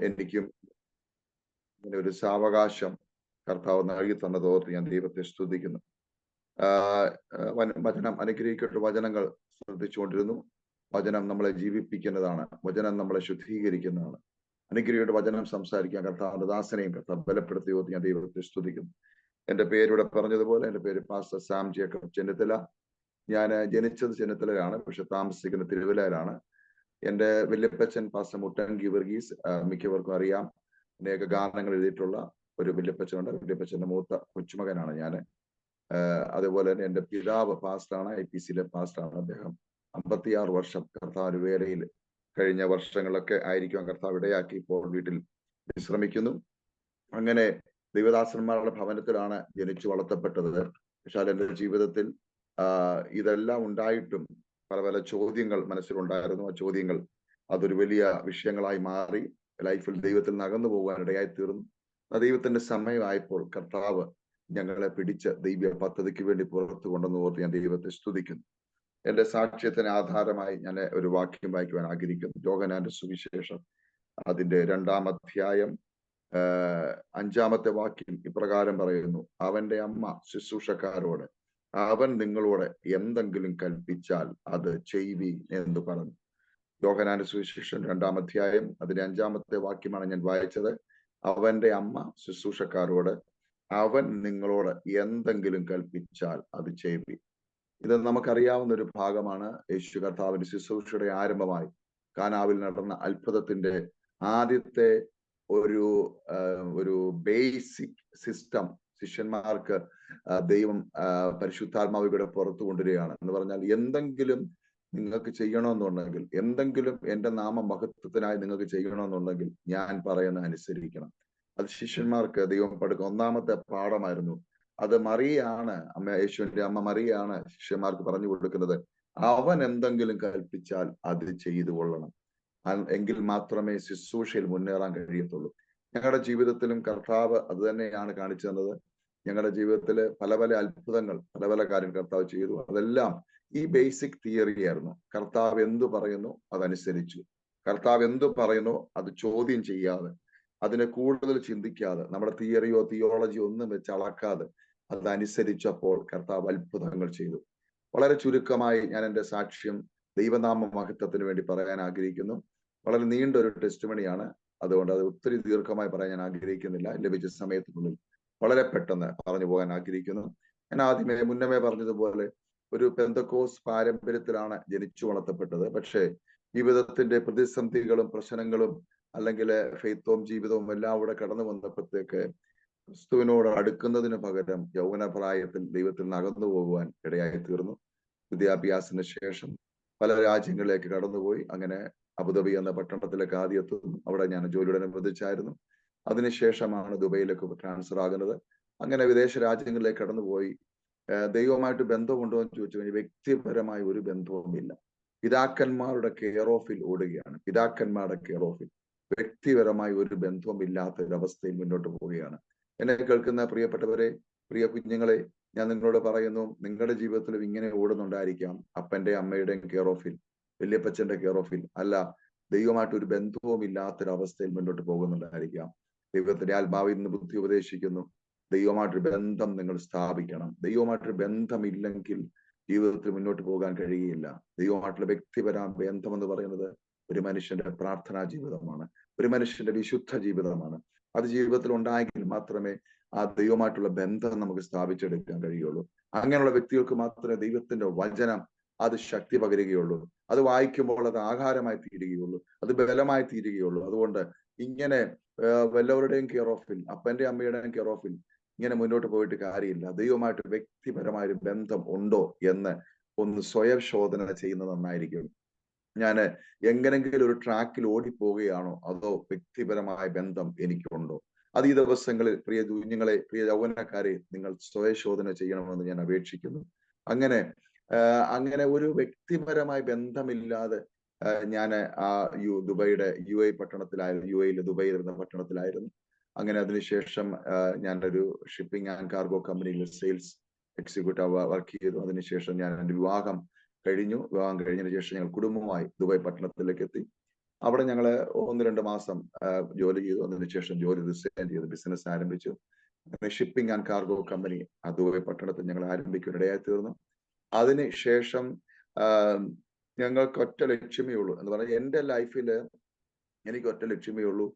എനിക്കും ഇങ്ങനെ ഒരു സാവകാശം കർത്താവ് നൽകി തന്നതോർത്ത് ഞാൻ ദൈവത്തെ സ്തുതിക്കുന്നു. വചനം അനുഗ്രഹിക്കപ്പെട്ട വചനങ്ങൾ ശ്രദ്ധിച്ചുകൊണ്ടിരുന്നു. വചനം നമ്മളെ ജീവിപ്പിക്കുന്നതാണ്, വചനം നമ്മളെ ശുദ്ധീകരിക്കുന്നതാണ്. അനുഗ്രഹിയുടെ വചനം സംസാരിക്കാൻ കർത്താവിന്റെ ദാസനെയും കർത്താവ് ബലപ്പെടുത്തി ഓർത്ത് ഞാൻ ദൈവത്തെ സ്തുതിക്കുന്നു. എന്റെ പേരിവിടെ പറഞ്ഞതുപോലെ എന്റെ പേര് പാസ്റ്റർ സാം ജേക്കബ് ചെന്നിത്തല. ഞാൻ ജനിച്ചത് ചെന്നിത്തലയിലാണ്, പക്ഷെ താമസിക്കുന്ന തിരുവല്ലയിലാണ്. എന്റെ വല്യപ്പച്ചൻ പാസ്റ്റർ മുട്ടൻകി വർഗീസ്, മിക്കവർക്കും അറിയാം. അനേക ഗാനങ്ങൾ എഴുതിയിട്ടുള്ള ഒരു വല്യപ്പച്ചനുണ്ട്. വല്യപ്പച്ചന്റെ മൂത്ത കൊച്ചുമകനാണ് ഞാൻ. അതുപോലെ തന്നെ എന്റെ പിതാവ് പാസ്റ്ററാണ്, IPCയിലെ പാസ്റ്ററാണ്. അദ്ദേഹം 56 വർഷം കർത്താവ് വേലയിൽ കഴിഞ്ഞ വർഷങ്ങളൊക്കെ ആയിരിക്കും കർത്താവ് ഇടയാക്കി ഇപ്പോൾ വീട്ടിൽ വിശ്രമിക്കുന്നു. അങ്ങനെ ദൈവദാസന്മാരുടെ ഭവനത്തിലാണ് ജനിച്ചു വളർത്തപ്പെട്ടത്. പക്ഷെ എന്റെ ജീവിതത്തിൽ ഇതെല്ലാം ഉണ്ടായിട്ടും പല പല ചോദ്യങ്ങൾ മനസ്സിലുണ്ടായിരുന്നു. ആ ചോദ്യങ്ങൾ അതൊരു വലിയ വിഷയങ്ങളായി മാറി ലൈഫിൽ ദൈവത്തിൽ നിന്ന് അകന്നു പോകാൻ ഇടയായി തീർന്നു. ദൈവത്തിന്റെ സമയമായപ്പോൾ കർത്താവ് ഞങ്ങളെ പിടിച്ച് ദൈവ പദ്ധതിക്ക് വേണ്ടി പുറത്തു കൊണ്ടെന്ന് ഓർത്ത് ഞാൻ ദൈവത്തെ സ്തുതിക്കുന്നു. എന്റെ സാക്ഷ്യത്തിന് ആധാരമായി ഞാൻ ഒരു വാക്യം വായിക്കുവാൻ ആഗ്രഹിക്കുന്നു. യോഹന്നാന്റെ സുവിശേഷം അതിന്റെ 2-ാം അധ്യായം 5-ാമത്തെ വാക്യം ഇപ്രകാരം പറയുന്നു: അവന്റെ അമ്മ ശുശ്രൂഷക്കാരോട് അവൻ നിങ്ങളോട് എന്തെങ്കിലും കൽപ്പിച്ചാൽ അത് ചെയ്യുവീൻ എന്ന് പറഞ്ഞു. യോഹന്നാന്റെ സുവിശേഷം 2-ാം അധ്യായം അതിന്റെ 5-ാമത്തെ വാക്യമാണ് ഞാൻ വായിച്ചത്. അവന്റെ അമ്മ ശുശ്രൂഷക്കാരോട് അവൻ നിങ്ങളോട് എന്തെങ്കിലും കൽപ്പിച്ചാൽ അത് ചെയ്യുവീൻ. ഇത് നമുക്കറിയാവുന്ന ഒരു ഭാഗമാണ്. യേശു കർത്താവിന്റെ ശുശ്രൂഷയുടെ ആരംഭമായി കാനാവിൽ നടന്ന അത്ഭുതത്തിന്റെ ആദ്യത്തെ ഒരു ബേസിക് സിസ്റ്റം ശിഷ്യന്മാർക്ക് ദൈവം പരിശുദ്ധാത്മാവിലൂടെ പുറത്തു കൊണ്ടുവരികയാണ്. എന്ന് പറഞ്ഞാൽ എന്തെങ്കിലും നിങ്ങൾക്ക് ചെയ്യണമെന്നുണ്ടെങ്കിൽ, എന്തെങ്കിലും എന്റെ നാമ മഹത്വത്തിനായി നിങ്ങൾക്ക് ചെയ്യണമെന്നുണ്ടെങ്കിൽ ഞാൻ പറയുന്ന അനുസരിക്കണം. അത് ശിഷ്യന്മാർക്ക് ദൈവം പഠിക്കുന്ന ഒന്നാമത്തെ പാഠമായിരുന്നു. അത് മറിയാണ്, യേശുവിന്റെ അമ്മ മറിയാണ് ശിഷ്യന്മാർക്ക് പറഞ്ഞു കൊടുക്കുന്നത്. അവൻ എന്തെങ്കിലും കൽപ്പിച്ചാൽ അത് ചെയ്തു കൊള്ളണം, എങ്കിൽ മാത്രമേ ശുശ്രൂഷയിൽ മുന്നേറാൻ കഴിയത്തുള്ളൂ. ഞങ്ങളുടെ ജീവിതത്തിലും കർത്താവ് അത് തന്നെയാണ് കാണിച്ചു തന്നത്. ഞങ്ങളുടെ ജീവിതത്തില് പല പല അത്ഭുതങ്ങൾ, പല പല കാര്യങ്ങൾ കർത്താവ് ചെയ്തു. അതെല്ലാം ഈ ബേസിക് തിയറി ആയിരുന്നു. കർത്താവ് എന്തു പറയുന്നു അതനുസരിച്ചു. കർത്താവ് എന്തു പറയുന്നു അത് ചോദ്യം ചെയ്യാതെ, അതിനെ കൂടുതൽ ചിന്തിക്കാതെ, നമ്മുടെ തിയറിയോ തിയോളജിയോ ഒന്നും വെച്ച് അളക്കാതെ അതനുസരിച്ചപ്പോൾ കർത്താവ് അത്ഭുതങ്ങൾ ചെയ്തു. വളരെ ചുരുക്കമായി ഞാൻ എൻ്റെ സാക്ഷ്യം ദൈവനാമ മഹത്വത്തിന് വേണ്ടി പറയാൻ ആഗ്രഹിക്കുന്നു. വളരെ നീണ്ട ഒരു ടെസ്റ്റിമണിയാണ്, അതുകൊണ്ട് അത് ഒത്തിരി ദീർഘമായി പറയാൻ ഞാൻ ആഗ്രഹിക്കുന്നില്ല. ലഭിച്ച സമയത്തിനുള്ളിൽ വളരെ പെട്ടെന്ന് പറഞ്ഞു പോകാൻ ആഗ്രഹിക്കുന്നു. ഞാൻ മുന്നമേ പറഞ്ഞതുപോലെ ഒരു പെന്തക്കോസ് പാരമ്പര്യത്തിലാണ് ജനിച്ചു വളർത്തപ്പെട്ടത്. പക്ഷേ ജീവിതത്തിന്റെ പ്രതിസന്ധികളും പ്രശ്നങ്ങളും അല്ലെങ്കിൽ ഫെയ്ത്തും ജീവിതവും എല്ലാം ഇവിടെ കടന്നു വന്നപ്പോഴത്തേക്ക് ക്രിസ്തുവിനോട് അടുക്കുന്നതിന് പകരം യൗവനപ്രായത്തിൽ ദൈവത്തിൽ നിന്ന് അകന്നു പോകുവാൻ ഇടയായി തീർന്നു. വിദ്യാഭ്യാസത്തിന് ശേഷം പല രാജ്യങ്ങളിലേക്ക് കടന്നുപോയി. അങ്ങനെ അബുദാബി എന്ന പട്ടണത്തിലേക്ക് ആദ്യം എത്തുന്നു. അവിടെ ഞാൻ ജോലിയോടനുബന്ധിച്ചായിരുന്നു. അതിനുശേഷമാണ് ദുബൈയിലേക്ക് ട്രാൻസ്ഫർ ആകുന്നത്. അങ്ങനെ വിദേശ രാജ്യങ്ങളിലേക്ക് കടന്നുപോയി. ദൈവമായിട്ട് ബന്ധമുണ്ടോ എന്ന് ചോദിച്ചു കഴിഞ്ഞാൽ വ്യക്തിപരമായ ഒരു ബന്ധവുമില്ല. പിതാക്കന്മാരുടെ കെയർ ഓഫിൽ ഓടുകയാണ്. പിതാക്കന്മാരുടെ കെയർ ഓഫിൽ വ്യക്തിപരമായി ഒരു ബന്ധവും ഇല്ലാത്ത ഒരവസ്ഥയിൽ മുന്നോട്ട് പോവുകയാണ്. എന്നെ കേൾക്കുന്ന പ്രിയപ്പെട്ടവരെ, പ്രിയ കുഞ്ഞുങ്ങളെ, ഞാൻ നിങ്ങളോട് പറയുന്നു, നിങ്ങളുടെ ജീവിതത്തിലും ഇങ്ങനെ ഓടുന്നുണ്ടായിരിക്കാം. അപ്പന്റെ അമ്മയുടെയും കെയർ ഓഫിൽ, വല്യപ്പച്ചന്റെ കെയർ ഓഫിൽ, അല്ല ദൈവമായിട്ട് ഒരു ബന്ധവും ഇല്ലാത്തൊരവസ്ഥയിൽ മുന്നോട്ട് പോകുന്നുണ്ടായിരിക്കാം. ദൈവത്തിന്റെ ആത്മാവിൽ നിന്ന് ബുദ്ധി ഉപദേശിക്കുന്നു, ദൈവമായിട്ടൊരു ബന്ധം നിങ്ങൾ സ്ഥാപിക്കണം. ദൈവമായിട്ടൊരു ബന്ധമില്ലെങ്കിൽ ജീവിതത്തിൽ മുന്നോട്ട് പോകാൻ കഴിയുകയില്ല. ദൈവമായിട്ടുള്ള വ്യക്തിപര ബന്ധം എന്ന് പറയുന്നത് ഒരു മനുഷ്യന്റെ പ്രാർത്ഥനാ ജീവിതമാണ്, ഒരു മനുഷ്യന്റെ വിശുദ്ധ ജീവിതമാണ്. അത് ജീവിതത്തിൽ ഉണ്ടായെങ്കിൽ മാത്രമേ ആ ദൈവമായിട്ടുള്ള ബന്ധം നമുക്ക് സ്ഥാപിച്ചെടുക്കാൻ കഴിയുള്ളൂ. അങ്ങനെയുള്ള വ്യക്തികൾക്ക് മാത്രമേ ദൈവത്തിന്റെ വചനം അത് ശക്തി പകരുകയുള്ളൂ. അത് വായിക്കുമ്പോൾ അത് ആഹാരമായി തീരുകയുള്ളൂ, അത് ബലമായി തീരുകയുള്ളൂ. അതുകൊണ്ട് ഇങ്ങനെ വല്ലവരുടെയും കെയർ ഓഫിൽ, അപ്പന്റെ അമ്മയുടെയും കെയർ ഓഫിൽ ഇങ്ങനെ മുന്നോട്ട് പോയിട്ട് കാര്യമില്ല. ദൈവമായിട്ട് വ്യക്തിപരമായൊരു ബന്ധം ഉണ്ടോ എന്ന് ഒന്ന് സ്വയം ശോധന ചെയ്യുന്നത് നന്നായിരിക്കും. ഞാൻ എങ്ങനെങ്കിലും ഒരു ട്രാക്കിൽ ഓടിപ്പോവുകയാണോ, അതോ വ്യക്തിപരമായ ബന്ധം എനിക്കുണ്ടോ? അത് ഈ ദിവസങ്ങളിൽ പ്രിയ കുഞ്ഞുങ്ങളെ, പ്രിയ യൗവനക്കാരെ, നിങ്ങൾ സ്വയശോധന ചെയ്യണമെന്ന് ഞാൻ അപേക്ഷിക്കുന്നു. അങ്ങനെ ഒരു വ്യക്തിപരമായ ബന്ധമില്ലാതെ ഞാൻ ദുബൈയുടെ UAE പട്ടണത്തിലായിരുന്നു. UAE ദുബൈയിൽ ഇരുന്ന പട്ടണത്തിലായിരുന്നു. അങ്ങനെ അതിനുശേഷം ഞാനൊരു ഷിപ്പിംഗ് ആൻഡ് കാർഗോ കമ്പനിയിൽ സെയിൽസ് എക്സിക്യൂട്ടീവ് വർക്ക് ചെയ്തു. അതിനുശേഷം ഞാൻ എൻ്റെ വിവാഹം കഴിഞ്ഞു. വിവാഹം കഴിഞ്ഞതിന് ശേഷം ഞങ്ങൾ കുടുംബമായി ദുബായ് പട്ടണത്തിലേക്ക് എത്തി. അവിടെ ഞങ്ങള് 1-2 മാസം ജോലി ചെയ്തു. അതിനുശേഷം ജോലി റിസൈൻ ചെയ്ത് ബിസിനസ് ആരംഭിച്ചു. അങ്ങനെ shipping and cargo company Dubai പട്ടണത്തിൽ ഞങ്ങൾ ആരംഭിക്കാനിടയായി തീർന്നു. അതിനുശേഷം ഞങ്ങൾക്ക് ഒറ്റ ലക്ഷ്യമേ ഉള്ളൂ എന്ന് പറഞ്ഞാൽ, എന്റെ ലൈഫില് എനിക്ക് ഒറ്റ ലക്ഷ്യമേ ഉള്ളൂ.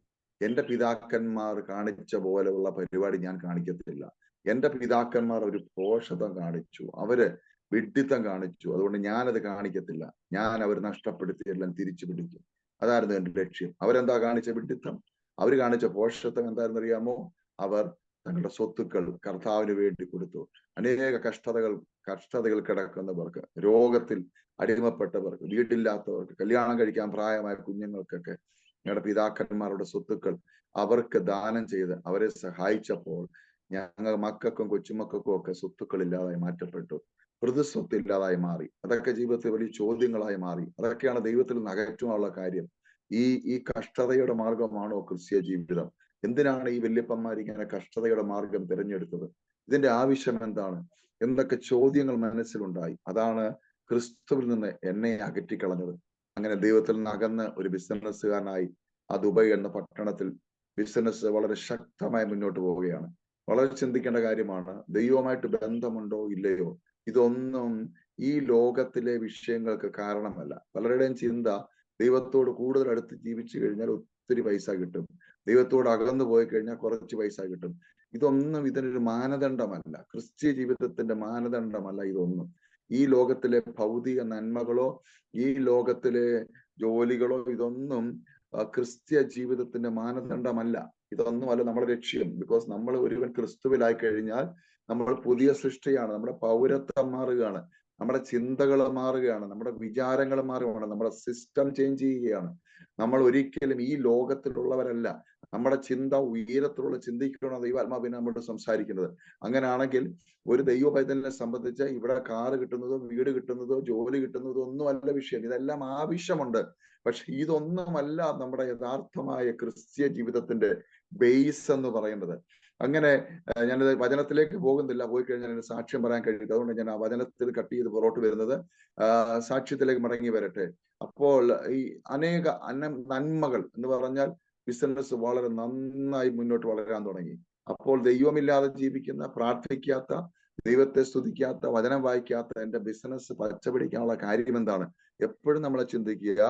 എന്റെ പിതാക്കന്മാർ കാണിച്ച പോലെയുള്ള പരിപാടി ഞാൻ കാണിക്കത്തില്ല. എന്റെ പിതാക്കന്മാർ ഒരു ഭോഷത്വം കാണിച്ചു, അവര് വിഡ്ഢിത്തം കാണിച്ചു, അതുകൊണ്ട് ഞാനത് കാണിക്കത്തില്ല. ഞാൻ അവർ നഷ്ടപ്പെടുത്തിയെല്ലാം തിരിച്ചു പിടിക്കും. അതായിരുന്നു എന്റെ ലക്ഷ്യം. അവരെന്താ കാണിച്ച വിഡ്ഢിത്തം, അവർ കാണിച്ച ഭോഷത്വം എന്താണെന്ന് അറിയാമോ? അവർ തങ്ങളുടെ സ്വത്തുക്കൾ കർത്താവിന് വേണ്ടി കൊടുത്തു. അനേക കഷ്ടതകൾ കിടക്കുന്നവർക്ക്, രോഗത്തിൽ അടിമപ്പെട്ടവർക്ക്, വീടില്ലാത്തവർക്ക്, കല്യാണം കഴിക്കാൻ പ്രായമായ കുഞ്ഞുങ്ങൾക്കൊക്കെ ഞങ്ങളുടെ പിതാക്കന്മാരുടെ സ്വത്തുക്കൾ അവർക്ക് ദാനം ചെയ്ത് അവരെ സഹായിച്ചപ്പോൾ ഞങ്ങൾ മക്കൾക്കും കൊച്ചുമക്കൾക്കും ഒക്കെ സ്വത്തുക്കൾ ഇല്ലാതായി മാറ്റപ്പെട്ടു. പ്രതിസ്വത്ത് ഇല്ലാതായി മാറി. അതൊക്കെ ജീവിതത്തിൽ വലിയ ചോദ്യങ്ങളായി മാറി. അതൊക്കെയാണ് ദൈവത്തിൽ നിന്ന് അകറ്റുവാനുള്ള കാര്യം. ഈ കഷ്ടതയുടെ മാർഗമാണോ ക്രിസ്തീയ ജീവിതം? എന്തിനാണ് ഈ വല്യപ്പന്മാർ ഇങ്ങനെ കഷ്ടതയുടെ മാർഗം തിരഞ്ഞെടുത്തത്? ഇതിന്റെ ആവശ്യം എന്താണ് എന്നൊക്കെ ചോദ്യങ്ങൾ മനസ്സിലുണ്ടായി. അതാണ് ക്രിസ്തുവിൽ നിന്ന് എന്നെ അകറ്റിക്കളഞ്ഞത്. അങ്ങനെ ദൈവത്തിൽ നിന്ന് അകന്ന് ഒരു ബിസിനസ്സുകാരനായി ആ ദുബായ് എന്ന പട്ടണത്തിൽ ബിസിനസ് വളരെ ശക്തമായി മുന്നോട്ട് പോവുകയാണ്. വളരെ ചിന്തിക്കേണ്ട കാര്യമാണ്. ദൈവമായിട്ട് ബന്ധമുണ്ടോ ഇല്ലയോ, ഇതൊന്നും ഈ ലോകത്തിലെ വിഷയങ്ങൾക്ക് കാരണമല്ല. പലരുടെയും ചിന്ത, ദൈവത്തോട് കൂടുതൽ അടുത്ത് ജീവിച്ചു കഴിഞ്ഞാൽ ഒത്തിരി പൈസ കിട്ടും, ദൈവത്തോട് അകന്നു പോയി കഴിഞ്ഞാൽ കുറച്ച് പൈസ കിട്ടും. ഇതൊന്നും ഇതിനൊരു മാനദണ്ഡമല്ല. ക്രിസ്തീയ ജീവിതത്തിന്റെ മാനദണ്ഡമല്ല ഇതൊന്നും. ഈ ലോകത്തിലെ ഭൗതിക നന്മകളോ ഈ ലോകത്തിലെ ജോലികളോ ഇതൊന്നും ക്രിസ്തീയ ജീവിതത്തിന്റെ മാനദണ്ഡമല്ല. ഇതൊന്നുമല്ല നമ്മുടെ ലക്ഷ്യം. ബിക്കോസ് നമ്മൾ ഒരുവൻ ക്രിസ്തുവിലായി കഴിഞ്ഞാൽ നമ്മൾ പുതിയ സൃഷ്ടിയാണ്. നമ്മുടെ പൗരത്വം മാറുകയാണ്, നമ്മുടെ ചിന്തകൾ മാറുകയാണ്, നമ്മുടെ വിചാരങ്ങൾ മാറുകയാണ്, നമ്മുടെ സിസ്റ്റം ചേഞ്ച് ചെയ്യുകയാണ്. നമ്മൾ ഒരിക്കലും ഈ ലോകത്തിലുള്ളവരല്ല. നമ്മുടെ ചിന്ത ഉയരത്തിലുള്ള ചിന്തിക്കണം ദൈവാത്മാവിനെ നമ്മോട് സംസാരിക്കുന്നത്. അങ്ങനെയാണെങ്കിൽ ഒരു ദൈവ പൈതലിനെ സംബന്ധിച്ച് ഇവിടെ കാറ് കിട്ടുന്നതോ വീട് കിട്ടുന്നതോ ജോലി കിട്ടുന്നതോ ഒന്നും അല്ല വിഷയം. ഇതെല്ലാം ആവശ്യമുണ്ട്. പക്ഷെ ഇതൊന്നുമല്ല നമ്മുടെ യഥാർത്ഥമായ ക്രിസ്തീയ ജീവിതത്തിന്റെ ബേസ് എന്ന് പറയുന്നത്. അങ്ങനെ ഞാനിത് വചനത്തിലേക്ക് പോകുന്നില്ല. പോയി കഴിഞ്ഞാൽ എന്റെ സാക്ഷ്യം പറയാൻ കഴിയില്ല. അതുകൊണ്ട് ഞാൻ ആ വചനത്തിൽ കട്ട് ചെയ്ത് പുറോട്ട് വരുന്നത്. സാക്ഷ്യത്തിലേക്ക് മടങ്ങി വരട്ടെ. അപ്പോൾ ഈ അനേക നന്മകൾ എന്ന് പറഞ്ഞാൽ ബിസിനസ് വളരെ നന്നായി മുന്നോട്ട് വളരാൻ തുടങ്ങി. അപ്പോൾ ദൈവമില്ലാതെ ജീവിക്കുന്ന, പ്രാർത്ഥിക്കാത്ത, ദൈവത്തെ സ്തുതിക്കാത്ത, വചനം വായിക്കാത്ത എന്റെ ബിസിനസ് പച്ചപിടിക്കാനുള്ള കാര്യം എന്താണ്? എപ്പോഴും നമ്മളെ ചിന്തിക്കുക,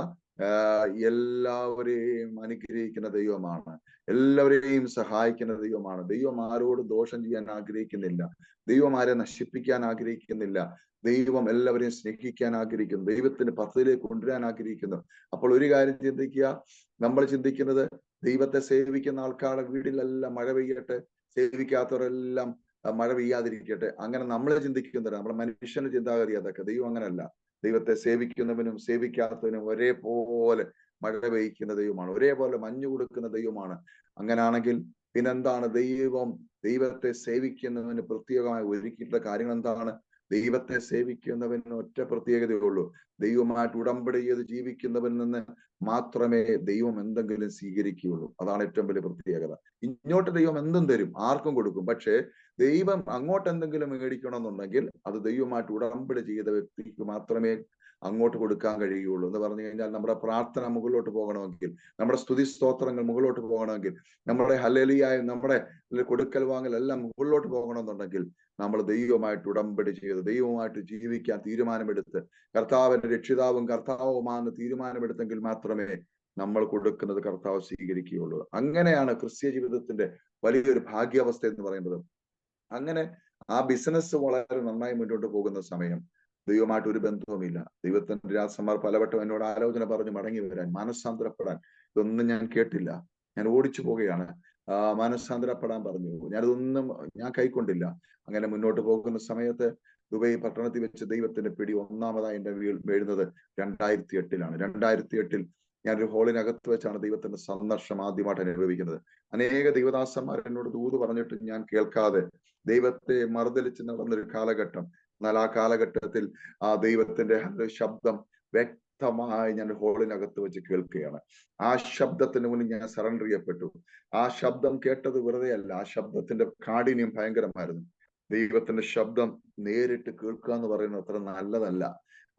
എല്ലാവരെയും അനുഗ്രഹിക്കുന്ന ദൈവമാണ്, എല്ലാവരെയും സഹായിക്കുന്ന ദൈവമാണ്. ദൈവം ആരോട് ദോഷം ചെയ്യാൻ ആഗ്രഹിക്കുന്നില്ല, ദൈവം ആരെ നശിപ്പിക്കാൻ ആഗ്രഹിക്കുന്നില്ല. ദൈവം എല്ലാവരെയും സ്നേഹിക്കാൻ ആഗ്രഹിക്കുന്നു, ദൈവത്തിന്റെ പദ്ധതിയിലേക്ക് കൊണ്ടുവരാൻ ആഗ്രഹിക്കുന്നു. അപ്പോൾ ഒരു കാര്യം ചിന്തിക്കുക, നമ്മൾ ചിന്തിക്കുന്നത് ദൈവത്തെ സേവിക്കുന്ന ആൾക്കാരുടെ വീട്ടിലെല്ലാം മഴ പെയ്യട്ടെ, സേവിക്കാത്തവരെല്ലാം മഴ പെയ്യാതിരിക്കട്ടെ. അങ്ങനെ നമ്മൾ ചിന്തിക്കുന്നില്ല. നമ്മുടെ മനുഷ്യന്റെ ചിന്താഗതി അതൊക്കെ. ദൈവം അങ്ങനല്ല. ദൈവത്തെ സേവിക്കുന്നവനും സേവിക്കാത്തവനും ഒരേപോലെ മഴ പെയ്യ്ക്കുന്ന ദൈവമാണ്, ഒരേപോലെ മഞ്ഞു കൊടുക്കുന്ന ദൈവമാണ്. അങ്ങനാണെങ്കിൽ പിന്നെന്താണ്? ദൈവത്തെ സേവിക്കുന്നവന് പ്രത്യേകമായി ഒരുക്കിയിട്ടുള്ള കാര്യങ്ങൾ എന്താണ്? ദൈവത്തെ സേവിക്കുന്നവന് ഒറ്റ പ്രത്യേകതയുള്ളൂ, ദൈവമായിട്ട് ഉടമ്പടി ചെയ്ത് ജീവിക്കുന്നവനിൽ നിന്ന് മാത്രമേ ദൈവം എന്തെങ്കിലും സ്വീകരിക്കുകയുള്ളൂ. അതാണ് ഏറ്റവും വലിയ പ്രത്യേകത. ഇങ്ങോട്ട് ദൈവം എന്തും തരും, ആർക്കും കൊടുക്കും. പക്ഷേ ദൈവം അങ്ങോട്ട് എന്തെങ്കിലും മേടിക്കണമെന്നുണ്ടെങ്കിൽ അത് ദൈവമായിട്ട് ഉടമ്പടി ചെയ്ത വ്യക്തിക്ക് മാത്രമേ അങ്ങോട്ട് കൊടുക്കാൻ കഴിയുകയുള്ളൂ. എന്ന് പറഞ്ഞു കഴിഞ്ഞാൽ നമ്മുടെ പ്രാർത്ഥന മുകളിലോട്ട് പോകണമെങ്കിൽ, നമ്മുടെ സ്തുതി സ്തോത്രങ്ങൾ മുകളിലോട്ട് പോകണമെങ്കിൽ, നമ്മുടെ ഹല്ലേലൂയ, നമ്മുടെ കൊടുക്കൽ വാങ്ങൽ എല്ലാം മുകളിലോട്ട് പോകണമെന്നുണ്ടെങ്കിൽ നമ്മൾ ദൈവമായിട്ട് ഉടമ്പടി ചെയ്ത് ദൈവമായിട്ട് ജീവിക്കാൻ തീരുമാനമെടുത്ത് കർത്താവിന്റെ രക്ഷിതാവും കർത്താവുമാണെന്ന് തീരുമാനമെടുത്തെങ്കിൽ മാത്രമേ നമ്മൾ കൊടുക്കുന്നത് കർത്താവ് സ്വീകരിക്കുകയുള്ളൂ. അങ്ങനെയാണ് ക്രിസ്തീയ ജീവിതത്തിന്റെ വലിയൊരു ഭാഗ്യാവസ്ഥ എന്ന് പറയുന്നത്. അങ്ങനെ ആ ബിസിനസ് വളരെ നന്നായി മുന്നോട്ട് പോകുന്ന സമയം ദൈവമായിട്ട് ഒരു ബന്ധവുമില്ല. ദൈവത്തിന്റെ ദാസന്മാർ പലവട്ടം എന്നോട് ആലോചന പറഞ്ഞ് മടങ്ങി വരാൻ, മാനസാന്തരപ്പെടാൻ. ഇതൊന്നും ഞാൻ കേട്ടില്ല, ഞാൻ ഓടിച്ചു പോവുകയാണ്. മാനസാന്തരപ്പെടാൻ പറഞ്ഞു, ഞാൻ കൈക്കൊണ്ടില്ല. അങ്ങനെ മുന്നോട്ട് പോകുന്ന സമയത്ത് ദുബായ് പട്ടണത്തിൽ വെച്ച് ദൈവത്തിന്റെ പിടി ഒന്നാമതായി എന്റെ വീഴുന്നത് 2008-ലാണ്. 2008 ഞാനൊരു ഹോളിനകത്ത് വെച്ചാണ് ദൈവത്തിന്റെ സന്ദർശനം ആദ്യമായിട്ട് അനുഭവിക്കുന്നത്. അനേക ദൈവദാസന്മാർ എന്നോട് ദൂത് പറഞ്ഞിട്ട് ഞാൻ കേൾക്കാതെ ദൈവത്തെ മറുതലിച്ച് നടന്നൊരു കാലഘട്ടം. എന്നാൽ ആ കാലഘട്ടത്തിൽ ആ ദൈവത്തിന്റെ ശബ്ദം വ്യക്തമായി ഞാൻ ഹോളിനകത്ത് വെച്ച് കേൾക്കുകയാണ്. ആ ശബ്ദത്തിന് മുന്നിൽ ഞാൻ സറണ്ടർ ചെയ്യപ്പെട്ടു. ആ ശബ്ദം കേട്ടത് വെറുതെ അല്ല, ആ ശബ്ദത്തിന്റെ കാഠിന്യം ഭയങ്കരമായിരുന്നു. ദൈവത്തിന്റെ ശബ്ദം നേരിട്ട് കേൾക്കുക എന്ന് പറയുന്നത് അത്ര നല്ലതല്ല.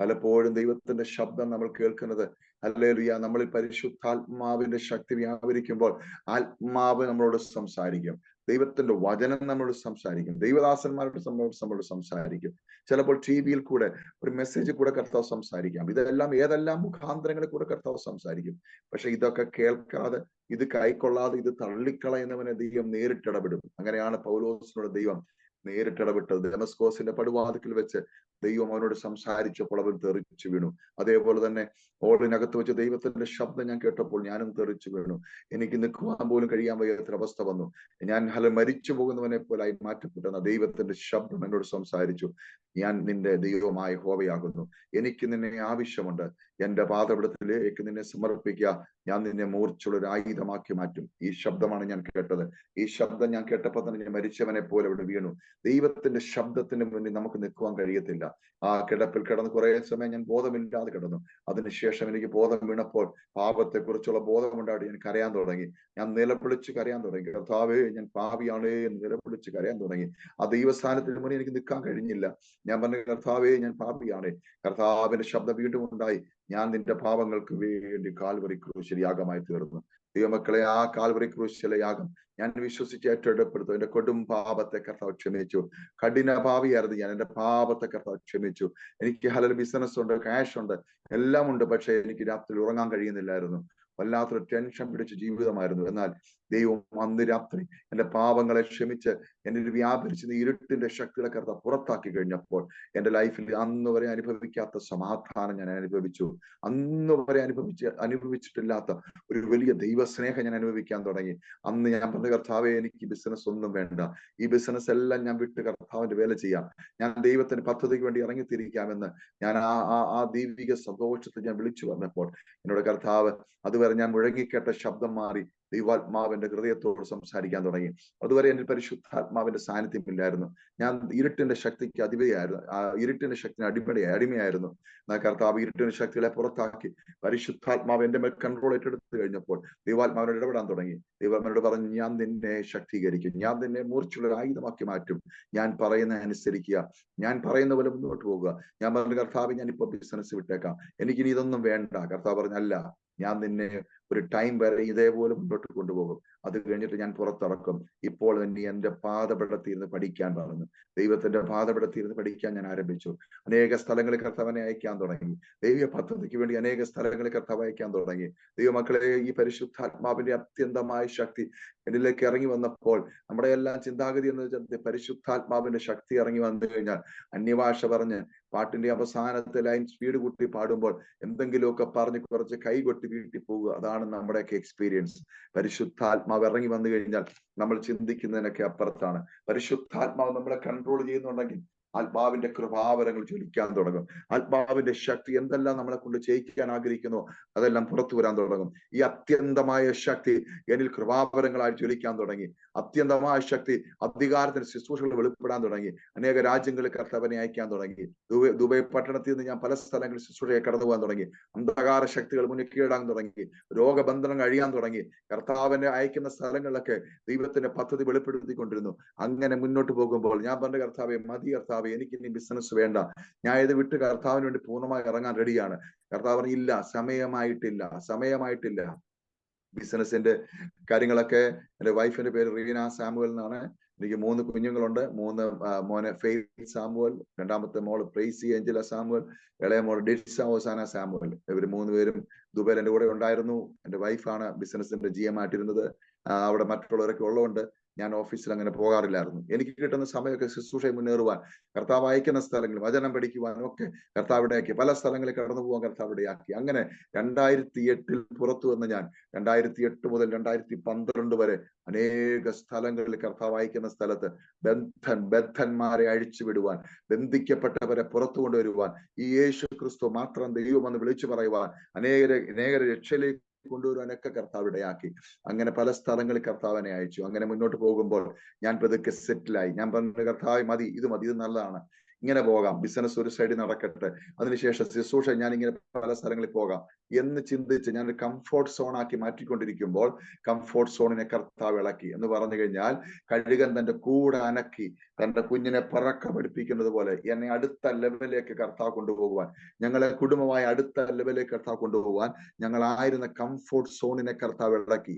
പലപ്പോഴും ദൈവത്തിന്റെ ശബ്ദം നമ്മൾ കേൾക്കുന്നത് ഹല്ലേലൂയ. നമ്മളിൽ പരിശുദ്ധാത്മാവിന്റെ ശക്തി വ്യാപരിക്കുമ്പോൾ ആത്മാവ് നമ്മളോട് സംസാരിക്കും. ദൈവത്തിന്റെ വചനം നമ്മളോട് സംസാരിക്കും. ദൈവദാസന്മാരോട് നമ്മളോട് സംസാരിക്കും. ചിലപ്പോൾ ടിവിയിൽ കൂടെ ഒരു മെസ്സേജ് കൂടെ കർത്താവ് സംസാരിക്കാം. ഇതെല്ലാം ഏതെല്ലാം മുഖാന്തരങ്ങളിൽ കൂടെ കർത്താവ് സംസാരിക്കും. പക്ഷെ ഇതൊക്കെ കേൾക്കാതെ, ഇത് കൈക്കൊള്ളാതെ, ഇത് തള്ളിക്കളയുന്നവനെ ദൈവം നേരിട്ടിടപെടും. അങ്ങനെയാണ് പൗലോസിനോട് ദൈവം നേരിട്ടിടപെട്ടത്. ഡെമസ്കോസിന്റെ പടുവാതിക്കൽ വെച്ച് ദൈവം അവനോട് സംസാരിച്ചപ്പോൾ അവൻ തെറിച്ചു വീണു. അതേപോലെ തന്നെ ഓടിനകത്ത് വെച്ച് ദൈവത്തിന്റെ ശബ്ദം ഞാൻ കേട്ടപ്പോൾ ഞാനും തെറിച്ചു വീണു. എനിക്ക് നിൽക്കുവാൻ പോലും കഴിയാൻ വയ്യാത്തൊരവസ്ഥ വന്നു. ഞാൻ മരിച്ചു പോകുന്നവനെ പോലായി മാറ്റപ്പെട്ടെന്ന ദൈവത്തിന്റെ ശബ്ദം എന്നോട് സംസാരിച്ചു. ഞാൻ നിന്റെ ദൈവമായ യഹോവയാകുന്നു, എനിക്ക് നിന്നെ ആവശ്യമുണ്ട്, എന്റെ പാദപീഠത്തിലേക്ക് നിന്നെ സമർപ്പിക്കുക, ഞാൻ നിന്നെ മൂർച്ചുള്ള ഒരു ആയുധമാക്കി മാറ്റും. ഈ ശബ്ദമാണ് ഞാൻ കേട്ടത്. ഈ ശബ്ദം ഞാൻ കേട്ടപ്പോൾ തന്നെ ഞാൻ മരിച്ചവനെ പോലെ അവിടെ വീണു. ദൈവത്തിന്റെ ശബ്ദത്തിന് മുന്നിൽ നമുക്ക് നിൽക്കുവാൻ കഴിയത്തില്ല. ആ കിടപ്പിൽ കിടന്ന് കുറെ സമയം ഞാൻ ബോധമില്ലാതെ കിടന്നു. അതിനുശേഷം എനിക്ക് ബോധം വീണപ്പോൾ പാപത്തെ കുറിച്ചുള്ള ബോധമുണ്ടായിട്ട് ഞാൻ കരയാൻ തുടങ്ങി. ഞാൻ നിലവിളിച്ച് കരയാൻ തുടങ്ങി. കർത്താവേ, ഞാൻ പാപിയാണ് എന്ന് നിലവിളിച്ച് കരയാൻ തുടങ്ങി. ആ ദൈവസ്ഥാനത്തിന് മുന്നിൽ എനിക്ക് നിൽക്കാൻ കഴിഞ്ഞില്ല. ഞാൻ പറഞ്ഞു, കർത്താവേ, ഞാൻ പാപിയാണ്. കർത്താവിന്റെ ശബ്ദം വീണ്ടും ഉണ്ടായി, ഞാൻ നിന്റെ പാപങ്ങൾക്ക് വേണ്ടി കാൽവറി ക്രൂശിൽ യാഗമായി തീർന്നു. ദൈവമക്കളെ, ആ കാൽവറി ക്രൂശിലെ യാഗം ഞാൻ വിശ്വസിച്ച് ഏറ്റെടുപ്പെടുത്തു. എന്റെ കൊടും പാപത്തെ കർത്താവ് ക്ഷമിച്ചു. കഠിന പാപിയായിരുന്നു ഞാൻ, എന്റെ പാപത്തെ കർത്താവ് ക്ഷമിച്ചു. എനിക്ക് ബിസിനസ് ഉണ്ട്, ക്യാഷ് ഉണ്ട്, എല്ലാം ഉണ്ട്. പക്ഷെ എനിക്ക് രാത്രി ഉറങ്ങാൻ കഴിയുന്നില്ലായിരുന്നു. വല്ലാത്തൊരു ടെൻഷൻ പിടിച്ച ജീവിതമായിരുന്നു. എന്നാൽ ദൈവം അന്ന് രാത്രി എന്റെ പാപങ്ങളെ ക്ഷമിച്ച് എന്നിൽ വ്യാപരിച്ച് ഇരുട്ടിന്റെ ശക്തികളെ കർത്താവ് പുറത്താക്കി കഴിഞ്ഞപ്പോൾ എന്റെ ലൈഫിൽ അന്ന് വരെ അനുഭവിക്കാത്ത സമാധാനം ഞാൻ അനുഭവിച്ചു. അന്ന് വരെ അനുഭവിച്ചിട്ടില്ലാത്ത ഒരു വലിയ ദൈവസ്നേഹം ഞാൻ അനുഭവിക്കാൻ തുടങ്ങി. അന്ന് ഞാൻ പറഞ്ഞ, കർത്താവേ, എനിക്ക് ബിസിനസ് ഒന്നും വേണ്ട, ഈ ബിസിനസ് എല്ലാം ഞാൻ വിട്ട് കർത്താവിന്റെ വേല ചെയ്യാം, ഞാൻ ദൈവത്തിന്റെ പദ്ധതിക്ക് വേണ്ടി ഇറങ്ങിത്തിരിക്കാമെന്ന് ഞാൻ ആ ദൈവിക സന്തോഷത്തിൽ ഞാൻ വിളിച്ചു വന്നപ്പോൾ എന്നോട് കർത്താവ് അതുവരെ ഞാൻ മുഴങ്ങിക്കേട്ട ശബ്ദം മാറി ദൈവാത്മാവിന്റെ ഹൃദയത്തോട് സംസാരിക്കാൻ തുടങ്ങി. അതുവരെ എന്നിൽ പരിശുദ്ധാത്മാവിന്റെ സാന്നിധ്യമില്ലായിരുന്നു. ഞാൻ ഇരുട്ടിന്റെ ശക്തിക്ക് അധിപതിയായിരുന്നു, ഇരുട്ടിന്റെ ശക്തിന് അടിമയായിരുന്നു. എന്നാൽ കർത്താവ് ഇരുട്ടിന്റെ ശക്തികളെ പുറത്താക്കി പരിശുദ്ധാത്മാവ് എന്റെ മേൽ കൺട്രോൾ ഏറ്റെടുത്തു കഴിഞ്ഞപ്പോൾ ദൈവാത്മാവിനോട് ഇടപെടാൻ തുടങ്ങി. ദൈവാത്മാവിനോട് പറഞ്ഞു, ഞാൻ നിന്നെ ശക്തീകരിക്കും, ഞാൻ നിന്നെ മൂർച്ചുള്ള ആയുധമാക്കി മാറ്റും, ഞാൻ പറയുന്ന അനുസരിക്കുക, ഞാൻ പറയുന്ന പോലെ മുന്നോട്ട് പോകുക. ഞാൻ പറഞ്ഞു, കർത്താവ്, ഞാൻ ഇപ്പൊ ബിസിനസ് വിട്ടേക്കാം, എനിക്കിനി ഇതൊന്നും വേണ്ട. കർത്താവ് പറഞ്ഞല്ല, ഞാൻ നിന്നെ ഒരു ടൈം വരെ ഇതേപോലെ മുന്നോട്ട് കൊണ്ടുപോകും, അത് കഴിഞ്ഞിട്ട് ഞാൻ പുറത്തിറക്കും. ഇപ്പോൾ നീ എന്റെ പാദപീഠത്തിരുന്ന് പഠിക്കാൻ പറഞ്ഞു. ദൈവത്തിന്റെ പാദപീഠത്തിരുന്ന് പഠിക്കാൻ ഞാൻ ആരംഭിച്ചു. അനേക സ്ഥലങ്ങളിൽ കർത്താവിനെ അയക്കാൻ തുടങ്ങി. ദൈവ പദ്ധതിക്ക് വേണ്ടി അനേക സ്ഥലങ്ങളിൽ കർത്താവ് അയക്കാൻ തുടങ്ങി. ദൈവമക്കളെ, ഈ പരിശുദ്ധാത്മാവിന്റെ അത്യന്തമായ ശക്തി എന്നിലേക്ക് ഇറങ്ങി വന്നപ്പോൾ നമ്മുടെ എല്ലാം ചിന്താഗതി എന്ന് വെച്ചാൽ പരിശുദ്ധാത്മാവിന്റെ ശക്തി ഇറങ്ങി വന്നു കഴിഞ്ഞാൽ അന്യഭാഷ പറഞ്ഞ് പാട്ടിന്റെ അവസാനത്തെ ലൈൻ സ്പീഡ് കൂട്ടി പാടുമ്പോൾ എന്തെങ്കിലുമൊക്കെ പറഞ്ഞ് കുറച്ച് കൈകൊട്ടി വീട്ടിൽ പോവുക. അതാണ് നമ്മുടെയൊക്കെ എക്സ്പീരിയൻസ്. പരിശുദ്ധാത്മാവ് ഇറങ്ങി വന്നു കഴിഞ്ഞാൽ നമ്മൾ ചിന്തിക്കുന്നതിനൊക്കെ അപ്പുറത്താണ്. പരിശുദ്ധാത്മാവ് നമ്മളെ കൺട്രോൾ ചെയ്യുന്നുണ്ടെങ്കിൽ ആത്മാവിന്റെ കൃപാവരങ്ങൾ ജ്വലിക്കാൻ തുടങ്ങും. ആത്മാവിന്റെ ശക്തി എന്തെല്ലാം നമ്മളെ കൊണ്ട് ചെയ്യിക്കാൻ ആഗ്രഹിക്കുന്നു അതെല്ലാം പുറത്തു വരാൻ തുടങ്ങും. ഈ അത്യന്തമായ ശക്തി എന്നിൽ കൃപാവരങ്ങളായി ജ്വലിക്കാൻ തുടങ്ങി. അത്യന്തമായ ശക്തി അധികാരത്തിന് ശുശ്രൂഷകൾ വെളിപ്പെടാൻ തുടങ്ങി. അനേക രാജ്യങ്ങളിൽ കർത്താവിനെ അയക്കാൻ തുടങ്ങി. ദുബൈ പട്ടണത്തിൽ നിന്ന് ഞാൻ പല സ്ഥലങ്ങളിൽ ശുശ്രൂഷയെ കടന്നു പോകാൻ തുടങ്ങി. അന്ധകാര ശക്തികൾ മുന്നിൽ കീഴാൻ തുടങ്ങി. രോഗബന്ധനം കഴിയാൻ തുടങ്ങി. കർത്താവിനെ അയക്കുന്ന സ്ഥലങ്ങളിലൊക്കെ ദൈവത്തിന്റെ പദ്ധതി വെളിപ്പെടുത്തിക്കൊണ്ടിരുന്നു. അങ്ങനെ മുന്നോട്ട് പോകുമ്പോൾ ഞാൻ പറഞ്ഞ, കർത്താവെ, മതി കർത്താവെ, എനിക്ക് ഇനി ബിസിനസ് വേണ്ട, ഞാൻ ഇത് വിട്ട് കർത്താവിന് വേണ്ടി പൂർണ്ണമായി ഇറങ്ങാൻ റെഡിയാണ്. കർത്താവ് പറഞ്ഞു, ഇല്ല, സമയമായിട്ടില്ല. ബിസിനസിന്റെ കാര്യങ്ങളൊക്കെ, എന്റെ വൈഫിന്റെ പേര് റീന സാമുവൽ എന്നാണ്. എനിക്ക് 3 കുഞ്ഞുങ്ങളുണ്ട്. മോനെ ഫെയ്ത്ത് സാമുവൽ, രണ്ടാമത്തെ മോള് പ്രൈസി ഏഞ്ചല സാമുവൽ, ഇളയ മോൾ ഡിറ്റ്സ ഓസാന സാമുവൽ. ഇവർ 3 പേരും ദുബൈയിൽ എന്റെ കൂടെ ഉണ്ടായിരുന്നു. എന്റെ വൈഫാണ് ബിസിനസിന്റെ GM ആയിട്ടിരുന്നത്. അവിടെ മറ്റുള്ളവരൊക്കെ ഉള്ളതുകൊണ്ട് ഞാൻ ഓഫീസിൽ അങ്ങനെ പോകാറില്ലായിരുന്നു. എനിക്ക് കിട്ടുന്ന സമയമൊക്കെ ശുശ്രൂഷയെ മുന്നേറുവാൻ, കർത്താവ് അയക്കുന്ന സ്ഥലങ്ങളിൽ വചനം പഠിക്കുവാനും ഒക്കെ കർത്താവിടെയാക്കി. പല സ്ഥലങ്ങളിൽ കടന്നു പോകാൻ കർത്താവിടെയാക്കി. അങ്ങനെ 2008 പുറത്തു വന്ന ഞാൻ 2008 മുതൽ 2012 വരെ അനേക സ്ഥലങ്ങളിൽ കർത്താവ് അയക്കുന്ന സ്ഥലത്ത് ബദ്ധന്മാരെ അഴിച്ചു വിടുവാൻ, ബന്ധിക്കപ്പെട്ടവരെ പുറത്തു കൊണ്ടുവരുവാൻ, ഈ യേശു ക്രിസ്തു മാത്രം ദൈവമെന്ന് വിളിച്ചു പറയുവാൻ, അനേകരെ രക്ഷയിലേക്ക് കൊണ്ടുവരുവാനൊക്കെ കർത്താവ് ഇടയാക്കി. അങ്ങനെ പല സ്ഥലങ്ങളിൽ കർത്താവിനെ അയച്ചു. അങ്ങനെ മുന്നോട്ട് പോകുമ്പോൾ ഞാൻ പതുക്കെ സെറ്റിലായി. ഞാൻ പറഞ്ഞ, കർത്താവ്, മതി, ഇത് നല്ലതാണ്, ഇങ്ങനെ പോകാം, ബിസിനസ് ഒരു സൈഡിൽ നടക്കട്ടെ, അതിനുശേഷം ശുശ്രൂഷ ഞാൻ ഇങ്ങനെ പല സ്ഥലങ്ങളിൽ പോകാം. എന്ന് ചിന്തിച്ച് ഞാൻ കംഫോർട്ട് സോൺ ആക്കി മാറ്റിക്കൊണ്ടിരിക്കുമ്പോൾ കംഫോർട്ട് സോണിനെ കർത്താവ് ഇളക്കി എന്ന് പറഞ്ഞു കഴിഞ്ഞാൽ, കഴുകൻ തന്റെ കൂടെ അനക്കി തന്റെ കുഞ്ഞിനെ പറക്ക പഠിപ്പിക്കുന്നത് പോലെ എന്നെ അടുത്ത ലെവലിലേക്ക് കർത്താവ് കൊണ്ടുപോകുവാൻ, ഞങ്ങളെ കുടുംബമായി അടുത്ത ലെവലിലേക്ക് കർത്താവ് കൊണ്ടുപോകുവാൻ ഞങ്ങളായിരുന്ന കംഫോർട്ട് സോണിനെ കർത്താവ് ഇളക്കി,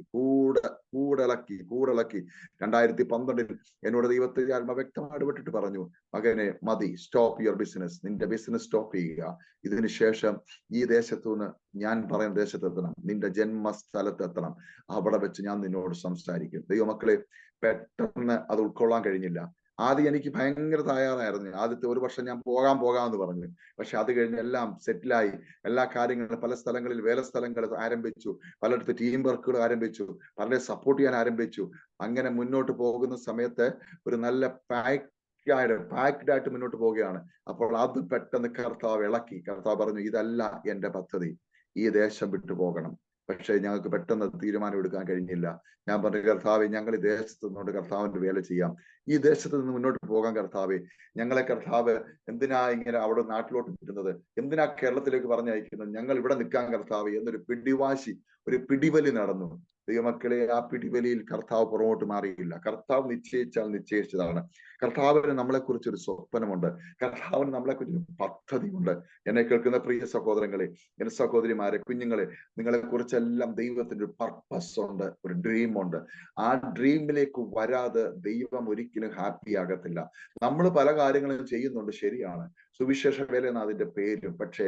കൂടിളക്കി 2012 എന്നോട് ദൈവത്തിന്റെ ആത്മ വ്യക്തമായിട്ട് വിട്ടിട്ട് പറഞ്ഞു, മകനെ മതി, സ്റ്റോപ്പ് യുവർ ബിസിനസ്, നിന്റെ ബിസിനസ് സ്റ്റോപ്പ് ചെയ്യുക. ഇതിനു ശേഷം ഈ ദേശത്തുനിന്ന് ഞാൻ പറയുന്ന ദേശത്തെത്തണം, നിന്റെ ജന്മസ്ഥലത്തെത്തണം, അവിടെ വെച്ച് ഞാൻ നിന്നോട് സംസാരിക്കും. ദൈവമക്കളെ, പെട്ടെന്ന് അത് ഉൾക്കൊള്ളാൻ കഴിഞ്ഞില്ല. ആദ്യം എനിക്ക് ഭയങ്കര തയ്യാറായിരുന്നു. ആദ്യത്തെ 1 വർഷം ഞാൻ പോകാമെന്ന് പറഞ്ഞു. പക്ഷെ അത് കഴിഞ്ഞ് എല്ലാം സെറ്റിലായി, എല്ലാ കാര്യങ്ങളും പല സ്ഥലങ്ങളിൽ വേല സ്ഥലങ്ങൾ ആരംഭിച്ചു, പലയിടത്ത് ടീം വർക്കുകൾ ആരംഭിച്ചു, പലരെ സപ്പോർട്ട് ചെയ്യാൻ ആരംഭിച്ചു. അങ്ങനെ മുന്നോട്ട് പോകുന്ന സമയത്ത് ഒരു നല്ല പാക്ഡ് ആയിട്ട് മുന്നോട്ട് പോവുകയാണ്. അപ്പോൾ അത് പെട്ടെന്ന് കർത്താവ് ഇളക്കി. കർത്താവ് പറഞ്ഞു, ഇതല്ല എന്റെ പദ്ധതി, ഈ ദേശം വിട്ടു പോകണം. പക്ഷെ ഞങ്ങൾക്ക് പെട്ടെന്ന് തീരുമാനം എടുക്കാൻ കഴിഞ്ഞില്ല. ഞാൻ പറഞ്ഞു, കർത്താവെ, ഞങ്ങൾ ഈ ദേശത്ത് നിന്നുകൊണ്ട് കർത്താവിന്റെ വേല ചെയ്യാം, ഈ ദേശത്ത് നിന്ന് മുന്നോട്ട് പോകാൻ കർത്താവെ. ഞങ്ങളെ കർത്താവ് എന്തിനാ ഇങ്ങനെ അവിടെ നാട്ടിലോട്ട് വിടുന്നത്, എന്തിനാ കേരളത്തിലേക്ക് പറഞ്ഞയക്കുന്നത്, ഞങ്ങൾ ഇവിടെ നിൽക്കാൻ കർത്താവ് എന്നൊരു പിടിവാശി, ഒരു പിടിവലി നടന്നു. ദൈവമക്കളെ, ആ പിടിവലിയിൽ കർത്താവ് പുറകോട്ട് മാറിയില്ല. കർത്താവ് നിശ്ചയിച്ചാൽ നിശ്ചയിച്ചതാണ്. കർത്താവിന് നമ്മളെ കുറിച്ച് ഒരു സ്വപ്നമുണ്ട്, കർത്താവിന് നമ്മളെ കുറിച്ച് ഒരു പദ്ധതിയുണ്ട്. എന്നെ കേൾക്കുന്ന പ്രിയ സഹോദരങ്ങളെ, എന്റെ സഹോദരിമാരെ, കുഞ്ഞുങ്ങളെ, നിങ്ങളെ കുറിച്ചെല്ലാം ദൈവത്തിന്റെ ഒരു പർപ്പസ് ഉണ്ട്, ഒരു ഡ്രീം ഉണ്ട്. ആ ഡ്രീമിലേക്ക് വരാതെ ദൈവം ഒരിക്കലും ഹാപ്പി ആകത്തില്ല. നമ്മൾ പല കാര്യങ്ങളും ചെയ്യുന്നുണ്ട്, ശരിയാണ്, സുവിശേഷ വേല എന്ന അതിന്റെ പേരും. പക്ഷേ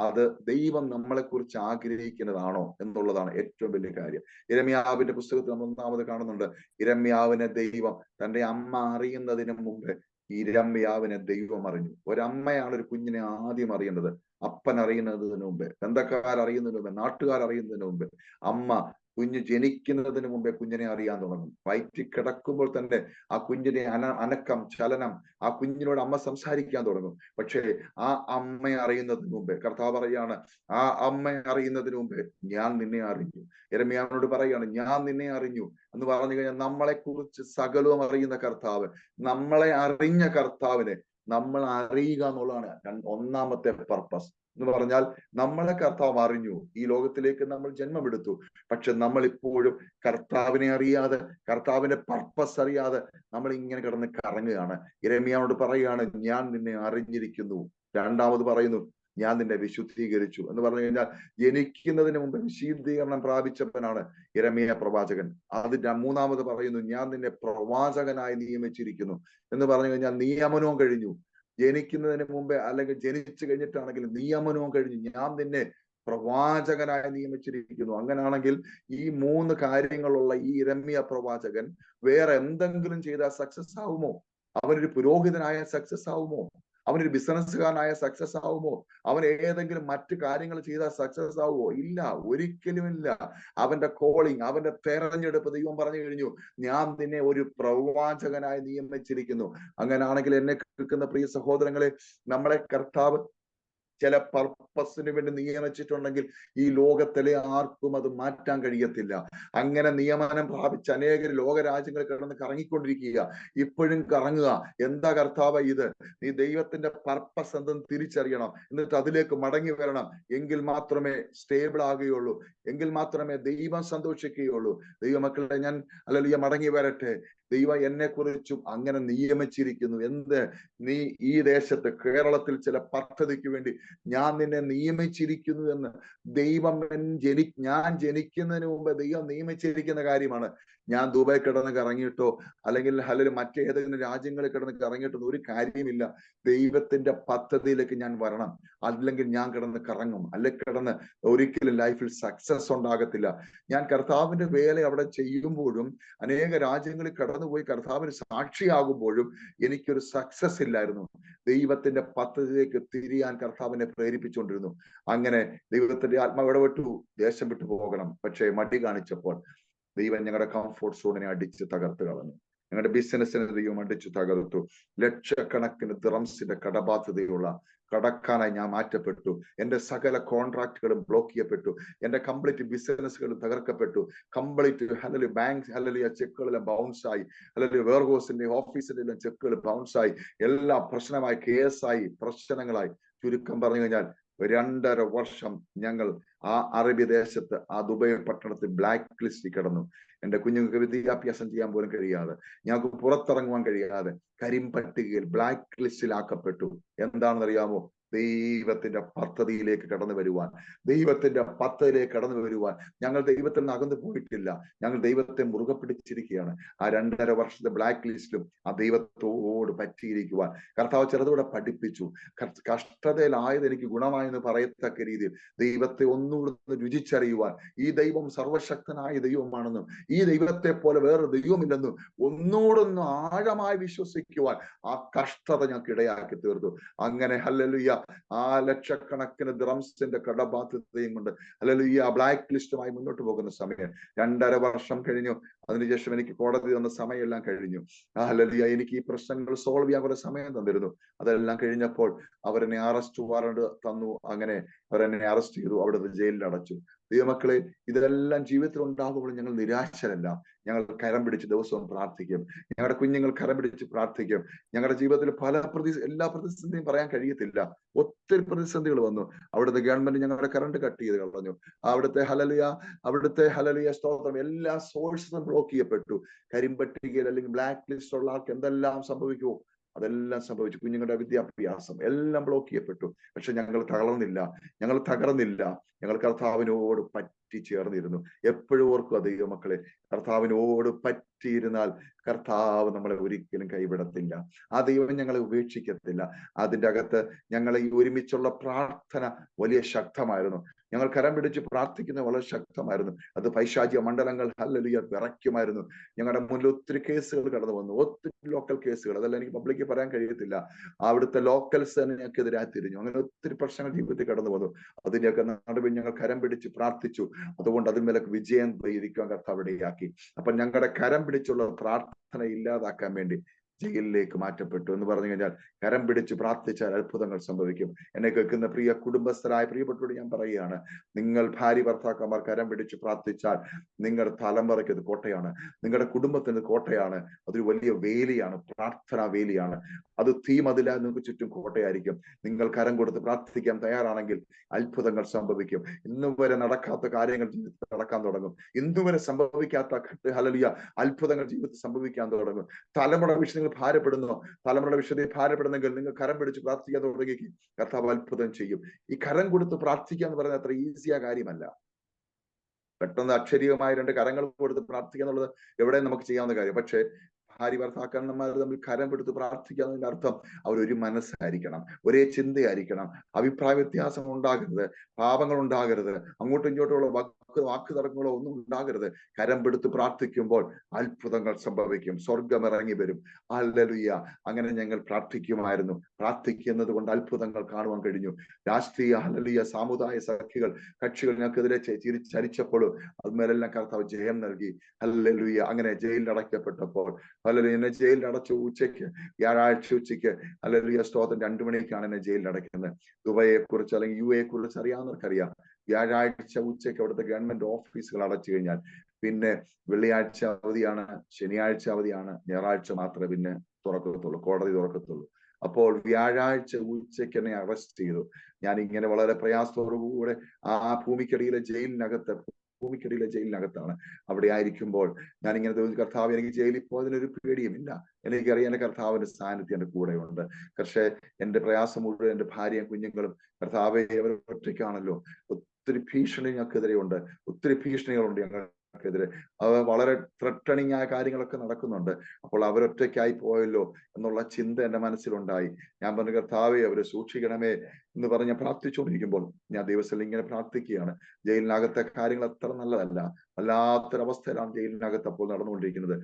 അത് ദൈവം നമ്മളെ കുറിച്ച് ആഗ്രഹിക്കുന്നതാണോ എന്നുള്ളതാണ് ഏറ്റവും വലിയ കാര്യം. യിരെമ്യാവിന്റെ പുസ്തകത്തിൽ നമ്മൾ 1 കാണുന്നുണ്ട്, യിരെമ്യാവിനെ ദൈവം തന്റെ അമ്മ അറിയുന്നതിന് മുമ്പ് യിരെമ്യാവിനെ ദൈവം അറിഞ്ഞു. ഒരമ്മയാണ് ഒരു കുഞ്ഞിനെ ആദ്യം അറിയുന്നത്, അപ്പൻ അറിയുന്നതിന് മുമ്പ്, ബന്ധക്കാർ അറിയുന്നതിന് മുമ്പ്, നാട്ടുകാർ അറിയുന്നതിന് മുമ്പ്, അമ്മ കുഞ്ഞ് ജനിക്കുന്നതിന് മുമ്പേ കുഞ്ഞിനെ അറിയാൻ തുടങ്ങും. വയറ്റിൽ കിടക്കുമ്പോൾ തന്നെ ആ കുഞ്ഞിനെ അനക്കം, ചലനം, ആ കുഞ്ഞിനോട് അമ്മ സംസാരിക്കാൻ തുടങ്ങും. പക്ഷേ ആ അമ്മയെ അറിയുന്നതിന് മുമ്പേ കർത്താവ് പറയാണ്, ആ അമ്മയെ അറിയുന്നതിന് മുമ്പേ ഞാൻ നിന്നെ അറിഞ്ഞു. യിരെമ്യാവിനോട് പറയാണ്, ഞാൻ നിന്നെ അറിഞ്ഞു എന്ന് പറഞ്ഞു കഴിഞ്ഞാൽ, നമ്മളെ കുറിച്ച് സകലവും അറിയുന്ന കർത്താവ്, നമ്മളെ അറിഞ്ഞ കർത്താവിനെ നമ്മൾ അറിയുക എന്നുള്ളതാണ് ഒന്നാമത്തെ പർപ്പസ്. എന്ന് പറഞ്ഞാൽ, നമ്മളെ കർത്താവ് അറിഞ്ഞു, ഈ ലോകത്തിലേക്ക് നമ്മൾ ജന്മമെടുത്തു. പക്ഷെ നമ്മൾ ഇപ്പോഴും കർത്താവിനെ അറിയാതെ, കർത്താവിന്റെ പർപ്പസ് അറിയാതെ നമ്മൾ ഇങ്ങനെ കിടന്ന് കറങ്ങുകയാണ്. യിരെമ്യാവിനോട് പറയുകയാണ്, ഞാൻ നിന്നെ അറിഞ്ഞിരിക്കുന്നു. രണ്ടാമത് പറയുന്നു, ഞാൻ നിന്നെ വിശുദ്ധീകരിച്ചു എന്ന് പറഞ്ഞു കഴിഞ്ഞാൽ, ജനിക്കുന്നതിന് മുമ്പ് വിശുദ്ധീകരണം പ്രാപിച്ചവനാണ് യിരെമ്യാ പ്രവാചകൻ. അതിന്റെ മൂന്നാമത് പറയുന്നു, ഞാൻ നിന്നെ പ്രവാചകനായി നിയമിച്ചിരിക്കുന്നു എന്ന് പറഞ്ഞു കഴിഞ്ഞാൽ, നിയമനവും കഴിഞ്ഞു. ജനിക്കുന്നതിന് മുമ്പേ അല്ലെങ്കിൽ ജനിച്ചു കഴിഞ്ഞിട്ടാണെങ്കിലും നിയമനവും കഴിഞ്ഞു, ഞാൻ നിന്നെ പ്രവാചകനായി നിയമിച്ചിരിക്കുന്നു. അങ്ങനെയാണെങ്കിൽ ഈ 3 കാര്യങ്ങളുള്ള ഈ യിരെമ്യാ പ്രവാചകൻ വേറെ എന്തെങ്കിലും ചെയ്താൽ സക്സസ് ആവുമോ? അവനൊരു പുരോഹിതനായ സക്സസ് ആവുമോ? അവനൊരു ബിസിനസ്സുകാരനായ സക്സസ് ആവുമോ? അവൻ ഏതെങ്കിലും മറ്റു കാര്യങ്ങൾ ചെയ്താൽ സക്സസ് ആവുമോ? ഇല്ല, ഒരിക്കലും ഇല്ല. അവന്റെ കോളിംഗ്, അവന്റെ തെരഞ്ഞെടുപ്പ് ദൈവം പറഞ്ഞു കഴിഞ്ഞു, ഞാൻ നിന്നെ ഒരു പ്രവാചകനായി നിയമിച്ചിരിക്കുന്നു. അങ്ങനെയാണെങ്കിൽ എന്നെ കേൾക്കുന്ന പ്രിയ സഹോദരങ്ങളെ, നമ്മളെ കർത്താവ് ചില പർപ്പസിന് വേണ്ടി നിയമിച്ചിട്ടുണ്ടെങ്കിൽ ഈ ലോകത്തിലെ ആർക്കും അത് മാറ്റാൻ കഴിയത്തില്ല. അങ്ങനെ നിയമനം പ്രാപിച്ച അനേകം ലോകരാജ്യങ്ങൾ കിടന്ന് കറങ്ങിക്കൊണ്ടിരിക്കുക, ഇപ്പോഴും കറങ്ങുക. എന്താ കർത്താവ് ഇത്? നീ ദൈവത്തിന്റെ പർപ്പസ് എന്തെന്ന് തിരിച്ചറിയണം, എന്നിട്ട് അതിലേക്ക് മടങ്ങി വരണം. എങ്കിൽ മാത്രമേ സ്റ്റേബിൾ ആകുകയുള്ളൂ, എങ്കിൽ മാത്രമേ ദൈവം സന്തോഷിക്കുകയുള്ളൂ. ദൈവമക്കളെ, ഞാൻ മടങ്ങി വരട്ടെ. ദൈവം എന്നെ കുറിച്ചും അങ്ങനെ നിയമിച്ചിരിക്കുന്നു. എന്ത്? നീ ഈ ദേശത്ത് കേരളത്തിൽ ചില പദ്ധതിക്ക് വേണ്ടി ഞാൻ നിന്നെ നിയമിച്ചിരിക്കുന്നു എന്ന് ദൈവം ഞാൻ ജനിക്കുന്നതിന് മുമ്പ് ദൈവം നിയമിച്ചിരിക്കുന്ന കാര്യമാണ്. ഞാൻ ദുബായ് കിടന്ന് കറങ്ങിയിട്ടോ അല്ലെങ്കിൽ മറ്റേതെങ്കിലും രാജ്യങ്ങളിൽ കിടന്ന് കറങ്ങിയിട്ടോ ഒരു കാര്യമില്ല. ദൈവത്തിന്റെ പദ്ധതിയിലേക്ക് ഞാൻ വരണം, അല്ലെങ്കിൽ ഞാൻ കിടന്ന് കറങ്ങും, അല്ലെങ്കിൽ കിടന്ന് ഒരിക്കലും ലൈഫിൽ സക്സസ് ഉണ്ടാകത്തില്ല. ഞാൻ കർത്താവിന്റെ വേല അവിടെ ചെയ്യുമ്പോഴും അനേക രാജ്യങ്ങളിൽ കടന്നുപോയി കർത്താവിന് സാക്ഷിയാകുമ്പോഴും എനിക്കൊരു സക്സസ് ഇല്ലായിരുന്നു. ദൈവത്തിന്റെ പദ്ധതിയിലേക്ക് തിരിയാൻ കർത്താവിനെ പ്രേരിപ്പിച്ചുകൊണ്ടിരുന്നു. അങ്ങനെ ദൈവത്തിന്റെ ആത്മാവ് ഇടപെട്ടു, ദേശം വിട്ടു പോകണം. പക്ഷേ മടി കാണിച്ചപ്പോൾ ദൈവം ഞങ്ങളുടെ കംഫോർട്ട് സോണിനെ അടിച്ച് തകർത്ത് കളഞ്ഞു. ഞങ്ങളുടെ ബിസിനസ്സിനെ ദൈവം അടിച്ചു തകർത്തു. ലക്ഷക്കണക്കിന് ദിറംസിന്റെ കടബാധ്യതയുള്ള കടക്കാനായി ഞാൻ മാറ്റപ്പെട്ടു. എന്റെ സകല കോൺട്രാക്റ്റുകളും ബ്ലോക്ക് ചെയ്യപ്പെട്ടു. എന്റെ കംപ്ലീറ്റ് ബിസിനസ്സുകൾ തകർക്കപ്പെട്ടു. കംപ്ലീറ്റ് ബാങ്ക് ചെക്കുകളെല്ലാം ബൗൺസായി, വെയർഹൗസിന്റെ ഓഫീസിന്റെ ചെക്കുകൾ ബൗൺസായി, എല്ലാം പ്രശ്നമായി, കേസായി, പ്രശ്നങ്ങളായി. ചുരുക്കം പറഞ്ഞു കഴിഞ്ഞാൽ 2.5 വർഷം ഞങ്ങൾ ആ അറബി ദേശത്ത്, ആ ദുബൈ പട്ടണത്തിൽ ബ്ലാക്ക് ലിസ്റ്റിൽ കിടന്നു. എന്റെ കുഞ്ഞുങ്ങൾക്ക് വിദ്യാഭ്യാസം ചെയ്യാൻ പോലും കഴിയാതെ, ഞങ്ങൾക്ക് പുറത്തിറങ്ങുവാൻ കഴിയാതെ കരിമ്പട്ടികയിൽ ബ്ലാക്ക് ലിസ്റ്റിലാക്കപ്പെട്ടു. എന്താണെന്നറിയാമോ? ദൈവത്തിന്റെ പദ്ധതിയിലേക്ക് കടന്നു വരുവാൻ, ദൈവത്തിന്റെ പദ്ധതിയിലേക്ക് കടന്നു വരുവാൻ ഞങ്ങൾ ദൈവത്തിൽ നിന്ന് അകന്നു പോയിട്ടില്ല. ഞങ്ങൾ ദൈവത്തെ മുറുകെ പിടിച്ചിരിക്കുകയാണ്. ആ 2.5 വർഷത്തെ ബ്ലാക്ക് ലിസ്റ്റിലും ആ ദൈവത്തോട് പറ്റിയിരിക്കുവാൻ കർത്താവ് ചിലതൂടെ പഠിപ്പിച്ചു. കഷ്ടതയിലായത് എനിക്ക് ഗുണമായെന്ന് പറയത്തക്ക രീതിയിൽ ദൈവത്തെ ഒന്നുകൂടെ രുചിച്ചറിയുവാൻ, ഈ ദൈവം സർവശക്തനായ ദൈവമാണെന്നും ഈ ദൈവത്തെ പോലെ വേറെ ദൈവമില്ലെന്നും ഒന്നുകൂടൊന്ന് ആഴമായി വിശ്വസിക്കുവാൻ ആ കഷ്ടത ഞങ്ങൾക്ക് ഇടയാക്കി തീർത്തു. അങ്ങനെ ഹല്ലേലൂയ, ആ ലക്ഷക്കണക്കിന് ദ്രംസിന്റെ കടബാധ്യതയും കൊണ്ട് ഹല്ലേലൂയ ബ്ലാക്ക് ലിസ്റ്റുമായി മുന്നോട്ട് പോകുന്ന സമയം 2.5 വർഷം കഴിഞ്ഞു. അതിനുശേഷം എനിക്ക് കോടതി തന്ന സമയമെല്ലാം കഴിഞ്ഞു. ഹല്ലേലൂയ, എനിക്ക് ഈ പ്രശ്നങ്ങൾ സോൾവ് ചെയ്യാൻ കുറെ സമയം തന്നിരുന്നു. അതെല്ലാം കഴിഞ്ഞപ്പോൾ അവരെന്നെ അറസ്റ്റ് വാറണ്ട് തന്നു. അങ്ങനെ അവരെന്നെ അറസ്റ്റ് ചെയ്തു, അവിടുത്തെ ജയിലിൽ അടച്ചു. ദൈവമക്കളെ, ഇതെല്ലാം ജീവിതത്തിൽ ഉണ്ടാകുമ്പോൾ ഞങ്ങൾ നിരാശരല്ല. ഞങ്ങൾ കരം പിടിച്ച് ദിവസവും പ്രാർത്ഥിക്കും. ഞങ്ങളുടെ കുഞ്ഞുങ്ങൾ കരം പിടിച്ച് പ്രാർത്ഥിക്കും. ഞങ്ങളുടെ ജീവിതത്തിൽ എല്ലാ പ്രതിസന്ധിയും പറയാൻ കഴിയത്തില്ല. ഒത്തിരി പ്രതിസന്ധികൾ വന്നു. അവിടുത്തെ ഗവൺമെന്റ് ഞങ്ങളുടെ കറണ്ട് കട്ട് ചെയ്ത് കളഞ്ഞു. അവിടുത്തെ ഹല്ലേലൂയ സ്തോത്രം, എല്ലാ സോഴ്സും ബ്ലോക്ക് ചെയ്യപ്പെട്ടു. കരിമ്പട്ടികയിൽ അല്ലെങ്കിൽ ബ്ലാക്ക് ലിസ്റ്റ് ഉള്ള ആൾക്ക് എന്തെല്ലാം സംഭവിക്കുമോ അതെല്ലാം സംഭവിച്ചു. കുഞ്ഞുങ്ങളുടെ വിദ്യാഭ്യാസം എല്ലാം ബ്ലോക്ക് ചെയ്യപ്പെട്ടു. പക്ഷെ ഞങ്ങൾ തകർന്നില്ല. ഞങ്ങൾ കർത്താവിനോട് പറ്റിച്ചേർന്നിരുന്നു. എപ്പോഴും ഓർക്കുക ദൈവമക്കളെ, കർത്താവിനോട് പറ്റിയിരുന്നാൽ കർത്താവ് നമ്മളെ ഒരിക്കലും കൈവിടത്തില്ല. ആ ദൈവം ഞങ്ങളെ ഉപേക്ഷിക്കത്തില്ല. അതിൻ്റെ അകത്ത് ഞങ്ങളെ ഈ ഒരുമിച്ചുള്ള പ്രാർത്ഥന വലിയ ശക്തമായിരുന്നു. ഞങ്ങൾ കരം പിടിച്ച് പ്രാർത്ഥിക്കുന്നത് വളരെ ശക്തമായിരുന്നു. അത് പൈശാചിക മണ്ഡലങ്ങൾ ഹല്ലേലൂയ വിറയ്ക്കുമായിരുന്നു. ഞങ്ങളുടെ മുന്നിൽ ഒത്തിരി കേസുകൾ കടന്നു വന്നു, ഒത്തിരി ലോക്കൽ കേസുകൾ. അതെല്ലാം എനിക്ക് പബ്ലിക്കിൽ പറയാൻ കഴിയത്തില്ല. അവിടുത്തെ ലോക്കൽസ് തന്നെ ഞങ്ങൾക്കെതിരായി തിരിഞ്ഞു. അങ്ങനെ ഒത്തിരി പ്രശ്നങ്ങൾ ജീവിതത്തിൽ കടന്നു വന്നു. അതിന്റെയൊക്കെ നടുവിൽ ഞങ്ങൾ കരം പിടിച്ച് പ്രാർത്ഥിച്ചു. അതുകൊണ്ട് അതിന്മേലൊക്കെ വിജയം ഇരിക്കാൻ കർത്താവ് ഇടയാക്കി. അപ്പൊ ഞങ്ങളുടെ കരം പിടിച്ചുള്ള പ്രാർത്ഥന ഇല്ലാതാക്കാൻ വേണ്ടി ജയിലിലേക്ക് മാറ്റപ്പെട്ടു എന്ന് പറഞ്ഞു കഴിഞ്ഞാൽ, കരം പിടിച്ച് പ്രാർത്ഥിച്ചാൽ അത്ഭുതങ്ങൾ സംഭവിക്കും. എന്നെ കേൾക്കുന്ന പ്രിയ കുടുംബസ്ഥരായ പ്രിയപ്പെട്ടവരോട് ഞാൻ പറയുകയാണ്, നിങ്ങൾ ഭാര്യ ഭർത്താക്കന്മാർ കരം പിടിച്ച് പ്രാർത്ഥിച്ചാൽ നിങ്ങളുടെ തലമുറയ്ക്ക് അത് കോട്ടയാണ്, നിങ്ങളുടെ കുടുംബത്തിന് കോട്ടയാണ്. അതൊരു വലിയ വേലിയാണ്, പ്രാർത്ഥനാ വേലിയാണ്. അത് തീമതില നിങ്ങൾക്ക് ചുറ്റും കോട്ടയായിരിക്കും. നിങ്ങൾ കരം കൊടുത്ത് പ്രാർത്ഥിക്കാൻ തയ്യാറാണെങ്കിൽ അത്ഭുതങ്ങൾ സംഭവിക്കും. ഇന്നുവരെ നടക്കാത്ത കാര്യങ്ങൾ ജീവിതത്തിൽ നടക്കാൻ തുടങ്ങും. ഇന്നുവരെ സംഭവിക്കാത്ത ഹല്ലേലൂയ അത്ഭുതങ്ങൾ ജീവിതത്തിൽ സംഭവിക്കാൻ തുടങ്ങും. തലമുറ വിഷയങ്ങൾ ഭാരപ്പെടുന്നോ? തലമുറയുടെ വിഷയത്തിൽ ഭാരപ്പെടുന്നെങ്കിൽ നിങ്ങൾ കരം പിടിച്ച് പ്രാർത്ഥിക്കാൻ തുടങ്ങി, കർത്താവ് അത്ഭുതം ചെയ്യും. ഈ കരം കൊടുത്ത് പ്രാർത്ഥിക്കുക എന്ന് പറയുന്നത് അത്ര ഈസിയാ കാര്യമല്ല. പെട്ടെന്ന് അക്ഷരീയമായ 2 കരങ്ങൾ കൊടുത്ത് പ്രാർത്ഥിക്കുക എന്നുള്ളത് എവിടെ നമുക്ക് ചെയ്യാവുന്ന കാര്യം. പക്ഷേ ഭാര്യ ഭർത്താക്കന്മാർ തമ്മിൽ കരം എടുത്ത് പ്രാർത്ഥിക്കുക എന്നതിന്റെ അർത്ഥം അവരൊരു മനസ്സായിരിക്കണം, ഒരേ ചിന്തയായിരിക്കണം, അഭിപ്രായ വ്യത്യാസം ഉണ്ടാകരുത്, പാപങ്ങൾ ഉണ്ടാകരുത്, അങ്ങോട്ടും ഇങ്ങോട്ടുമുള്ള വാക്ക് തർക്കങ്ങളോ ഒന്നും ഉണ്ടാകരുത്. കരം പിടുത്ത് പ്രാർത്ഥിക്കുമ്പോൾ അത്ഭുതങ്ങൾ സംഭവിക്കും, സ്വർഗം ഇറങ്ങി വരും. ഹല്ലേലൂയ. അങ്ങനെ ഞങ്ങൾ പ്രാർത്ഥിക്കുമായിരുന്നു. പ്രാർത്ഥിക്കുന്നത് കൊണ്ട് അത്ഭുതങ്ങൾ കാണുവാൻ കഴിഞ്ഞു. രാഷ്ട്രീയ ഹല്ലേലൂയ സാമുദായ കക്ഷികൾ ഞങ്ങൾക്കെതിരെ ചരിച്ചപ്പോഴും അതുമേലെല്ലാം കർത്താവ് ജയം നൽകി. ഹല്ലേലൂയ. അങ്ങനെ ജയിലിൽ അടയ്ക്കപ്പെട്ടപ്പോൾ ഹല്ലേലൂയ എന്നെ ജയിലിൽ അടച്ചു. വ്യാഴാഴ്ച ഉച്ചയ്ക്ക് ഹല്ലേലൂയ സ്തോത്രം 2 മണിക്കാണ് എന്നെ ജയിലിൽ അടയ്ക്കുന്നത്. ദുബൈയെ കുറിച്ച് അല്ലെങ്കിൽ UAE കുറിച്ച് അറിയാവുന്നവർക്കറിയാം. വ്യാഴാഴ്ച ഉച്ചയ്ക്ക് അവിടുത്തെ ഗവൺമെന്റ് ഓഫീസുകൾ അടച്ചു കഴിഞ്ഞാൽ പിന്നെ വെള്ളിയാഴ്ച അവധിയാണ്, ശനിയാഴ്ച അവധിയാണ്, ഞായറാഴ്ച മാത്രമേ പിന്നെ തുറക്കത്തുള്ളൂ, കോടതി തുറക്കത്തുള്ളൂ. അപ്പോൾ വ്യാഴാഴ്ച ഉച്ചയ്ക്ക് എന്നെ അറസ്റ്റ് ചെയ്തു. ഞാൻ ഇങ്ങനെ വളരെ പ്രയാസത്തോടുകൂടെ ആ ഭൂമിക്കടിയിലെ ജയിലിനകത്താണ്. അവിടെ ആയിരിക്കുമ്പോൾ ഞാൻ ഇങ്ങനെ തോന്നി, കർത്താവ് എനിക്ക് ജയിലിൽ പോയതിനൊരു പേടിയുമില്ല. എനിക്കറിയാം എന്റെ കർത്താവിന്റെ സാന്നിധ്യം എന്റെ കൂടെയുണ്ട്. പക്ഷേ എന്റെ പ്രയാസം മുഴുവൻ എന്റെ ഭാര്യയും കുഞ്ഞുങ്ങളും കർത്താവെ അവർ ഒറ്റയ്ക്കാണല്ലോ. ഒത്തിരി ഭീഷണി ഞങ്ങൾക്കെതിരെ ഉണ്ട്, ഒത്തിരി ഭീഷണികളുണ്ട് ഞങ്ങൾക്കെതിരെ. അത് വളരെ ത്രെട്ടണിങ് ആയ കാര്യങ്ങളൊക്കെ നടക്കുന്നുണ്ട്. അപ്പോൾ അവരൊറ്റയ്ക്കായി പോയല്ലോ എന്നുള്ള ചിന്ത എന്റെ മനസ്സിലുണ്ടായി. ഞാൻ പറഞ്ഞു, കർത്താവെ അവരെ സൂക്ഷിക്കണമേ എന്ന് പറഞ്ഞ് പ്രാർത്ഥിച്ചുകൊണ്ടിരിക്കുമ്പോൾ ഞാൻ ദൈവത്തിൽ ഇങ്ങനെ പ്രാർത്ഥിക്കുകയാണ്. ജയിലിനകത്തെ കാര്യങ്ങൾ അത്ര നല്ലതല്ല, വല്ലാത്തൊരവസ്ഥയിലാണ് ജയിലിനകത്ത് അപ്പോൾ നടന്നുകൊണ്ടിരിക്കുന്നത്.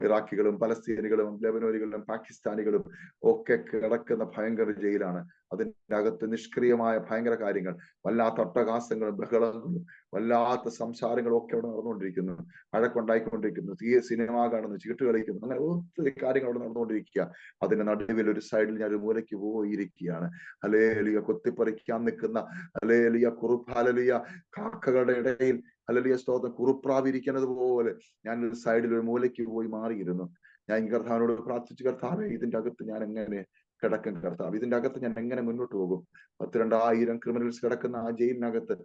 ഇറാഖികളും പലസ്തീനികളും ലെബനോനികളും പാകിസ്ഥാനികളും ഒക്കെ കിടക്കുന്ന ഭയങ്കര ജയിലാണ്. അതിൻ്റെ അകത്ത് നിഷ്ക്രിയമായ ഭയങ്കര കാര്യങ്ങൾ, വല്ലാത്ത അട്ടഹാസങ്ങളും ബഹളങ്ങളും വല്ലാത്ത സംസാരങ്ങളും ഒക്കെ അവിടെ നടന്നുകൊണ്ടിരിക്കുന്നു. വഴക്കുണ്ടായിക്കൊണ്ടിരിക്കുന്നു, സിനിമ കാണുന്നു, ചീട്ട് കളിക്കുന്നു, അങ്ങനെ ഒത്തിരി കാര്യങ്ങൾ അവിടെ നടന്നുകൊണ്ടിരിക്കുക. അതിന്റെ നടുവിൽ ഒരു സൈഡിൽ ഞാൻ ഒരു മൂലയ്ക്ക് പോയിരിക്കുകയാണ്. ഹല്ലേലൂയ. കൊത്തിപ്പറിക്കാൻ നിൽക്കുന്ന ഹല്ലേലൂയ ഹല്ലേലൂയ കാക്കകളുടെ ഇടയിൽ ഹല്ലേലൂയ സ്തോത്രം കുറുപ്രാവിരിക്കുന്നത് പോലെ ഞാൻ ഒരു സൈഡിൽ ഒരു മൂലയ്ക്ക് പോയി മാറിയിരുന്നു. ഞാൻ കർത്താവിനോട് പ്രാർത്ഥിച്ചു, കർത്താവേ ഇതിന്റെ അകത്ത് ഞാൻ എങ്ങനെ കിടക്കും കർത്താവ്, ഇതിന്റെ അകത്ത് ഞാൻ എങ്ങനെ മുന്നോട്ട് പോകും? 12,000 ക്രിമിനൽസ് കിടക്കുന്ന ആ ജയിലിനകത്ത്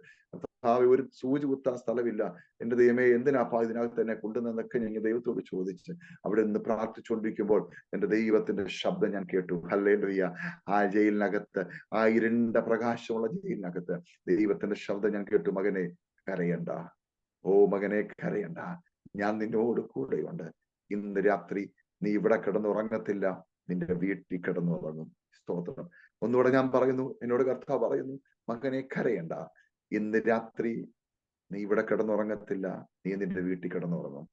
കർത്താവ് ഒരു സൂചി കുത്താൻ സ്ഥലമില്ല. എന്റെ ദൈവമേ, എന്തിനാപ്പാ ഇതിനകത്ത് എന്നെ കൊണ്ടുവന്നതൊക്കെ ഞാൻ ദൈവത്തോട് ചോദിച്ച് അവിടെ നിന്ന് പ്രാർത്ഥിച്ചുകൊണ്ടിരിക്കുമ്പോൾ എന്റെ ദൈവത്തിന്റെ ശബ്ദം ഞാൻ കേട്ടു. ഹല്ലേലൂയ. ആ ജയിലിനകത്ത്, ആ ഇരുണ്ട പ്രകാശമുള്ള ജയിലിനകത്ത് ദൈവത്തിന്റെ ശബ്ദം ഞാൻ കേട്ടു. മകനെ കരയണ്ട, ഓ മകനെ കരയണ്ട, ഞാൻ നിന്നോട് കൂടെയുണ്ട്. ഇന്ന് രാത്രി നീ ഇവിടെ കിടന്നുറങ്ങത്തില്ല, നിന്റെ വീട്ടിൽ കിടന്നുറങ്ങും. സ്തോത്രം. ഒന്നുകൂടെ ഞാൻ പറയുന്നു, എന്നോട് കർത്താവ് പറയുന്നു, മകനെ കരയണ്ട, ഇന്ന് രാത്രി നീ ഇവിടെ കിടന്നുറങ്ങത്തില്ല, നീ നിന്റെ വീട്ടിൽ കിടന്നുറങ്ങും.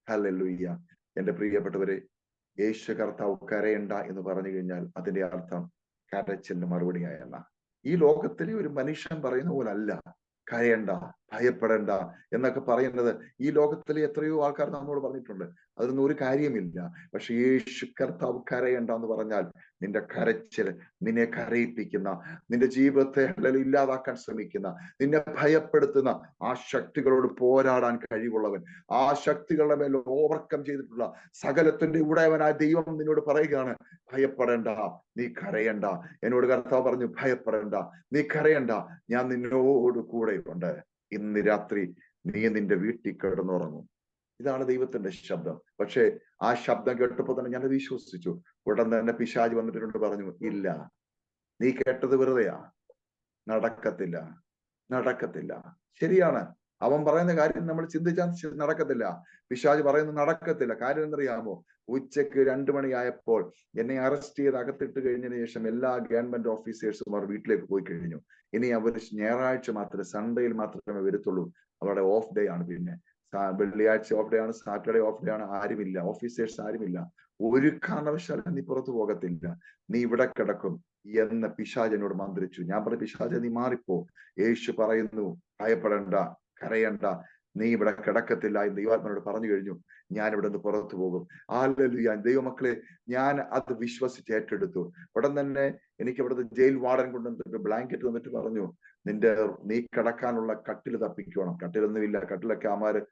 ഹല്ലേലൂയ. എന്റെ പ്രിയപ്പെട്ടവരെ, യേശു കർത്താവ് കരയണ്ട എന്ന് പറഞ്ഞു കഴിഞ്ഞാൽ അതിന്റെ അർത്ഥം കരച്ചിലിന് മറുപടിയായല്ല. ഈ ലോകത്തിലെ ഒരു മനുഷ്യൻ പറയുന്ന പോലെ അല്ല കരയണ്ട, ഭയപ്പെടേണ്ട എന്നൊക്കെ പറയുന്നത്. ഈ ലോകത്തിലെ എത്രയോ ആൾക്കാർ നമ്മോട് പറഞ്ഞിട്ടുണ്ട്, അതൊന്നും ഒരു കാര്യമില്ല. പക്ഷെ യേശു കർത്താവ് കരയണ്ട എന്ന് പറഞ്ഞാൽ നിന്റെ കരച്ചിൽ, നിന്നെ കരയിപ്പിക്കുന്ന, നിന്റെ ജീവിതത്തെ ഇല്ലാതാക്കാൻ ശ്രമിക്കുന്ന, നിന്നെ ഭയപ്പെടുത്തുന്ന ആ ശക്തികളോട് പോരാടാൻ കഴിവുള്ളവൻ, ആ ശക്തികളുടെ മേൽ ഓവർകം ചെയ്തിട്ടുള്ള സകലത്തിന്റെ ഉടയവനായ ദൈവം നിന്നോട് പറയുകയാണ്, ഭയപ്പെടേണ്ട, നീ കരയണ്ട. എന്നോട് കർത്താവ് പറഞ്ഞു, ഭയപ്പെടേണ്ട, നീ കരയണ്ട, ഞാൻ നിന്നോട് കൂടെയുണ്ട്. ഇന്ന് രാത്രി നീ നിന്റെ വീട്ടിൽ കിടന്നുറങ്ങും. ഇതാണ് ദൈവത്തിന്റെ ശബ്ദം. പക്ഷെ ആ ശബ്ദം കേട്ടപ്പോൾ തന്നെ ഞാൻ വിശ്വസിച്ചു. ഉടൻ തന്നെ പിശാച് വന്നിട്ടുണ്ട്, പറഞ്ഞു, ഇല്ല, നീ കേട്ടത് വെറുതെയാ, നടക്കത്തില്ല, നടക്കത്തില്ല. ശരിയാണ്, അവൻ പറയുന്ന കാര്യം നമ്മൾ ചിന്തിച്ചാൽ നടക്കത്തില്ല. പിശാച് പറയുന്നത് നടക്കത്തില്ല. കാര്യം എന്തറിയാമോ? ഉച്ചക്ക് 2 മണിയായപ്പോൾ എന്നെ അറസ്റ്റ് ചെയ്ത് അകത്തിട്ട് കഴിഞ്ഞതിന് ശേഷം എല്ലാ ഗവൺമെന്റ് ഓഫീസേഴ്സും അവർ വീട്ടിലേക്ക് പോയി കഴിഞ്ഞു. ഇനി അവർ ഞായറാഴ്ച മാത്രമേ, സൺഡേയിൽ മാത്രമേ വരത്തുള്ളൂ. അവരുടെ ഓഫ് ഡേ ആണ്. പിന്നെ വെള്ളിയാഴ്ച ഓഫ് ഡേ ആണ്, സാറ്റർഡേ ഓഫ് ഡേ ആണ്. ആരുമില്ല, ഓഫീസേഴ്സ് ആരുമില്ല. ഒരു കാരണവശാലും നീ പുറത്തു പോകത്തില്ല, നീ ഇവിടെ കിടക്കും എന്ന് പിശാച് എന്നോട് മന്ത്രിച്ചു. ഞാൻ പറഞ്ഞു, പിശാച് നീ മാറിപ്പോ, യേശു പറയുന്നു ഭയപ്പെടേണ്ട, കരയണ്ട, നീ ഇവിടെ കിടക്കത്തില്ല എന്ന് ദൈവാത്മാനോട് പറഞ്ഞു കഴിഞ്ഞു. ഞാൻ ഇവിടെ നിന്ന് പുറത്തു പോകും. ഹല്ലേലൂയ. ദൈവമക്കളെ, ഞാൻ അത് വിശ്വസിച്ച് ഏറ്റെടുത്തു. ഉടൻ തന്നെ എനിക്ക് ഇവിടുത്തെ ജയിൽ വാർഡൻ കൊണ്ടുവന്നിട്ട് ബ്ലാങ്കറ്റ് തന്നിട്ട് പറഞ്ഞു, നീ കിടക്കാനുള്ള കട്ടിൽ തപ്പിക്കണം. കട്ടിലൊന്നുമില്ല, കട്ടിലൊക്കെ ആമാര്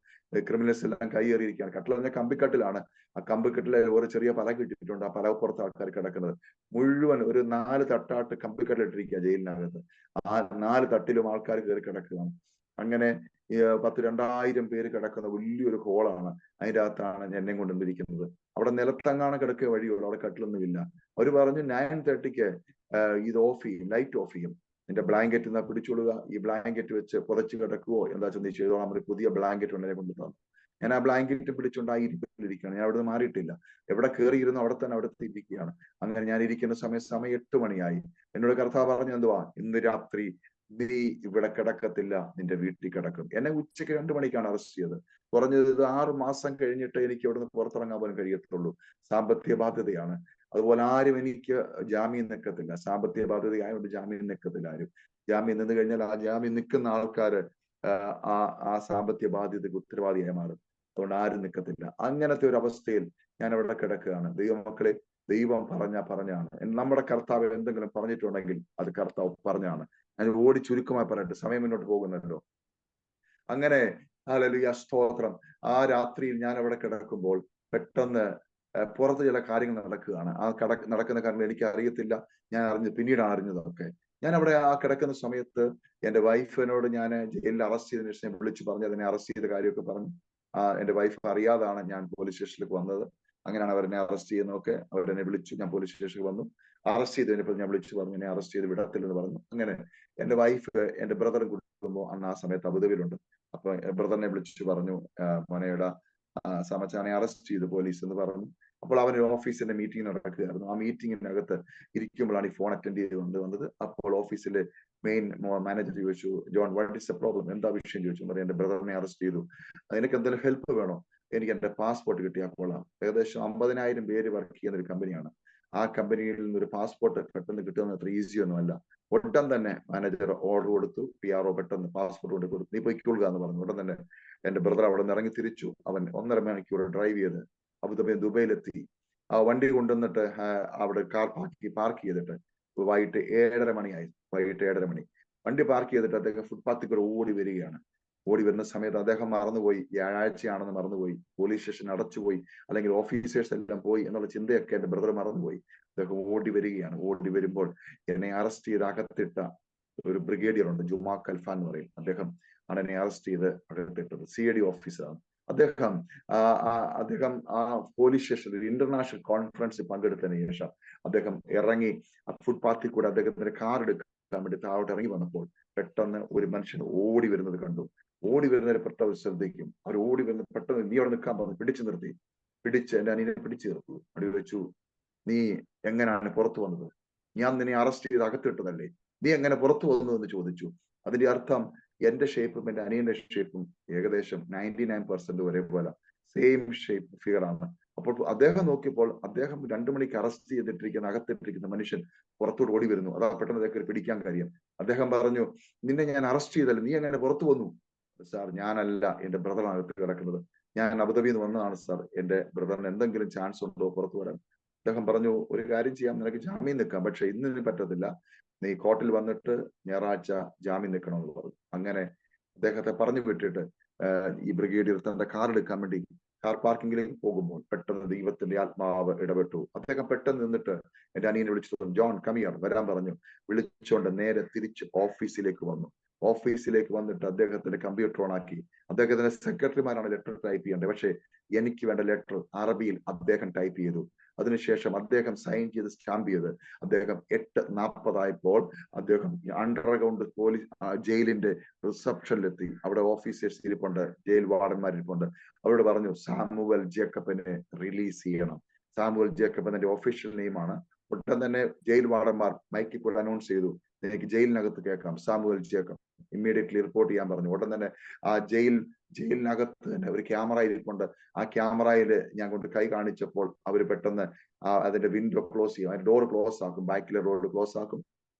ക്രിമിനൽസ് എല്ലാം കൈയേറിയിരിക്കുകയാണ്. കട്ടിൽ പറഞ്ഞ കമ്പിക്കട്ടിലാണ്. ആ കമ്പിക്കട്ടിലെ ഒരു ചെറിയ പലക ഇട്ടിട്ടുണ്ട്. ആ പലകപ്പുറത്ത് ആൾക്കാർ കിടക്കുന്നത്. മുഴുവൻ ഒരു 4 തട്ടാട്ട് കമ്പിക്കട്ടിലിട്ടിരിക്കുക ജയിലിനകത്ത്. ആ 4 തട്ടിലും ആൾക്കാർ കയറി കിടക്കുകയാണ്. അങ്ങനെ 10,000-2000 പേര് കിടക്കുന്ന വലിയൊരു ഹോളാണ്. അതിൻ്റെ അകത്താണ് എന്നെ കൊണ്ടുവന്നിരിക്കുന്നത്. അവിടെ നിലത്തങ്ങാണ് കിടക്കുക വഴിയുള്ളൂ, അവിടെ കട്ടിലൊന്നുമില്ല. അവർ പറഞ്ഞു 9:30 ഇത് ഓഫ് ചെയ്യും, ലൈറ്റ് ഓഫ് ചെയ്യും, നിന്റെ ബ്ലാങ്കറ്റ് എന്നാ പിടിച്ചോളുക, ഈ ബ്ലാങ്കറ്റ് വെച്ച് പുതച്ച് കിടക്കുവോ എന്താ നീ ചെയ്തോളാം. നമ്മൾ പുതിയ ബ്ലാങ്കറ്റ് ഉണ്ടെന്നെ കൊണ്ടു തന്നു. ഞാൻ ആ ബ്ലാങ്കറ്റ് പിടിച്ചുകൊണ്ട് ആ ഇരിപ്പിലിരിക്കുകയാണ്. ഞാൻ അവിടെ നിന്ന് മാറിയിട്ടില്ല. എവിടെ കയറിയിരുന്നു അവിടെ തന്നെ അവിടെ ഇരിക്കുകയാണ്. അങ്ങനെ ഞാൻ ഇരിക്കുന്ന സമയം 8 മണിയായി. എന്നോട് കർത്താവ് പറഞ്ഞു, എന്തുവാ, ഇന്ന് രാത്രി നീ ഇവിടെ കിടക്കത്തില്ല, നിന്റെ വീട്ടിൽ കിടക്കും. എന്നെ ഉച്ചയ്ക്ക് 2 മണിക്കാണ് അറസ്റ്റ് ചെയ്തത്. കുറഞ്ഞത് 6 മാസം കഴിഞ്ഞിട്ട് എനിക്ക് അവിടെ നിന്ന് പുറത്തിറങ്ങാൻ പോലും കഴിയത്തുള്ളൂ. സാമ്പത്തിക ബാധ്യതയാണ്. അതുപോലെ ആരും എനിക്ക് ജാമ്യം നിൽക്കത്തില്ല. സാമ്പത്തിക ബാധ്യതയായതുകൊണ്ട് ജാമ്യം നിൽക്കത്തില്ല ആരും. ജാമ്യം നിന്ന് കഴിഞ്ഞാൽ ആ ജാമ്യം നിൽക്കുന്ന ആൾക്കാര് ആ സാമ്പത്തിക ബാധ്യതയ്ക്ക് ഉത്തരവാദിയായി മാറും. അതുകൊണ്ട് ആരും നിൽക്കത്തില്ല. അങ്ങനത്തെ ഒരു അവസ്ഥയിൽ ഞാൻ അവിടെ കിടക്കുകയാണ്. ദൈവമക്കളെ, ദൈവം പറഞ്ഞാണ്. നമ്മുടെ കർത്താവ് എന്തെങ്കിലും പറഞ്ഞിട്ടുണ്ടെങ്കിൽ അത് കർത്താവ് പറഞ്ഞാണ്. ഞാൻ ഓടി ചുരുക്കമായി പറയട്ടെ, സമയം മുന്നോട്ട് പോകുന്നല്ലോ. അങ്ങനെ ഹല്ലേലൂയ, സ്തോത്രം. ആ രാത്രിയിൽ ഞാൻ അവിടെ കിടക്കുമ്പോൾ പെട്ടെന്ന് പുറത്ത് ചില കാര്യങ്ങൾ നടക്കുകയാണ്. ആ നടക്കുന്ന കാര്യങ്ങൾ എനിക്ക് അറിയത്തില്ല. ഞാൻ പിന്നീടാണ് അറിഞ്ഞതൊക്കെ. ഞാൻ അവിടെ ആ കിടക്കുന്ന സമയത്ത് എന്റെ വൈഫിനോട് ഞാൻ ജയിലിൽ അറസ്റ്റ് ചെയ്തതിനു ശേഷം വിളിച്ചു പറഞ്ഞു, അതിനെ അറസ്റ്റ് ചെയ്ത കാര്യമൊക്കെ പറഞ്ഞു. എന്റെ വൈഫ് അറിയാതാണ് ഞാൻ പോലീസ് സ്റ്റേഷനിലേക്ക് വന്നത്. അങ്ങനെയാണ് അവരെന്നെ അറസ്റ്റ് ചെയ്യുന്നതൊക്കെ. അവരെന്നെ വിളിച്ചു, ഞാൻ പോലീസ് സ്റ്റേഷനിൽ വന്നു. അറസ്റ്റ് ചെയ്ത് കഴിഞ്ഞപ്പോൾ ഞാൻ വിളിച്ചു പറഞ്ഞു, എന്നെ അറസ്റ്റ് ചെയ്ത് വിടത്തില്ലെന്ന് പറഞ്ഞു. അങ്ങനെ എന്റെ വൈഫ് എന്റെ ബ്രദറും കുടുംബവും അന്ന് ആ സമയത്ത് അബുദാബിയിലുണ്ട്. അപ്പൊ ബ്രദറിനെ വിളിച്ചു പറഞ്ഞു, മോനയുടെ സമച്ചാനെ അറസ്റ്റ് ചെയ്തു പോലീസ് എന്ന് പറഞ്ഞു. അപ്പോൾ അവൻ ഓഫീസിന്റെ മീറ്റിംഗ് നടക്കുകയായിരുന്നു. ആ മീറ്റിംഗിനകത്ത് ഇരിക്കുമ്പോഴാണ് ഈ ഫോൺ അറ്റൻഡ് ചെയ്ത് വന്നത്. അപ്പോൾ ഓഫീസിലെ മെയിൻ മാനേജർ ചോദിച്ചു, John, what is the problem, എന്താ വിഷയം ചോദിച്ചു. പറയും, എന്റെ ബ്രദറിനെ അറസ്റ്റ് ചെയ്തു, നിനക്ക് എന്തെങ്കിലും ഹെൽപ്പ് വേണോ? എനിക്ക് എന്റെ പാസ്പോർട്ട് കിട്ടിയാൽ കൊള്ളാം. ഏകദേശം 50,000 പേര് വർക്ക് ചെയ്യുന്ന ഒരു കമ്പനിയാണ്. ആ കമ്പനിയിൽ നിന്ന് ഒരു പാസ്പോർട്ട് പെട്ടെന്ന് കിട്ടുന്നത് അത്ര ഈസി ഒന്നുമല്ല. ഉടൻ തന്നെ മാനേജർ ഓർഡർ കൊടുത്തു. PRO പെട്ടെന്ന് പാസ്പോർട്ട് കൊണ്ട് കൊടുത്തു. നീ പോയിക്കൊള്ളുക എന്ന് പറഞ്ഞു. ഉടൻ തന്നെ എന്റെ ബ്രദർ അവിടെ നിന്ന് ഇറങ്ങി തിരിച്ചു. അവൻ 1.5 മണിക്കൂർ ദുബൈയിൽ ദുബൈയിലെത്തി. ആ വണ്ടി കൊണ്ടുവന്നിട്ട് അവിടെ കാർ പാർക്ക് ചെയ്തിട്ട് വൈകിട്ട് 7:30 മണിയായി. വൈകിട്ട് 7:30 മണി വണ്ടി പാർക്ക് ചെയ്തിട്ട് അദ്ദേഹം ഫുട്പാത്തിൽ കൂടെ ഓടി വരികയാണ്. ഓടി വരുന്ന സമയത്ത് അദ്ദേഹം മറന്നുപോയി, വ്യാഴാഴ്ചയാണെന്ന് മറന്നുപോയി, പോലീസ് സ്റ്റേഷൻ അടച്ചുപോയി, അല്ലെങ്കിൽ ഓഫീസേഴ്സ് എല്ലാം പോയി എന്നുള്ള ചിന്തയൊക്കെ എന്റെ ബ്രദർ മറന്നുപോയി. അദ്ദേഹം ഓടി വരികയാണ്. ഓടി വരുമ്പോൾ എന്നെ അറസ്റ്റ് ചെയ്ത് അകത്തിട്ട ഒരു ബ്രിഗേഡിയർ ഉണ്ട്, ജുമാ ഖൽഫ എന്ന് പറയും. അദ്ദേഹം ആണ് എന്നെ അറസ്റ്റ് ചെയ്ത് അകത്തിട്ടത്. CID ഓഫീസറാണ് അദ്ദേഹം. അദ്ദേഹം ആ പോലീസ് സ്റ്റേഷനിൽ ഇന്റർനാഷണൽ കോൺഫറൻസിൽ പങ്കെടുത്തതിന് ശേഷം അദ്ദേഹം ഇറങ്ങി ഫുട്പാത്തിൽ കൂടെ അദ്ദേഹത്തിന്റെ കാർ എടുക്കാൻ വേണ്ടി താഴോട്ട് ഇറങ്ങി വന്നപ്പോൾ പെട്ടെന്ന് ഒരു മനുഷ്യൻ ഓടി വരുന്നത് കണ്ടു. ഓടി വരുന്നവരെ പെട്ടെന്ന് ശ്രദ്ധിക്കും. അവർ ഓടി വരുന്ന പെട്ടെന്ന് നീ അവിടെ നിൽക്കാൻ പറഞ്ഞു. പിടിച്ചു നിർത്തി. എന്റെ അനിയനെ പിടിച്ചു നിർത്തി. അടി വെച്ചു. നീ എങ്ങനെയാണ് പുറത്തു വന്നത്? ഞാൻ നിന്നെ അറസ്റ്റ് ചെയ്ത് അകത്തിട്ടതല്ലേ, നീ എങ്ങനെ പുറത്തു വന്നു എന്ന് ചോദിച്ചു. അതിന്റെ അർത്ഥം എന്റെ ഷേപ്പും എന്റെ അനിയന്റെ ഷേപ്പും ഏകദേശം 99% ഒരേപോലെ സെയിം ഷേപ്പ് ഫിഗർ ആണ്. അപ്പോൾ അദ്ദേഹം നോക്കിയപ്പോൾ അദ്ദേഹം 2 മണിക്ക് അറസ്റ്റ് ചെയ്തിട്ടിരിക്കുന്ന അകത്തിട്ടിരിക്കുന്ന മനുഷ്യൻ പുറത്തോട്ട് ഓടി വരുന്നു. അതാ പെട്ടെന്ന് അദ്ദേഹം പിടിക്കാൻ കാര്യം. അദ്ദേഹം പറഞ്ഞു, നിന്നെ ഞാൻ അറസ്റ്റ് ചെയ്തല്ലേ, നീ എങ്ങനെ പുറത്തു വന്നു? സാർ, ഞാനല്ല, എന്റെ ബ്രദറാണ് അകത്ത് കിടക്കുന്നത്. ഞാൻ അബുദാബിയിൽ നിന്ന് വന്നതാണ് സാർ. എന്റെ ബ്രദറിന് എന്തെങ്കിലും ചാൻസ് ഉണ്ടോ പുറത്തു വരാൻ? അദ്ദേഹം പറഞ്ഞു, ഒരു കാര്യം ചെയ്യാം, നിനക്ക് ജാമ്യം നിൽക്കാം, പക്ഷെ ഇന്ന് പറ്റത്തില്ല, നീ കോർട്ടിൽ വന്നിട്ട് ഞായറാഴ്ച ജാമ്യം നിൽക്കണമെന്ന് പറഞ്ഞു. അങ്ങനെ അദ്ദേഹത്തെ പറഞ്ഞു വിട്ടിട്ട് ഈ ബ്രിഗേഡിയർ തന്റെ കാർ എടുക്കാൻ വേണ്ടി കാർ പാർക്കിങ്ങിലേക്ക് പോകുമ്പോൾ പെട്ടെന്ന് ദൈവത്തിന്റെ ആത്മാവ് ഇടപെട്ടു. അദ്ദേഹം പെട്ടെന്ന് നിന്നിട്ട് എന്റെ അനിയനെ വിളിച്ചു, ജോൺ കമിയർ വരാൻ പറഞ്ഞു. വിളിച്ചുകൊണ്ട് നേരെ തിരിച്ച് ഓഫീസിലേക്ക് വന്നു. ഓഫീസിലേക്ക് വന്നിട്ട് അദ്ദേഹത്തിന്റെ കമ്പ്യൂട്ടർ ഓൺ ആക്കി. അദ്ദേഹത്തിന്റെ സെക്രട്ടറിമാരാണ് ലെറ്റർ ടൈപ്പ് ചെയ്യേണ്ടത്, പക്ഷെ എനിക്ക് വേണ്ട ലെറ്റർ അറബിയിൽ അദ്ദേഹം ടൈപ്പ് ചെയ്തു. അതിനുശേഷം അദ്ദേഹം സൈൻ ചെയ്ത് സ്റ്റാമ്പ് ചെയ്ത് അദ്ദേഹം 8:40 ആയപ്പോൾ അദ്ദേഹം അണ്ടർഗ്രൗണ്ട് പോലീസ് ജയിലിന്റെ റിസപ്ഷനിലെത്തി. അവിടെ ഓഫീസേഴ്സ് ഇരിപ്പുണ്ട്, ജയിൽ വാർഡന്മാരിരിപ്പുണ്ട്. അവരോട് പറഞ്ഞു, സാമുവൽ ജേക്കബിനെ റിലീസ് ചെയ്യണം. സാമുവൽ ജേക്കബ് എന്റെ ഒഫീഷ്യൽ നെയിമാണ്. ഉടൻ തന്നെ ജയിൽ വാർഡന്മാർ മൈക്കിൽ കൂടെ അനൗൺസ് ചെയ്തു, എനിക്ക് ജയിലിനകത്ത് കേൾക്കാം, സാമുവൽ ജേക്കബ് ഇമ്മീഡിയറ്റ്ലി റിപ്പോർട്ട് ചെയ്യാൻ പറഞ്ഞു. ഉടൻ തന്നെ ആ ജയിലിനകത്ത് തന്നെ ഒരു ക്യാമറ ഇരിപ്പുണ്ട്. ആ ക്യാമറയിൽ ഞാൻ കൊണ്ട് കൈ കാണിച്ചപ്പോൾ അവർ പെട്ടെന്ന് അതിന്റെ വിൻഡോ ക്ലോസ് ചെയ്യും, അതിന്റെ ഡോർ ക്ലോസ് ആക്കും, ബാക്കിലെ ഡോർ ക്ലോസ് ആക്കും.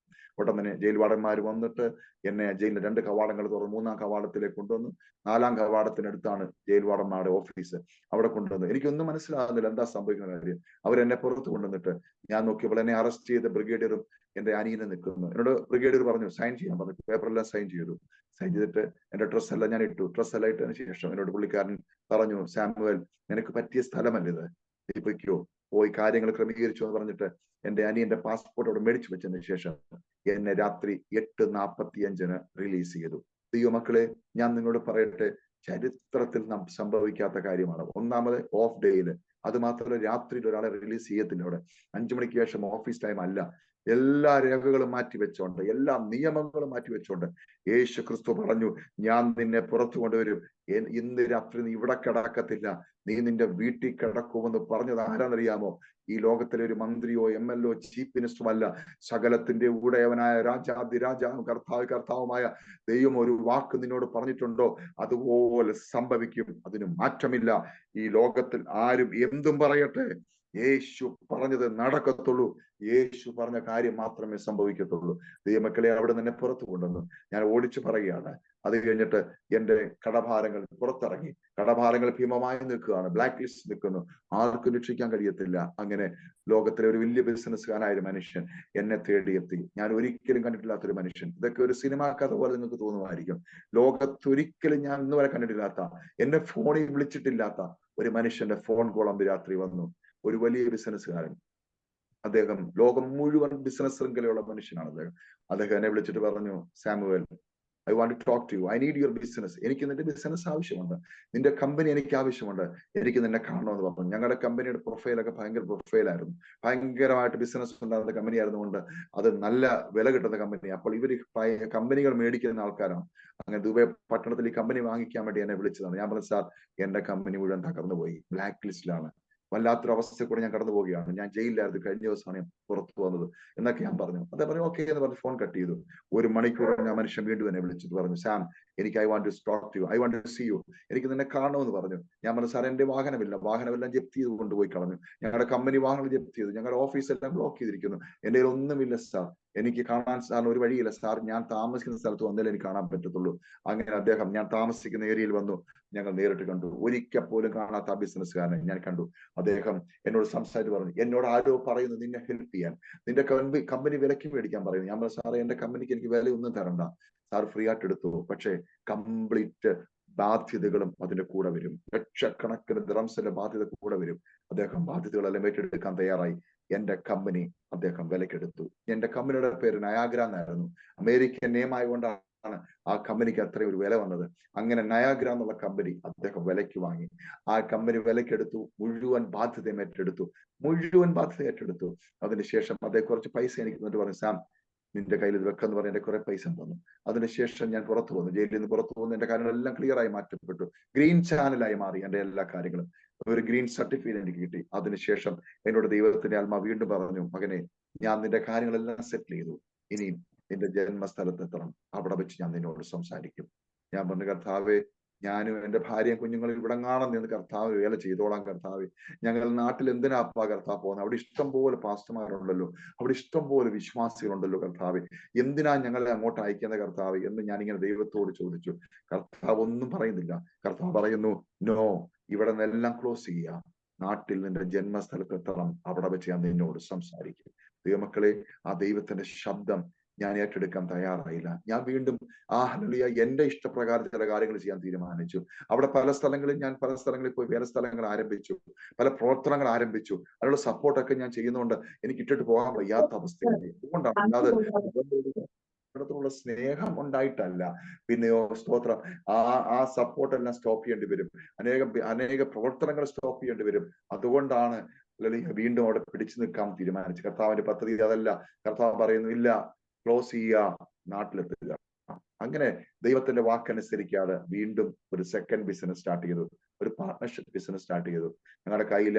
ഉടൻ തന്നെ ജയിൽ വാർഡന്മാർ വന്നിട്ട് എന്നെ ജയിലിന്റെ 2 കവാടങ്ങൾ തുറന്ന് 3-ാം കവാടത്തിലേക്ക് കൊണ്ടുവന്നു. 4-ാം കവാടത്തിനടുത്താണ് ജയിൽ വാർഡന്മാരുടെ ഓഫീസ്. അവിടെ കൊണ്ടുവന്നു. എനിക്കൊന്നും മനസ്സിലാകുന്നില്ല എന്താ സംഭവിക്കുന്ന കാര്യം. അവരെന്നെ പുറത്ത് കൊണ്ടുവന്നിട്ട് ഞാൻ നോക്കിയപ്പോൾ എന്നെ അറസ്റ്റ് ചെയ്ത ബ്രിഗേഡിയറും എന്റെ അനിയനെ നിൽക്കുന്നു. എന്നോട് ബ്രിഗേഡിയർ പറഞ്ഞു സൈൻ ചെയ്യാൻ പറഞ്ഞു. പേപ്പറെല്ലാം സൈൻ ചെയ്തു. സൈൻ ചെയ്തിട്ട് എന്റെ ഡ്രസ്സ് എല്ലാം ഞാൻ ഇട്ടു. ഡ്രസ്സ് എല്ലാം ഇട്ടതിന് ശേഷം എന്നോട് പുള്ളിക്കാരൻ പറഞ്ഞു, സാമുവൽ, നിനക്ക് പറ്റിയ സ്ഥലമല്ല ഇത്, നീ പൊയ്ക്കോ, പോയി കാര്യങ്ങൾ ക്രമീകരിച്ചു എന്ന് പറഞ്ഞിട്ട് എന്റെ അനിയന്റെ പാസ്പോർട്ട് അവിടെ മേടിച്ചു വെച്ചതിന് ശേഷം എന്നെ രാത്രി 8:45 റിലീസ് ചെയ്തു. ദൈവമക്കളെ, ഞാൻ നിങ്ങളോട് പറയട്ടെ, ചരിത്രത്തിൽ നാം സംഭവിക്കാത്ത കാര്യമാണ്. ഒന്നാമത് ഓഫ് ഡേയില്, അത് മാത്രമല്ല രാത്രിയിൽ ഒരാളെ റിലീസ് ചെയ്യത്തില്ല. അവിടെ 5 മണിക്ക് ശേഷം ഓഫീസ് ടൈം അല്ല. എല്ലാ രേഖകളും മാറ്റിവെച്ചോണ്ട്, എല്ലാ നിയമങ്ങളും മാറ്റിവെച്ചോണ്ട് യേശു ക്രിസ്തു പറഞ്ഞു, ഞാൻ നിന്നെ പുറത്തു കൊണ്ടുവരും. ഇന്ന് രാത്രി നീ ഇവിടെ കിടക്കത്തില്ല, നീ നിന്റെ വീട്ടിൽ കിടക്കുമെന്ന് പറഞ്ഞത് ആരാന്നറിയാമോ? ഈ ലോകത്തിലെ ഒരു മന്ത്രിയോ MLO ചീഫ് മിനിസ്റ്ററും അല്ല, സകലത്തിന്റെ ഉടയവനായ രാജാതിരാജാവും കർത്താവുമായ ദൈവം ഒരു വാക്ക് നിന്നോട് പറഞ്ഞിട്ടുണ്ടോ, അതുപോലെ സംഭവിക്കും. അതിന് മാറ്റമില്ല. ഈ ലോകത്തിൽ ആരും എന്തും പറയട്ടെ, യേശു പറഞ്ഞത് നടക്കത്തുള്ളൂ. യേശു പറഞ്ഞ കാര്യം മാത്രമേ സംഭവിക്കത്തുള്ളൂ. ദൈവമക്കളെ, അവിടെ നിന്ന് പുറത്തു കൊണ്ടുവന്നു. ഞാൻ ഓടിച്ചു പറയുകയാണ്. അത് കഴിഞ്ഞിട്ട് എന്റെ കടഭാരങ്ങൾ പുറത്തിറങ്ങി. കടഭാരങ്ങൾ ഭീമമായി നിൽക്കുകയാണ്, ബ്ലാക്ക് ലിസ്റ്റ് നിൽക്കുന്നു, ആർക്കും രക്ഷിക്കാൻ കഴിയത്തില്ല. അങ്ങനെ ലോകത്തിലെ ഒരു വലിയ ബിസിനസ്സുകാരനായ ഒരു മനുഷ്യൻ എന്നെ തേടിയെത്തി. ഞാൻ ഒരിക്കലും കണ്ടിട്ടില്ലാത്തൊരു മനുഷ്യൻ. ഇതൊക്കെ ഒരു സിനിമാ കഥ പോലെ നിങ്ങൾക്ക് തോന്നുമായിരിക്കും. ലോകത്തൊരിക്കലും ഞാൻ ഇന്ന് വരെ കണ്ടിട്ടില്ലാത്ത, എന്നെ ഫോണിൽ വിളിച്ചിട്ടില്ലാത്ത ഒരു മനുഷ്യന്റെ ഫോൺ കോൾ അന്ന് രാത്രി വന്നു. ഒരു വലിയ ബിസിനസ്സുകാരൻ, അദ്ദേഹം ലോകം മുഴുവൻ ബിസിനസ് ശൃംഖലയുള്ള മനുഷ്യനാണ് അദ്ദേഹം എന്നെ വിളിച്ചിട്ട് പറഞ്ഞു, Samuel, I want to talk to you, I need your business. എനിക്ക് നിന്റെ ബിസിനസ് ആവശ്യമുണ്ട്, നിന്റെ കമ്പനി എനിക്ക് ആവശ്യമുണ്ട്, എനിക്ക് നിന്നെ കാണണമെന്ന് പറഞ്ഞു. ഞങ്ങളുടെ കമ്പനിയുടെ പ്രൊഫൈലൊക്കെ ഭയങ്കര പ്രൊഫൈലായിരുന്നു. ഭയങ്കരമായിട്ട് ബിസിനസ് ഉണ്ടാകുന്ന കമ്പനി ആയിരുന്നുകൊണ്ട് അത് നല്ല വില കിട്ടുന്ന കമ്പനി. അപ്പോൾ ഇവര് കമ്പനികൾ മേടിക്കുന്ന ആൾക്കാരാണ്. അങ്ങനെ ദുബൈ പട്ടണത്തിൽ ഈ കമ്പനി വാങ്ങിക്കാൻ വേണ്ടി എന്നെ വിളിച്ചതാണ്. ഞാൻ പറഞ്ഞു, സാർ, എന്റെ കമ്പനി മുഴുവൻ തകർന്നു പോയി, ബ്ലാക്ക് ലിസ്റ്റിലാണ്, വല്ലാത്തൊരു അവസ്ഥ കൂടെ ഞാൻ കടന്നു പോവുകയാണ്, ഞാൻ ജയിലിലായിരുന്നു, കഴിഞ്ഞ ദിവസമാണ് ഞാൻ പുറത്തു വന്നത് എന്നൊക്കെ ഞാൻ പറഞ്ഞു. അതേ പറഞ്ഞു, ഓക്കെ എന്ന് പറഞ്ഞ് ഫോൺ കട്ട് ചെയ്തു. 1 മണിക്കൂർ ഞാൻ മനുഷ്യൻ വീണ്ടും എന്നെ വിളിച്ചിട്ട് പറഞ്ഞു, സാം, എനിക്ക് I want to talk to you, I want to see you, എനിക്ക് നിന്നെ കാണണമെന്ന് പറഞ്ഞു. ഞാൻ പറഞ്ഞു, സാർ, എന്റെ വാഹനമെല്ലാം ജപ്തി ചെയ്ത് കൊണ്ടുപോയി കളഞ്ഞു, ഞങ്ങളുടെ കമ്പനി വാഹനങ്ങൾ ജപ്തി ചെയ്തു, ഞങ്ങളുടെ ഓഫീസെല്ലാം ബ്ലോക്ക് ചെയ്തിരിക്കുന്നു, എന്റെ കയ്യിൽ ഒന്നുമില്ല സാർ, എനിക്ക് കാണാൻ സാറിന് ഒരു വഴിയില്ല സാർ, ഞാൻ താമസിക്കുന്ന സ്ഥലത്ത് വന്നാലേ എനിക്ക് കാണാൻ പറ്റത്തുള്ളൂ. അങ്ങനെ അദ്ദേഹം ഞാൻ താമസിക്കുന്ന ഏരിയയിൽ വന്നു, ഞങ്ങൾ നേരിട്ട് കണ്ടു. ഒരിക്കൽ പോലും കാണാത്ത ആ ബിസിനസ്സുകാരനെ ഞാൻ കണ്ടു. അദ്ദേഹം എന്നോട് സംസാരിച്ച് പറഞ്ഞു, എന്നോട് ആരോ പറയുന്നു നിന്നെ ഹെൽപ്പ് ചെയ്യാൻ, നിന്റെ കമ്പനി വിലയ്ക്ക് മേടിക്കാൻ പറയുന്നു. ഞാൻ പറഞ്ഞു, സാറേ, എന്റെ കമ്പനിക്ക് എനിക്ക് വിലയൊന്നും തരണ്ട, സാർ ഫ്രീ ആയിട്ട് എടുത്തു, പക്ഷേ കംപ്ലീറ്റ് ബാധ്യതകളും അതിന്റെ കൂടെ വരും, ലക്ഷക്കണക്കിന് ദിറംസിന്റെ ബാധ്യത കൂടെ വരും. അദ്ദേഹം ബാധ്യതകളെല്ലാം ഏറ്റെടുക്കാൻ തയ്യാറായി. എന്റെ കമ്പനി അദ്ദേഹം വിലക്കെടുത്തു. എന്റെ കമ്പനിയുടെ പേര് നയാഗ്ര എന്നായിരുന്നു. അമേരിക്കൻ നിയമമായതുകൊണ്ട് ആ കമ്പനിക്ക് അത്രയും ഒരു വില വന്നത്. അങ്ങനെ നയാഗ്ര എന്നുള്ള കമ്പനി അദ്ദേഹം വിലയ്ക്ക് വാങ്ങി. ആ കമ്പനി വിലക്കെടുത്തു, മുഴുവൻ ബാധ്യതയും ഏറ്റെടുത്തു. അതിനുശേഷം അദ്ദേഹം കുറച്ച് പൈസ എനിക്ക് എന്നിട്ട് പറഞ്ഞു, സാം നിന്റെ കയ്യിൽ ഇത് വെക്കെന്ന് പറഞ്ഞ് എന്റെ കുറെ പൈസ തന്നു. അതിനുശേഷം ഞാൻ പുറത്തു വന്നു, ജയിലിൽ നിന്ന് പുറത്തു വന്നു. എന്റെ കാര്യങ്ങളെല്ലാം ക്ലിയർ ആയി മാറ്റപ്പെട്ടു. ഗ്രീൻ ചാനലായി മാറി എന്റെ എല്ലാ കാര്യങ്ങളും. ഒരു ഗ്രീൻ സർട്ടിഫിക്കറ്റ് എനിക്ക് കിട്ടി. അതിനുശേഷം എന്നോട് ദൈവത്തിന്റെ ആത്മാ വീണ്ടും പറഞ്ഞു, മകനെ, ഞാൻ നിന്റെ കാര്യങ്ങളെല്ലാം സെറ്റിൽ ചെയ്തു, ഇനിയും നിന്റെ ജന്മസ്ഥലത്ത് എത്തണം, അവിടെ വെച്ച് ഞാൻ നിന്നോട് സംസാരിക്കും. ഞാൻ പറഞ്ഞു, കർത്താവേ, ഞാനും എന്റെ ഭാര്യയും കുഞ്ഞുങ്ങളും ഇവിടെ കാണാൻ നിന്ന് കർത്താവ് വേല ചെയ്തോളാം കർത്താവ്. ഞങ്ങൾ നാട്ടിൽ എന്തിനാ അപ്പാ കർത്താവ് പോകുന്നത്? അവിടെ ഇഷ്ടം പോലെ പാസ്റ്റർമാരുണ്ടല്ലോ, അവിടെ ഇഷ്ടം പോലെ വിശ്വാസികളുണ്ടല്ലോ കർത്താവ്, എന്തിനാ ഞങ്ങളെ അങ്ങോട്ട് അയക്കുന്ന കർത്താവ് എന്ന് ഞാനിങ്ങനെ ദൈവത്തോട് ചോദിച്ചു. കർത്താവ് ഒന്നും പറയുന്നില്ല. കർത്താവ് പറയുന്നു, നോ, ഇവിടെ നിന്നെല്ലാം ക്ലോസ് ചെയ്യുക, നാട്ടിൽ നിന്റെ ജന്മസ്ഥലത്ത് എത്തണം, അവിടെ വെച്ച് ഞാൻ നിന്നോട് സംസാരിക്കും. ദൈവമക്കളെ, ആ ദൈവത്തിന്റെ ശബ്ദം ഞാൻ ഏറ്റെടുക്കാൻ തയ്യാറായില്ല. ഞാൻ വീണ്ടും ഹല്ലേലൂയ എന്റെ ഇഷ്ടപ്രകാരം ചില കാര്യങ്ങൾ ചെയ്യാൻ തീരുമാനിച്ചു. അവിടെ പല സ്ഥലങ്ങളിൽ പോയി വേറെ സ്ഥലങ്ങൾ ആരംഭിച്ചു, പല പ്രവർത്തനങ്ങൾ ആരംഭിച്ചു. അതിനുള്ള സപ്പോർട്ടൊക്കെ ഞാൻ ചെയ്യുന്നതുകൊണ്ട് എനിക്ക് ഇട്ടിട്ട് പോകാൻ വയ്യാത്ത അവസ്ഥയായി. അതുകൊണ്ടാണ് അത് ുള്ള സ്നേഹം ഉണ്ടായിട്ടല്ല. പിന്നെയോ സ്തോത്രം, ആ സപ്പോർട്ടെല്ലാം സ്റ്റോപ്പ് ചെയ്യേണ്ടി വരും. അനേക പ്രവർത്തനങ്ങൾ സ്റ്റോപ്പ് ചെയ്യേണ്ടി വരും. അതുകൊണ്ടാണ് വീണ്ടും അവിടെ പിടിച്ചു നിൽക്കാൻ തീരുമാനിച്ചു. കർത്താവിന്റെ പദ്ധതി അതല്ല. കർത്താവ് പറയുന്നു, ഇല്ല, ക്ലോസ് ചെയ്യുക, നാട്ടിലെത്തുക. അങ്ങനെ ദൈവത്തിന്റെ വാക്കനുസരിക്കാതെ വീണ്ടും ഒരു സെക്കൻഡ് ബിസിനസ് സ്റ്റാർട്ട് ചെയ്തു, ഒരു പാർട്ട്ണർഷിപ്പ് ബിസിനസ് സ്റ്റാർട്ട് ചെയ്തു. ഞങ്ങളുടെ കയ്യിൽ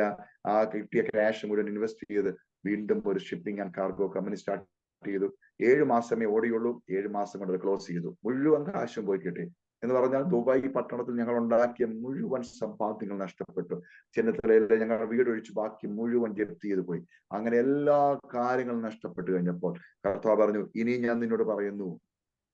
ആ കിട്ടിയ ക്യാഷ് മുഴുവൻ ഇൻവെസ്റ്റ് ചെയ്ത് വീണ്ടും ഒരു shipping and cargo company start ചെയ്തു. 7 മാസമേ ഓടിയുള്ളൂ. 7 മാസം കൊണ്ട് അത് ക്ലോസ് ചെയ്തു. മുഴുവൻ കാശും പോയി കിട്ടി. എന്ന് പറഞ്ഞാൽ ദുബായ് പട്ടണത്തിൽ ഞങ്ങൾ ഉണ്ടാക്കിയ മുഴുവൻ സമ്പാദ്യങ്ങൾ നഷ്ടപ്പെട്ടു. ചെന്നിത്തലയിലെ ഞങ്ങളുടെ വീടൊഴിച്ച് ബാക്കി മുഴുവൻ ജപ്തി ചെയ്ത് പോയി. അങ്ങനെ എല്ലാ കാര്യങ്ങളും നഷ്ടപ്പെട്ടു കഴിഞ്ഞപ്പോൾ കർത്താവ് പറഞ്ഞു, ഇനി ഞാൻ നിന്നോട് പറയുന്നു,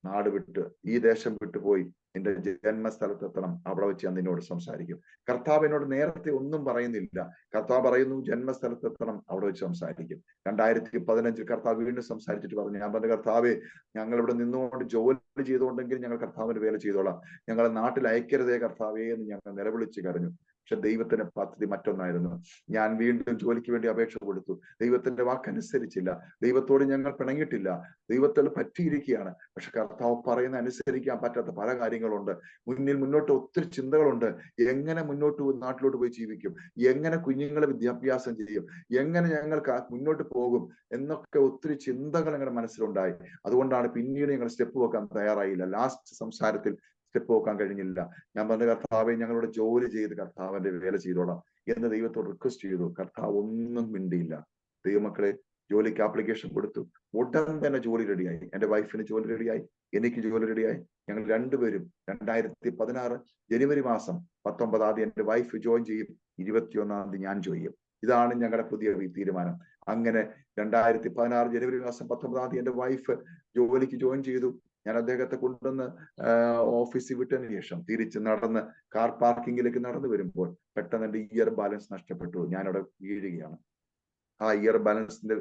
നാട് വിട്ട് ഈ ദേശം വിട്ടുപോയി നിന്റെ ജന്മസ്ഥലത്തെത്തണം, അവിടെ വെച്ച് ഞാൻ നിന്നോട് സംസാരിക്കും. കർത്താവ് എന്നോട് നേരത്തെ ഒന്നും പറയുന്നില്ല. കർത്താവ് പറയുന്നു, ജന്മസ്ഥലത്തെത്തണം, അവിടെ വെച്ച് സംസാരിക്കും. 2015 കർത്താവ് വീണ്ടും സംസാരിച്ചിട്ട് പറഞ്ഞു, ഞാൻ പറഞ്ഞു, കർത്താവേ, ഞങ്ങൾ ഇവിടെ നിന്നുകൊണ്ട് ജോലി ചെയ്തുകൊണ്ടെങ്കിൽ ഞങ്ങൾ കർത്താവിന് വേല ചെയ്തോളാം, ഞങ്ങളെ നാട്ടിൽ അയക്കരുതേ കർത്താവേ എന്ന് ഞങ്ങൾ നിലവിളിച്ച് കരഞ്ഞു. പക്ഷെ ദൈവത്തിന്റെ പദ്ധതി മറ്റൊന്നായിരുന്നു. ഞാൻ വീണ്ടും ജോലിക്ക് വേണ്ടി അപേക്ഷ കൊടുത്തു. ദൈവത്തിന്റെ വാക്കനുസരിച്ചില്ല. ദൈവത്തോട് ഞങ്ങൾ പിണങ്ങിയിട്ടില്ല. ദൈവത്തിൽ പറ്റിയിരിക്കുകയാണ്. പക്ഷെ കർത്താവ് പറയുന്ന അനുസരിക്കാൻ പറ്റാത്ത പല കാര്യങ്ങളുണ്ട്. മുന്നോട്ട് ഒത്തിരി ചിന്തകളുണ്ട്. എങ്ങനെ നാട്ടിലോട്ട് പോയി ജീവിക്കും, എങ്ങനെ കുഞ്ഞുങ്ങളെ വിദ്യാഭ്യാസം ചെയ്യും, എങ്ങനെ ഞങ്ങൾക്ക് മുന്നോട്ട് പോകും എന്നൊക്കെ ഒത്തിരി ചിന്തകൾ ഞങ്ങളുടെ മനസ്സിലുണ്ടായി. അതുകൊണ്ടാണ് പിന്നീട് ഞങ്ങൾ സ്റ്റെപ്പ് വെക്കാൻ തയ്യാറായില്ല. ലാസ്റ്റ് സംസാരത്തിൽ സ്റ്റെപ്പ് വെക്കാൻ കഴിഞ്ഞില്ല. ഞാൻ പറഞ്ഞ, കർത്താവെ, ഞങ്ങളുടെ ജോലി ചെയ്ത് കർത്താവിന്റെ വേല ചെയ്തോളാം എന്ന് ദൈവത്തോട് റിക്വസ്റ്റ് ചെയ്തു. കർത്താവ് ഒന്നും മിണ്ടിയില്ല. ദൈവമക്കളെ, ജോലിക്ക് ആപ്ലിക്കേഷൻ കൊടുത്തു. ഉടൻ തന്നെ ജോലി റെഡിയായി. എന്റെ വൈഫിന് ജോലി റെഡിയായി, എനിക്ക് ജോലി റെഡിയായി. ഞങ്ങൾ രണ്ടുപേരും 2016 ജനുവരി മാസം 19 എന്റെ വൈഫ് ജോയിൻ ചെയ്യും, 21 ഞാൻ ജോയിൻ ചെയ്യും. ഇതാണ് ഞങ്ങളുടെ പുതിയ തീരുമാനം. അങ്ങനെ 2016 ജനുവരി മാസം 19 എന്റെ വൈഫ് ജോലിക്ക് ജോയിൻ ചെയ്തു. ഞാൻ അദ്ദേഹത്തെ കൊണ്ടുവന്ന് ഓഫീസിൽ വിട്ടതിന് ശേഷം തിരിച്ച് നടന്ന് കാർ പാർക്കിങ്ങിലേക്ക് നടന്നു വരുമ്പോൾ പെട്ടെന്ന് എന്റെ ഇയർ ബാലൻസ് നഷ്ടപ്പെട്ടു. ഞാനവിടെ വീഴുകയാണ്. ആ ഇയർ ബാലൻസിന്റെ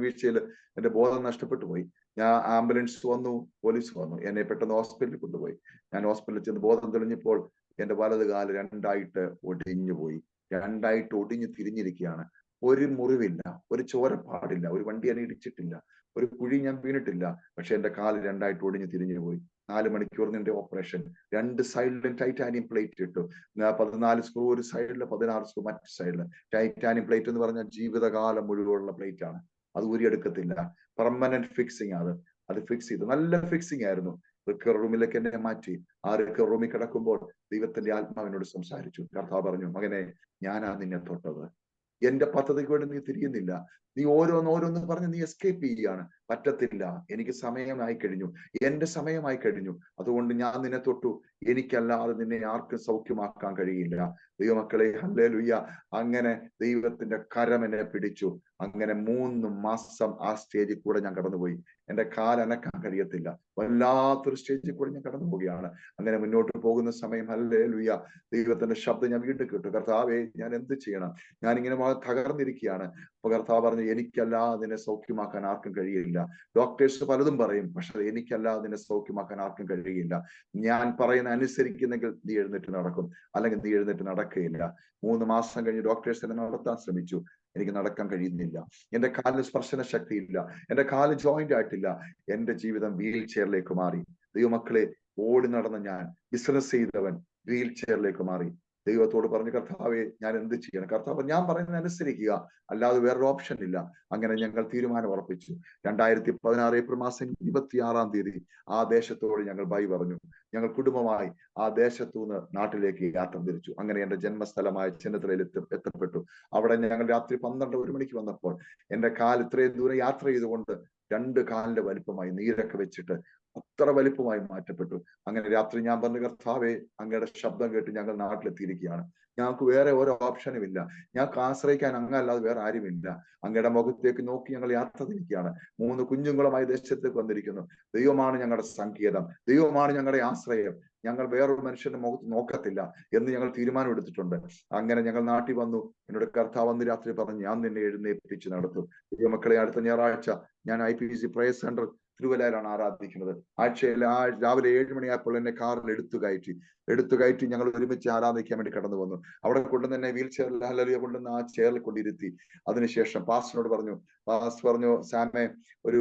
വീഴ്ചയിൽ എന്റെ ബോധം നഷ്ടപ്പെട്ടു പോയി. ഞാൻ ആംബുലൻസ് വന്നു, പോലീസ് വന്നു, എന്നെ പെട്ടെന്ന് ഹോസ്പിറ്റലിൽ കൊണ്ടുപോയി. ഞാൻ ഹോസ്പിറ്റലിൽ ചെന്ന് ബോധം തെളിഞ്ഞപ്പോൾ എന്റെ വലത് കാല് രണ്ടായിട്ട് ഒടിഞ്ഞു പോയി. രണ്ടായിട്ട് ഒടിഞ്ഞു തിരിഞ്ഞിരിക്കുകയാണ്. ഒരു മുറിവില്ല, ഒരു ചോരപ്പാടില്ല, ഒരു വണ്ടി എന്നെ ഇടിച്ചിട്ടില്ല, ഒരു കുഴി ഞാൻ വീണിട്ടില്ല. പക്ഷെ എന്റെ കാല് രണ്ടായിട്ട് ഒടിഞ്ഞു തിരിഞ്ഞു പോയി. 4 മണിക്കൂറിന് എന്റെ ഓപ്പറേഷൻ. 2 സൈഡിലും ടൈറ്റാനിയം പ്ലേറ്റ് ഇട്ടു. 14 സ്ക്രൂ ഒരു സൈഡില്, 16 സ്ക്രൂ മറ്റു സൈഡില്. ടൈറ്റാനിയം പ്ലേറ്റ് എന്ന് പറഞ്ഞാൽ ജീവിതകാലം മുഴുവനുള്ള പ്ലേറ്റ് ആണ്. അത് ഊരിയെടുക്കത്തില്ല. പെർമനന്റ് ഫിക്സിങ് അത് ഫിക്സ് ചെയ്തു. നല്ല ഫിക്സിങ് ആയിരുന്നു. റിക്കവർ റൂമിലേക്ക് എന്നെ മാറ്റി. ആ റിക്കവർ റൂമിൽ കിടക്കുമ്പോൾ ദൈവത്തിന്റെ ആത്മാവിനോട് സംസാരിച്ചു. കർത്താവ് പറഞ്ഞു, മകനെ, ഞാനാ നിന്നെ തൊട്ടത്. എന്റെ പദ്ധതിക്ക് വേണ്ടി നീ തിരിയുന്നില്ല. നീ ഓരോന്ന് പറഞ്ഞ് നീ എസ്കേപ്പ് ചെയ്യുകയാണ്. പറ്റത്തില്ല. എനിക്ക് സമയമായി കഴിഞ്ഞു, എന്റെ സമയമായി കഴിഞ്ഞു. അതുകൊണ്ട് ഞാൻ നിന്നെ തൊട്ടു. എനിക്കല്ലാതെ നിന്നെ ആർക്കും സൗഖ്യമാക്കാൻ കഴിയില്ല. ദൈവമക്കളെ, ഹല്ലേലൂയ. അങ്ങനെ ദൈവത്തിന്റെ കരം എന്നെ പിടിച്ചു. അങ്ങനെ 3 മാസം ആ സ്റ്റേജിൽ കൂടെ ഞാൻ കടന്നുപോയി. എന്റെ കാലനക്കാൻ കഴിയത്തില്ല. വല്ലാത്തൊരു സ്റ്റേജിൽ കൂടെ ഞാൻ കടന്നു പോവുകയാണ്. അങ്ങനെ മുന്നോട്ട് പോകുന്ന സമയം, ഹല്ലേലൂയ, ദൈവത്തിന്റെ ശബ്ദം ഞാൻ വീണ്ടും കേട്ടു. കർത്താവേ, ഞാൻ എന്ത് ചെയ്യണം? ഞാനിങ്ങനെ തകർന്നിരിക്കുകയാണ്. അപ്പൊ കർത്താവ് പറഞ്ഞു, എനിക്കല്ലാതെ നിന്നെ സൗഖ്യമാക്കാൻ ആർക്കും കഴിയില്ല. ഡോക്ടേഴ്സ് പലതും പറയും, പക്ഷെ എനിക്കല്ലാതെ നിന്നെ സൗഖ്യമാക്കാൻ ആർക്കും കഴിയില്ല. ഞാൻ പറയുന്ന അനുസരിക്കുന്നെങ്കിൽ നീ എഴുന്നേറ്റ് നടക്കും, അല്ലെങ്കിൽ നീ എഴുന്നേറ്റ് നടക്കുകയില്ല. 3 മാസം കഴിഞ്ഞ് ഡോക്ടേഴ്സ് എന്നെ നടത്താൻ ശ്രമിച്ചു. എനിക്ക് നടക്കാൻ കഴിയുന്നില്ല. എന്റെ കാലിന് സ്പർശന ശക്തിയില്ല. എന്റെ കാല് ജോയിന്റ് ആയിട്ടില്ല. എന്റെ ജീവിതം വീൽ ചെയറിലേക്ക് മാറി. ദൈവമക്കളെ, ഓടി നടന്ന ഞാൻ, ബിസിനസ് ചെയ്തവൻ, വീൽ ചെയറിലേക്ക് മാറി. ദൈവത്തോട് പറഞ്ഞു, കർത്താവെ ഞാൻ എന്ത് ചെയ്യണം? കർത്താവ്, ഞാൻ പറയുന്നത് അനുസരിക്കുക, അല്ലാതെ വേറൊരു ഓപ്ഷൻ ഇല്ല. അങ്ങനെ ഞങ്ങൾ തീരുമാനം ഉറപ്പിച്ചു. 2016 ഏപ്രിൽ മാസം 26 ആ ദേശത്തോട് ഞങ്ങൾ ബൈ പറഞ്ഞു. ഞങ്ങൾ കുടുംബമായി ആ ദേശത്തുനിന്ന് നാട്ടിലേക്ക് യാത്ര തിരിച്ചു. അങ്ങനെ എന്റെ ജന്മസ്ഥലമായ ചെന്നിത്തലയിൽ എത്തപ്പെട്ടു. അവിടെ ഞങ്ങൾ രാത്രി 12-1 മണിക്ക് വന്നപ്പോൾ എന്റെ കാൽ ഇത്രയും ദൂരം യാത്ര ചെയ്തുകൊണ്ട് 2 കാലിന്റെ വലിപ്പമായി, നീരൊക്കെ വെച്ചിട്ട് അത്ര വലിപ്പമായി മാറ്റപ്പെട്ടു. അങ്ങനെ രാത്രി ഞാൻ പറഞ്ഞു, കർത്താവെ, അങ്ങയുടെ ശബ്ദം കേട്ട് ഞങ്ങൾ നാട്ടിലെത്തിയിരിക്കുകയാണ്. ഞങ്ങൾക്ക് വേറെ ഒരു ഓപ്ഷനും ഇല്ല. ഞങ്ങൾക്ക് ആശ്രയിക്കാൻ അങ്ങല്ലാതെ വേറെ ആരുമില്ല. അങ്ങയുടെ മുഖത്തേക്ക് നോക്കി ഞങ്ങൾ യാത്ര തിരിക്കുകയാണ്. 3 കുഞ്ഞുങ്ങളുമായി ദേശത്തേക്ക് വന്നിരിക്കുന്നു. ദൈവമാണ് ഞങ്ങളുടെ സങ്കേതം, ദൈവമാണ് ഞങ്ങളുടെ ആശ്രയം. ഞങ്ങൾ വേറൊരു മനുഷ്യന്റെ മുഖത്ത് നോക്കത്തില്ല എന്ന് ഞങ്ങൾ തീരുമാനം എടുത്തിട്ടുണ്ട്. അങ്ങനെ ഞങ്ങൾ നാട്ടിൽ വന്നു. എന്നോട് കർത്താവ് അന്ന് രാത്രി പറഞ്ഞു, ഞാൻ നിന്നെ എഴുന്നേൽപ്പിച്ച് നടത്തും. ദൈവമക്കളെ, അടുത്ത ഞായറാഴ്ച ഞാൻ IPC പ്രയർ സെന്റർ തിരുവല്ലയിലാണ് ആരാധിക്കുന്നത്. ആഴ്ചയിൽ രാവിലെ 7 മണിയായപ്പോൾ എന്നെ കാറിൽ എടുത്തു കയറ്റി ഞങ്ങൾ ഒരുമിച്ച് ആരാധിക്കാൻ വേണ്ടി കടന്നു വന്നു. അവിടെ കൊണ്ടുവന്ന് എന്നെ വീൽ ചെയറിൽ, ഹല്ലേലൂയ, കൊണ്ടുവന്ന് ആ ചെയറിൽ കൊണ്ടിരുത്തി. അതിനുശേഷം പാസ്റ്ററിനോട് പറഞ്ഞു, സാമേ, ഒരു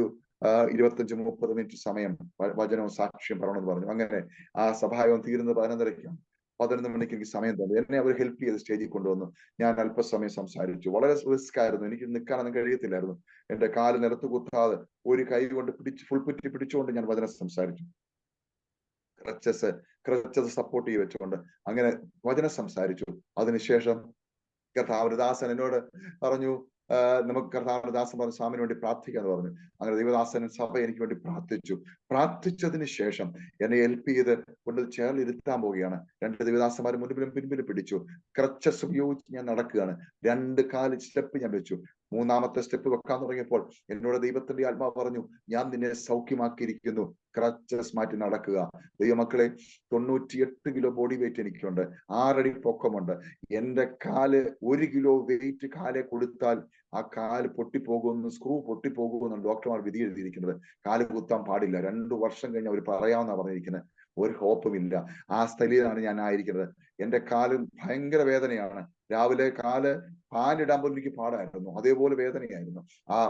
25-30 മിനിറ്റ് സമയം വചനവും സാക്ഷ്യം പറയണമെന്ന് പറഞ്ഞു. അങ്ങനെ ആ സഭായോഗം തീരുന്നത് 11:30-ക്കാണ്. 11 മണിക്ക് എനിക്ക് സമയം തന്നു. എന്നെ അവർ ഹെൽപ്പ് ചെയ്ത് സ്റ്റേജിൽ കൊണ്ടുവന്നു. ഞാൻ അല്പസമയം സംസാരിച്ചു. വളരെ റിസ്ക് ആയിരുന്നു, എനിക്ക് നിൽക്കാനൊന്നും കഴിയത്തില്ലായിരുന്നു. എന്റെ കാല് നിലത്ത് കുത്താതെ ഒരു കൈ കൊണ്ട് ഫുൾ കുറ്റി പിടിച്ചുകൊണ്ട് ഞാൻ വചനം സംസാരിച്ചു. ക്രച്ചസ് സപ്പോർട്ട് ചെയ്ത് വെച്ചുകൊണ്ട് അങ്ങനെ വചനം സംസാരിച്ചു. അതിനുശേഷം കർത്താവദാസൻ എന്നോട് പറഞ്ഞു, നമുക്ക് കർത്താവദാസൻ പറഞ്ഞു, സ്വാമിന് വേണ്ടി പ്രാർത്ഥിക്കാന്ന് പറഞ്ഞു. അങ്ങനെ ദൈവദാസൻ സഭ എനിക്ക് വേണ്ടി പ്രാർത്ഥിച്ചതിന് ശേഷം എന്നെ ഹെൽപ്പ് ചെയ്ത് കൊണ്ട് ചേർന്ന് ഇരുത്താൻ പോവുകയാണ്. 2 ദൈവദാസന്മാർ മുൻപിലും പിൻപിലും പിടിച്ചു. ക്രച്ചസ് ഉപയോഗിച്ച് ഞാൻ നടക്കുകയാണ്. 2 കാല് സ്റ്റെപ്പ് ഞാൻ വെച്ചു. 3-ാമത്തെ സ്റ്റെപ്പ് വെക്കാൻ തുടങ്ങിയപ്പോൾ എന്നോട് ദൈവത്തിന്റെ ആത്മാവ് പറഞ്ഞു, ഞാൻ നിന്നെ സൗഖ്യമാക്കിയിരിക്കുന്നു, ക്രച്ചസ് മാറ്റി നടക്കുക. ദൈവമക്കളെ, 98 കിലോ ബോഡി വെയിറ്റ് എനിക്കുണ്ട്, 6 അടി പൊക്കമുണ്ട്. എന്റെ കാല് 1 കിലോ വെയിറ്റ് കാലെ കൊടുത്താൽ ആ കാല് പൊട്ടിപ്പോകുമെന്ന്, സ്ക്രൂ പൊട്ടിപ്പോകുമെന്നാണ് ഡോക്ടർമാർ വിധി എഴുതിയിരിക്കുന്നത്. കാല് കുത്താൻ പാടില്ല. 2 വർഷം കഴിഞ്ഞ് അവർ പറയാമെന്നാ പറഞ്ഞിരിക്കുന്നത്. ഒരു ഹോപ്പും ഇല്ല. ആ സ്ഥലയിലാണ് ഞാൻ ആയിരിക്കുന്നത്. എന്റെ കാല് ഭയങ്കര വേദനയാണ്. രാവിലെ കാല് പാനിടാൻ പോലും എനിക്ക് പാടായിരുന്നു, അതേപോലെ വേദനയായിരുന്നു.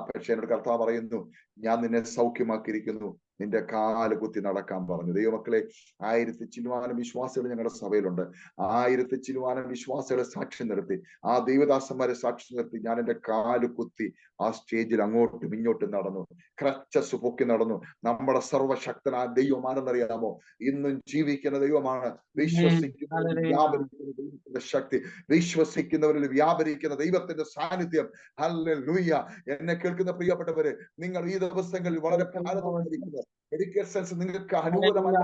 പക്ഷെ എന്നോട് കർത്താവ് പറയുന്നു, ഞാൻ നിന്നെ സൗഖ്യമാക്കിയിരിക്കുന്നു, നിന്റെ കാല് കുത്തി നടക്കാൻ പറഞ്ഞു. ദൈവമക്കളെ, 1000 ചില്ലുവാനം വിശ്വാസികൾ ഞങ്ങളുടെ സഭയിലുണ്ട്. 1000 ചില്ലുവാനം വിശ്വാസികളെ സാക്ഷി നിർത്തി, ആ ദൈവദാസന്മാരെ സാക്ഷി നിർത്തി ഞാൻ എന്റെ കാല് കുത്തി ആ സ്റ്റേജിൽ അങ്ങോട്ടും ഇങ്ങോട്ടും നടന്നു. ക്രച്ചസ് പൊക്കി നടന്നു. നമ്മുടെ സർവശക്തനായ ദൈവമാണെന്നറിയാമോ? ഇന്നും ജീവിക്കുന്ന ദൈവമാണ്. വിശ്വസിക്കുന്നവരിൽ വ്യാപരിക്കുന്ന ദൈവത്തിന്റെ ശക്തി, വിശ്വസിക്കുന്നവരിൽ വ്യാപരിക്കുന്ന ദൈവത്തിന്റെ സാന്നിധ്യം. ഹല്ലേലൂയ. എന്നെ കേൾക്കുന്ന പ്രിയപ്പെട്ടവരെ, നിങ്ങൾ ഈ ദിവസങ്ങളിൽ വളരെ ഭാരതമായിരിക്കുന്നു. മെഡിക്കൽ സയൻസ് നിങ്ങൾക്ക് അനുകൂലമല്ല.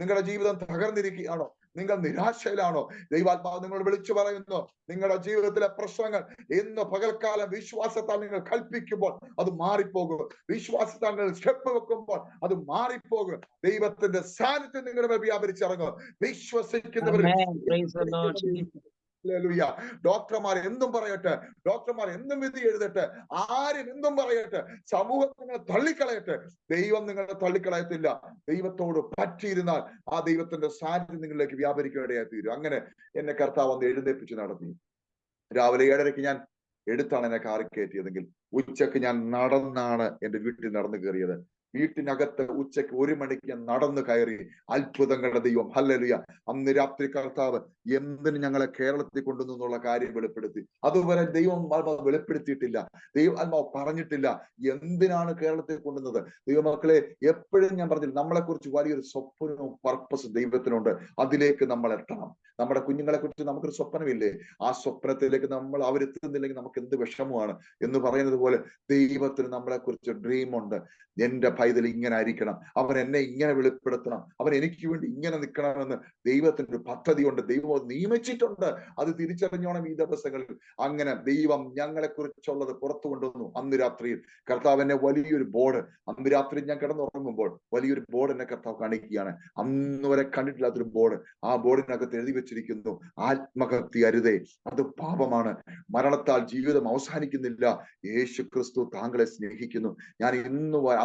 നിങ്ങളുടെ ജീവിതം തകർന്നിരിക്കുകയാണോ? നിങ്ങൾ നിരാശയിലാണോ? ദൈവാത്മാവ് നിങ്ങളോട് വിളിച്ചു പറയുന്നു, നിങ്ങളുടെ ജീവിതത്തിലെ പ്രശ്നങ്ങൾ ഇന്ന് പകൽക്കാലം വിശ്വാസത്താൽ നിങ്ങൾ കൽപ്പിക്കുമ്പോൾ അത് മാറിപ്പോകും. വിശ്വാസത്താൽ നിങ്ങൾ സ്റ്റെപ്പ് വെക്കുമ്പോൾ അത് മാറിപ്പോകും. ദൈവത്തിന്റെ സാന്നിധ്യം നിങ്ങളുടെ മേൽ വ്യാപരിച്ചിറങ്ങും. വിശ്വസിക്കുന്നവരിൽ ഡോക്ടർമാർ എന്തും പറയട്ടെ, ഡോക്ടർമാർ എന്തും വിധി എഴുതട്ടെ, ആരും എന്തും പറയട്ടെ, സമൂഹം നിങ്ങളെ തള്ളിക്കളയട്ടെ, ദൈവം നിങ്ങളെ തള്ളിക്കളയത്തില്ല. ദൈവത്തോട് പറ്റിയിരുന്നാൽ ആ ദൈവത്തിന്റെ സാന്നിധ്യം നിങ്ങളിലേക്ക് വ്യാപരിക്കേണ്ടതായി തീരും. അങ്ങനെ എന്നെ കർത്താവ് വന്ന് എഴുന്നേൽപ്പിച്ച് നടത്തി. രാവിലെ 7:30-ക്ക് ഞാൻ എടുത്താണ് എന്നെ കാറിൽ കയറ്റിയതെങ്കിൽ ഉച്ചക്ക് ഞാൻ നടന്നാണ് എന്റെ വീട്ടിൽ നടന്നു കയറിയത്. വീട്ടിനകത്ത് ഉച്ചയ്ക്ക് 1 മണിക്ക് ഞാൻ നടന്നു കയറി. അത്ഭുതങ്ങളുടെ ദൈവം, ഹല്ലേലൂയ. അന്ന് രാത്രി കർത്താവ് എന്തിന് ഞങ്ങളെ കേരളത്തിൽ കൊണ്ടുവന്നുള്ള കാര്യം വെളിപ്പെടുത്തി. അതുവരെ ദൈവം വെളിപ്പെടുത്തിയിട്ടില്ല, ദൈവം പറഞ്ഞിട്ടില്ല എന്തിനാണ് കേരളത്തിൽ കൊണ്ടുവന്നത്. ദൈവമക്കളെ, എപ്പോഴും ഞാൻ പറഞ്ഞില്ല, നമ്മളെ കുറിച്ച് വലിയൊരു സ്വപ്നവും പർപ്പസും ദൈവത്തിനുണ്ട്. അതിലേക്ക് നമ്മൾ എത്തണം. നമ്മുടെ കുഞ്ഞുങ്ങളെ കുറിച്ച് നമുക്കൊരു സ്വപ്നമില്ലേ? ആ സ്വപ്നത്തിലേക്ക് നമ്മൾ അവരെത്തുന്നില്ലെങ്കിൽ നമുക്ക് എന്ത് വിഷമമാണ് എന്ന് പറയുന്നത് പോലെ ദൈവത്തിന് നമ്മളെ കുറിച്ച് ഡ്രീമുണ്ട്. എന്റെ പൈതൽ ഇങ്ങനെ ആയിരിക്കണം, അവൻ എന്നെ ഇങ്ങനെ വെളിപ്പെടുത്തണം, അവൻ എനിക്ക് വേണ്ടി ഇങ്ങനെ നിൽക്കണമെന്ന് ദൈവത്തിന്റെ ഒരു പദ്ധതിയുണ്ട്. ദൈവം നിയമിച്ചിട്ടുണ്ട്. അത് തിരിച്ചറിഞ്ഞോണം ഈ ദിവസങ്ങളിൽ. അങ്ങനെ ദൈവം ഞങ്ങളെ കുറിച്ചുള്ളത് പുറത്തു കൊണ്ടുവന്നു. അന്ന് രാത്രിയിൽ കർത്താവ് എന്നെ വലിയൊരു ബോർഡ്, അന്ന് രാത്രി ഞാൻ കിടന്നുറങ്ങുമ്പോൾ വലിയൊരു ബോർഡ് എന്നെ കർത്താവ് കാണിക്കുകയാണ്. അന്ന് വരെ കണ്ടിട്ടില്ലാത്തൊരു ബോർഡ്. ആ ബോർഡിനകത്ത് എഴുതി വെച്ചിരിക്കുന്നു, ആത്മഹത്യ അരുതേ, അത് പാപമാണ്, മരണത്താൽ ജീവിതം അവസാനിക്കുന്നില്ല, യേശു ക്രിസ്തു താങ്കളെ സ്നേഹിക്കുന്നു. ഞാൻ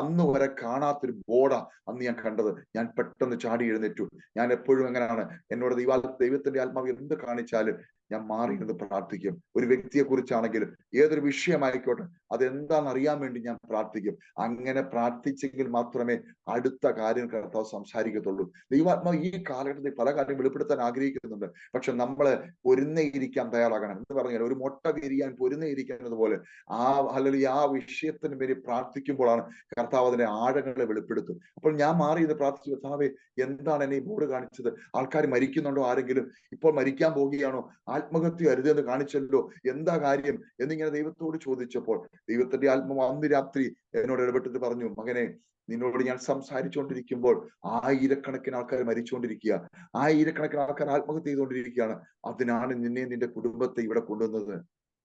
അന്ന് വരെ കാണാത്തൊരു ബോർഡാ അന്ന് ഞാൻ കണ്ടത്. ഞാൻ പെട്ടെന്ന് ചാടി എഴുന്നേറ്റു. ഞാൻ എപ്പോഴും എങ്ങനെയാണ്, എന്നോട് ദൈവത്തിന്റെ ആത്മാവ് എന്ത് കാണിച്ചാലും ഞാൻ മാറിയിരുന്ന് പ്രാർത്ഥിക്കും. ഒരു വ്യക്തിയെ കുറിച്ചാണെങ്കിലും ഏതൊരു വിഷയമായിക്കോട്ടെ അതെന്താണെന്ന് അറിയാൻ വേണ്ടി ഞാൻ പ്രാർത്ഥിക്കും. അങ്ങനെ പ്രാർത്ഥിച്ചെങ്കിൽ മാത്രമേ അടുത്ത കാര്യം കർത്താവ് സംസാരിക്കത്തുള്ളൂ. ദൈവാത്മാവ് ഈ കാലഘട്ടത്തിൽ പല കാര്യം വെളിപ്പെടുത്താൻ ആഗ്രഹിക്കുന്നുണ്ട്. പക്ഷെ നമ്മള് പൊരുന്നയിരിക്കാൻ തയ്യാറാകണം. എന്ന് പറഞ്ഞാൽ ഒരു മുട്ട വിരിയാൻ പൊരുന്നയിരിക്കുന്നത് പോലെ അല്ലെങ്കിൽ ആ വിഷയത്തിന് വേണ്ടി പ്രാർത്ഥിക്കുമ്പോഴാണ് കർത്താവ് അതിന്റെ ആഴങ്ങളെ വെളിപ്പെടുത്തും. അപ്പോൾ ഞാൻ മാറി ഇത് പ്രാർത്ഥിച്ചു, കർത്താവേ എന്താണ് എന്നെ ഈ ബോർഡ് കാണിച്ചത്? ആൾക്കാർ മരിക്കുന്നുണ്ടോ? ആരെങ്കിലും ഇപ്പോൾ മരിക്കാൻ പോവുകയാണോ? ആത്മഹത്യ അരുതെന്ന് കാണിച്ചല്ലോ, എന്താ കാര്യം എന്നിങ്ങനെ ദൈവത്തോട് ചോദിച്ചപ്പോൾ ദൈവത്തിന്റെ ആത്മാവ് അന്ന് രാത്രി എന്നോട് ഇടപെട്ടിട്ട് പറഞ്ഞു, മകനെ, നിന്നോട് ഞാൻ സംസാരിച്ചുകൊണ്ടിരിക്കുമ്പോൾ ആയിരക്കണക്കിന് ആൾക്കാർ മരിച്ചുകൊണ്ടിരിക്കുക, ആയിരക്കണക്കിന് ആൾക്കാർ ആത്മഹത്യ ചെയ്തുകൊണ്ടിരിക്കുകയാണ്. അതിനാണ് നിന്നെ നിന്റെ കുടുംബത്തെ ഇവിടെ കൊണ്ടുവന്നത്.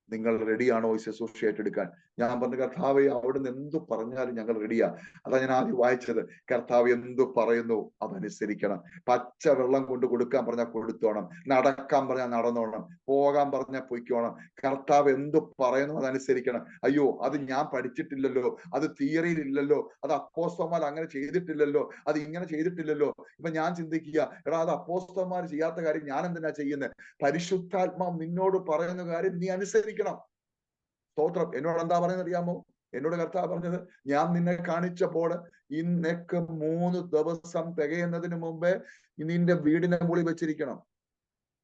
നിങ്ങൾ റെഡിയാണോ ഈ ശുശ്രൂഷ ഏറ്റെടുക്കാൻ? ഞാൻ പറഞ്ഞു, കർത്താവെ അവിടുന്ന് എന്തു പറഞ്ഞാലും ഞങ്ങൾ റെഡിയാ. അതാ ഞാൻ ആദ്യം വായിച്ചത്. കർത്താവ് എന്തു പറയുന്നു അതനുസരിക്കണം. പച്ച വെള്ളം കൊണ്ട് കൊടുക്കാൻ പറഞ്ഞാൽ കൊടുത്തോണം, നടക്കാൻ പറഞ്ഞാൽ നടന്നോണം, പോകാൻ പറഞ്ഞാൽ പൊയ്ക്കോണം. കർത്താവ് എന്തു പറയുന്നു അതനുസരിക്കണം. അയ്യോ, അത് ഞാൻ പഠിച്ചിട്ടില്ലല്ലോ, അത് തിയറിയിൽ ഇല്ലല്ലോ, അത് അപ്പോസ്തലന്മാർ അങ്ങനെ ചെയ്തിട്ടില്ലല്ലോ, അത് ഇങ്ങനെ ചെയ്തിട്ടില്ലല്ലോ. ഇപ്പൊ ഞാൻ ചിന്തിക്കുക, എടാ അത് അപ്പോസ്തലന്മാർ ചെയ്യാത്ത കാര്യം ഞാൻ എന്തിനാ ചെയ്യുന്നത്? പരിശുദ്ധാത്മാവ് നിന്നോട് പറയുന്ന കാര്യം നീ അനുസരിക്കണം. സ്തോത്രം. എന്നോട് എന്താ പറയുന്നത് അറിയാമോ? എന്നോട് കർത്താവ് പറഞ്ഞത്, ഞാൻ നിന്നെ കാണിച്ചപ്പോൾ ഇന്നേക്ക് 3 ദിവസം തികയുന്നതിന് മുമ്പേ നിന്റെ വീടിനെ മൂളി വെച്ചിരിക്കണം.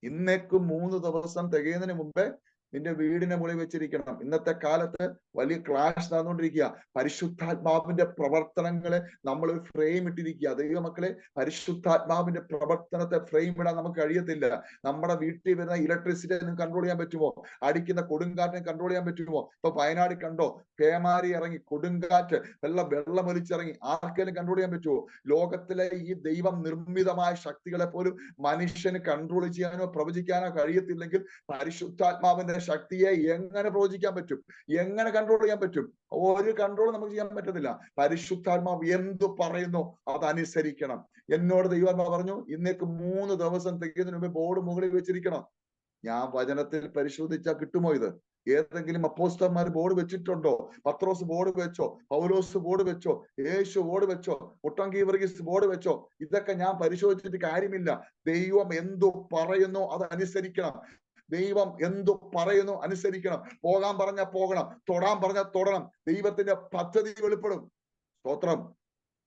ഇന്നേക്ക് 3 ദിവസം തികയുന്നതിന് മുമ്പേ നിന്റെ വീടിനെ മൂളി വെച്ചിരിക്കണം. ഇന്നത്തെ കാലത്ത് വലിയ ക്ലാഷ് നടന്നുകൊണ്ടിരിക്കുക. പരിശുദ്ധാത്മാവിന്റെ പ്രവർത്തനങ്ങളെ നമ്മൾ ഒരു ഫ്രെയിം ഇട്ടിരിക്കുക. ദൈവമക്കളെ, പരിശുദ്ധാത്മാവിന്റെ പ്രവർത്തനത്തെ ഫ്രെയിം ഇടാൻ നമുക്ക് കഴിയത്തില്ല. നമ്മുടെ വീട്ടിൽ വരുന്ന ഇലക്ട്രിസിറ്റി കൺട്രോൾ ചെയ്യാൻ പറ്റുമോ? അടിക്കുന്ന കൊടുങ്കാറ്റിനെ കൺട്രോൾ ചെയ്യാൻ പറ്റുമോ? ഇപ്പൊ വയനാട് കണ്ടോ, പേമാരി ഇറങ്ങി, കൊടുങ്കാറ്റ്, വെള്ളം ഒലിച്ചിറങ്ങി. ആർക്കെങ്കിലും കൺട്രോൾ ചെയ്യാൻ പറ്റുമോ? ലോകത്തിലെ ഈ ദൈവം നിർമ്മിതമായ ശക്തികളെ പോലും മനുഷ്യന് കൺട്രോൾ ചെയ്യാനോ പ്രവചിക്കാനോ കഴിയത്തില്ലെങ്കിൽ പരിശുദ്ധാത്മാവിന്റെ ശക്തിയെ എങ്ങനെ പ്രവചിക്കാൻ പറ്റും? എങ്ങനെ കൺട്രോൾ ചെയ്യാൻ പറ്റും? ഒരു കൺട്രോൾ നമുക്ക് ചെയ്യാൻ പറ്റത്തില്ല. പരിശുദ്ധാത്മാവ് എന്തു പറയുന്നു അതനുസരിക്കണം. എന്നോട് ദൈവാത്മാവ് പറഞ്ഞു, ഇന്നേക്ക് 3 ദിവസം തികയുന്നതിന് മുമ്പ് ബോർഡ് മുകളിൽ വെച്ചിരിക്കണം. ഞാൻ വചനത്തിൽ പരിശോധിച്ചാൽ കിട്ടുമോ ഇത്? ഏതെങ്കിലും അപ്പോസ്തലന്മാർ ബോർഡ് വെച്ചിട്ടുണ്ടോ? പത്രോസ് ബോർഡ് വെച്ചോ? പൗലോസ് ബോർഡ് വെച്ചോ? യേശു ബോർഡ് വെച്ചോ? മുട്ടങ്കീവർഗീസ് ബോർഡ് വെച്ചോ? ഇതൊക്കെ ഞാൻ പരിശോധിച്ചിട്ട് കാര്യമില്ല. ദൈവം എന്തു പറയുന്നു അതനുസരിക്കണം. ദൈവം എന്തു പറയുന്നു അനുസരിക്കണം. പോകാൻ പറഞ്ഞാൽ പോകണം, തൊടാൻ പറഞ്ഞാൽ തൊടണം. ദൈവത്തിന്റെ പദ്ധതി വെളിപ്പെടും. സ്തോത്രം.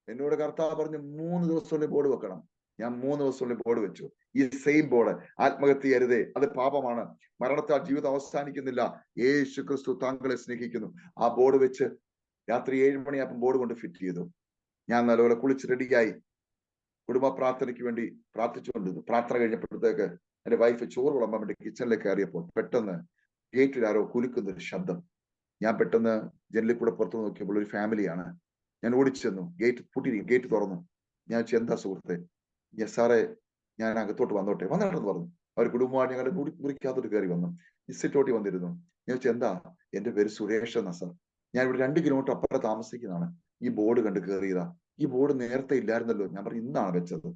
എന്നോട് കർത്താവ് പറഞ്ഞു 3 ദിവസത്തിനുള്ളിൽ ബോർഡ് വെക്കണം. ഞാൻ 3 ദിവസത്തിനുള്ളിൽ ബോർഡ് വെച്ചു. ഈ സെയിം ബോർഡ്, ആത്മഹത്യ അരുതേ, അത് പാപമാണ്, മരണത്താൽ ജീവിതം അവസാനിക്കുന്നില്ല, യേശു ക്രിസ്തു താങ്കളെ സ്നേഹിക്കുന്നു. ആ ബോർഡ് വെച്ച് രാത്രി 7 മണിയായപ്പോൾ ബോർഡ് കൊണ്ട് ഫിറ്റ് ചെയ്തു. ഞാൻ നല്ലപോലെ കുളിച്ച് റെഡിയായി കുടുംബ പ്രാർത്ഥനയ്ക്ക് വേണ്ടി പ്രാർത്ഥിച്ചുകൊണ്ടിരുന്നു. പ്രാർത്ഥന കഴിഞ്ഞപ്പോഴത്തേക്ക് എന്റെ വൈഫ് ചോറ് വിളമ്പാൻ വേണ്ടി കിച്ചണിലേക്ക് കയറിയപ്പോൾ പെട്ടെന്ന് ഗേറ്റിൽ ആരോ കുലുക്കുന്ന ഒരു ശബ്ദം. ഞാൻ പെട്ടെന്ന് ജനലിൽ കൂടെ പുറത്തു നോക്കിയപ്പോൾ ഒരു ഫാമിലിയാണ്. ഞാൻ ഓടിച്ചെന്നു. ഗേറ്റ് തുറന്നു. ഞാൻ എന്താ സുഹൃത്തെ? സാറേ, ഞാൻ അകത്തോട്ട് വന്നോട്ടെ? വന്നിട്ടെന്ന് പറഞ്ഞു. അവർ കുടുംബമായി ഞങ്ങളുടെ മുറിക്കകത്തോട്ട് കയറി വന്നു. സിറ്റോട്ടി വന്നിരുന്നു. ഞാൻ എന്താ? എന്റെ പേര് സുരേഷ് എന്നാ സാർ. ഞാൻ ഇവിടെ 2 കിലോമീറ്റർ അപ്പുറം താമസിക്കുന്നതാണ്. ഈ ബോർഡ് കണ്ട് കയറിയതാ. ഈ ബോർഡ് നേരത്തെ ഇല്ലായിരുന്നല്ലോ. ഞാൻ പറഞ്ഞു, ഇന്നാണ് വെച്ചത്.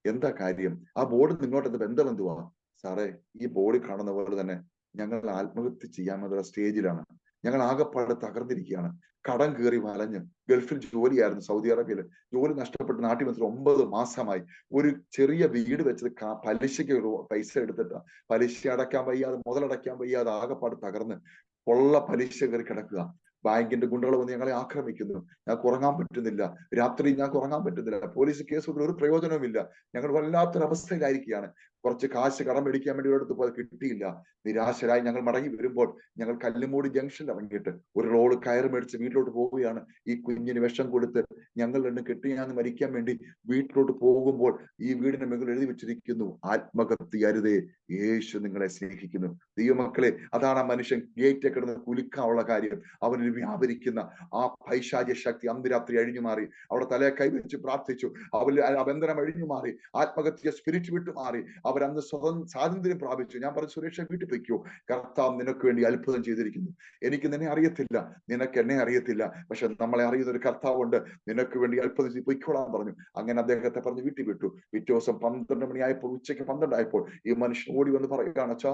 എന്താ കാര്യം? ആ ബോർഡ് നിന്നോട്ട് എന്ത് ബന്ധമെന്തുവാ? സാറേ, ഈ ബോർഡ് കാണുന്ന പോലെ തന്നെ ഞങ്ങൾ ആത്മഹത്യ ചെയ്യാമെന്നുള്ള സ്റ്റേജിലാണ്. ഞങ്ങൾ ആകെപ്പാട് തകർന്നിരിക്കുകയാണ്. കടം കയറി വലഞ്ഞ്, ഗൾഫിൽ ജോലിയായിരുന്നു, സൗദി അറേബ്യയിൽ ജോലി നഷ്ടപ്പെട്ട് നാട്ടിൽ വന്നിട്ട് 9 മാസമായി. ഒരു ചെറിയ വീട് വെച്ചത് പലിശയ്ക്ക് പൈസ എടുത്തിട്ടാ. പലിശ അടയ്ക്കാൻ വയ്യാതെ, മുതലടയ്ക്കാൻ വയ്യാതെ ആകെപ്പാട് തകർന്ന് കൊള്ള പലിശ കയറി കിടക്കുക. ബാങ്കിന്റെ ഗുണ്ടകൾ വന്ന് ഞങ്ങളെ ആക്രമിക്കുന്നു. ഞങ്ങൾക്ക് ഉറങ്ങാൻ പറ്റുന്നില്ല. രാത്രി ഞങ്ങൾക്ക് ഉറങ്ങാൻ പറ്റുന്നില്ല. പോലീസ് കേസ് കൊണ്ട് ഒരു പ്രയോജനവുമില്ല. ഞങ്ങൾ വല്ലാത്തൊരവസ്ഥയിലായിരിക്കുകയാണ്. കുറച്ച് കാശ് കടം മേടിക്കാൻ വേണ്ടി എടുത്ത് പോയത് കിട്ടിയില്ല. നിരാശരായി ഞങ്ങൾ മടങ്ങി വരുമ്പോൾ ഞങ്ങൾ കല്ലുമൂടി ജംഗ്ഷനിൽ ഇറങ്ങിയിട്ട് ഒരു റോള് കയറ് മേടിച്ച് വീട്ടിലോട്ട് പോവുകയാണ്. ഈ കുഞ്ഞിന് വിഷം കൊടുത്ത് ഞങ്ങൾ രണ്ടും കെട്ടിയാന്ന് മരിക്കാൻ വേണ്ടി വീട്ടിലോട്ട് പോകുമ്പോൾ ഈ വീടിന് മുകളിൽ എഴുതി വെച്ചിരിക്കുന്നു, ആത്മഹത്യ അരുതേ, യേശു നിങ്ങളെ സ്നേഹിക്കുന്നു. ദൈവമക്കളെ, അതാണ് ആ മനുഷ്യൻ ഗേറ്റ് കിടന്ന് കുലുക്കാനുള്ള കാര്യം. അവനിൽ വ്യാപരിക്കുന്ന ആ പൈശാചിക ശക്തി അന്ന് രാത്രി അഴിഞ്ഞു മാറി. അവിടെ തലയെ കൈവച്ച് പ്രാർത്ഥിച്ചു. അവരിൽ ആ ബന്ധനം അഴിഞ്ഞു മാറി. ആത്മഹത്യ സ്പിരിറ്റ് വിട്ടു മാറി. അവരന്ന് സ്വാതന്ത്ര്യം പ്രാപിച്ചു. ഞാൻ പറഞ്ഞു, സുരക്ഷ വീട്ടിൽ വയ്ക്കൂ, കർത്താവ് നിനക്ക് വേണ്ടി അത്ഭുതം ചെയ്തിരിക്കുന്നു. എനിക്ക് നിന്നെ അറിയത്തില്ല, നിനക്ക് എന്നെ അറിയത്തില്ല, പക്ഷെ നമ്മളെ അറിയുന്ന ഒരു കർത്താവുണ്ട്. നിനക്ക് വേണ്ടി അത്ഭുതം ചെയ്ത് പൊയ്ക്കോളാൻ പറഞ്ഞു. അങ്ങനെ അദ്ദേഹത്തെ പറഞ്ഞ് വീട്ടിൽ വിട്ടു. പിറ്റേ ദിവസം 12 മണിയായപ്പോൾ, ഉച്ചയ്ക്ക് 12 ആയപ്പോൾ ഈ മനുഷ്യൻ ഓടി വന്ന് പറയുകയാണ്, അച്ഛാ,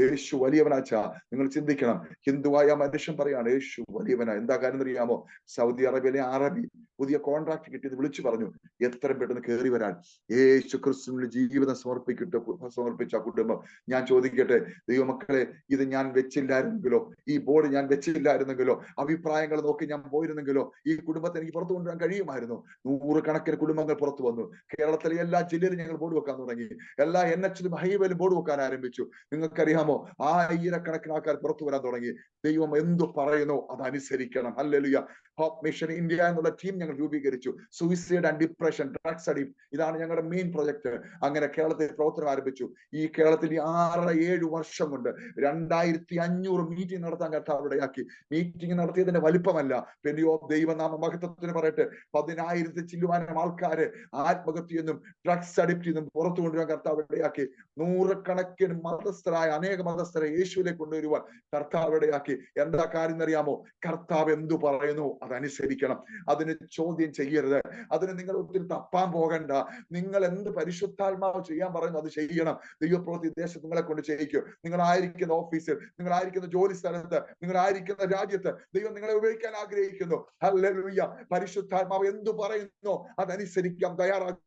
യേശു വലിയവനാച്ചാ. നിങ്ങൾ ചിന്തിക്കണം, ഹിന്ദുവായ മനുഷ്യൻ പറയാണ് യേശു വലിയവനാ. എന്താ കാര്യം അറിയാമോ? സൗദി അറേബ്യയിലെ അറബി പുതിയ കോൺട്രാക്ട് കിട്ടിയത് വിളിച്ചു പറഞ്ഞു, എത്രയും പെട്ടെന്ന് കയറി വരാൻ, യേശു ക്രിസ്തുവിന്റെ ജീവിതം സമർപ്പിക്കട്ടെ, സമർപ്പിച്ച കുടുംബം, ഞാൻ ചോദിക്കട്ടെ ദൈവമക്കളെ, ഇത് ഞാൻ വെച്ചില്ലായിരുന്നെങ്കിലോ, ഈ ബോർഡ് ഞാൻ വെച്ചില്ലായിരുന്നെങ്കിലോ, അഭിപ്രായങ്ങൾ നോക്കി ഞാൻ പോയിരുന്നെങ്കിലോ, ഈ കുടുംബത്തെ എനിക്ക് പുറത്തു കൊണ്ടുവരാൻ കഴിയുമായിരുന്നു? 100 കുടുംബങ്ങൾ പുറത്തു വന്നു. കേരളത്തിലെ എല്ലാ ജില്ലയിലും ഞങ്ങൾ ബോർഡ് വെക്കാൻ തുടങ്ങി. എല്ലാ NH-ലും ഹൈവേയിലും ബോർഡ് വെക്കാൻ ആരംഭിച്ചു. നിങ്ങൾക്കറിയാമോ, 1000 ആൾക്കാർ പുറത്തു വരാൻ തുടങ്ങി. ദൈവം എന്തു പറയുന്നു അതനുസരിക്കണം. ഹല്ലേലൂയ. ഹോപ്പ് മിഷൻ ഇന്ത്യ എന്നുള്ള ടീം ഞങ്ങൾ രൂപീകരിച്ചു. Suicide and depression, drugs addiction, ഇതാണ് ഞങ്ങളുടെ മെയിൻ പ്രൊജക്ട്. അങ്ങനെ കേരളത്തിൽ പ്രവർത്തനം ആരംഭിച്ചു. ഈ കേരളത്തിൽ 6-7 വർഷം കൊണ്ട് 2500 മീറ്റിംഗ് നടത്താൻ കർത്താവിടയാക്കി. മീറ്റിംഗ് നടത്തിയതിന്റെ വലിപ്പമല്ല, പെനിയോ ദൈവനാമ മഹത്വത്തിന് പറയട്ടെ, 10,000 ചില്ലുവാനം ആൾക്കാര് ആത്മഹത്യയിൽ നിന്നും ഡ്രഗ്സ് അഡിക്റ്റിൽ നിന്നും പുറത്തു കൊണ്ടുവരാൻ കർത്താവിടയാക്കി. 100 മതസ്ഥരായ അനേക മതസ്ഥരെ യേശുവിലേക്ക് കൊണ്ടുവരുവാൻ കർത്താവിടയാക്കി. എന്താ കാര്യം എന്നറിയാമോ? കർത്താവ് എന്തു പറയുന്നു അതനുസരിക്കണം. അതിന് ചോദ്യം ചെയ്യരുത്. അതിന് നിങ്ങൾ ഒത്തിരി തപ്പാൻ പോകണ്ട. നിങ്ങൾ എന്ത് പരിശുദ്ധാത്മാവ് ചെയ്യാൻ പറയുന്നു അത് ചെയ്യണം. ദൈവപ്രവൃത്തി ദേശത്ത് നിങ്ങളെ കൊണ്ട് ചെയ്യിക്കും. നിങ്ങളായിരിക്കുന്ന ഓഫീസിൽ, നിങ്ങളായിരിക്കുന്ന ജോലി സ്ഥലത്ത്, നിങ്ങളായിരിക്കുന്ന രാജ്യത്ത് ദൈവം നിങ്ങളെ ഉപയോഗിക്കാൻ ആഗ്രഹിക്കുന്നു. ഹല്ലേലൂയ. പരിശുദ്ധാത്മാവ് എന്തു പറയുന്നു അതനുസരിക്കാൻ തയ്യാറാക്കുക.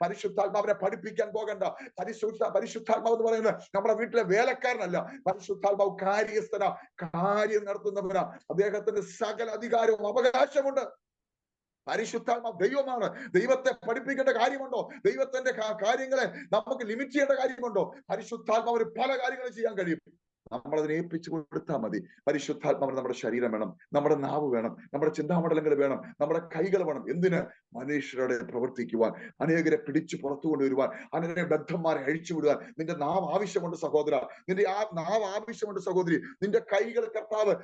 പരിശുദ്ധാത്മാവിനെ പഠിപ്പിക്കാൻ പോകണ്ട. പരിശുദ്ധാത്മാവ് എന്ന് പറയുന്നത് നമ്മുടെ വീട്ടിലെ വേലക്കാരനല്ല. പരിശുദ്ധാത്മാവ് കാര്യസ്ഥന, കാര്യം നടത്തുന്നവനാ. അദ്ദേഹത്തിന്റെ സകല അധികാരവും അവകാശമുണ്ട്. പരിശുദ്ധാത്മാവ് ദൈവമാണ്. ദൈവത്തെ പഠിപ്പിക്കേണ്ട കാര്യമുണ്ടോ? ദൈവത്തിന്റെ കാര്യങ്ങളെ നമുക്ക് ലിമിറ്റ് ചെയ്യേണ്ട കാര്യമുണ്ടോ? പരിശുദ്ധാത്മാവിന് പല കാര്യങ്ങളും ചെയ്യാൻ കഴിയും. നമ്മൾ അതിനെ ഏൽപ്പിച്ചു കൊടുത്താൽ മതി. പരിശുദ്ധാത്മാവിന് നമ്മുടെ ശരീരം വേണം, നമ്മുടെ നാവ് വേണം, നമ്മുടെ ചിന്താമണ്ഡലങ്ങൾ വേണം, നമ്മുടെ കൈകൾ വേണം. എന്തിന്? മനുഷ്യരുടെ പ്രവർത്തിക്കുവാൻ, അനേകരെ പിടിച്ചു പുറത്തു കൊണ്ടുവരുവാൻ, അനേക ബദ്ധന്മാരെ അഴിച്ചുവിടുവാൻ. നിന്റെ നാവ് ആവശ്യമുണ്ട് സഹോദര, നിന്റെ നാവ് ആവശ്യമുണ്ട് സഹോദരി. നിന്റെ കൈകൾ കർത്താവ്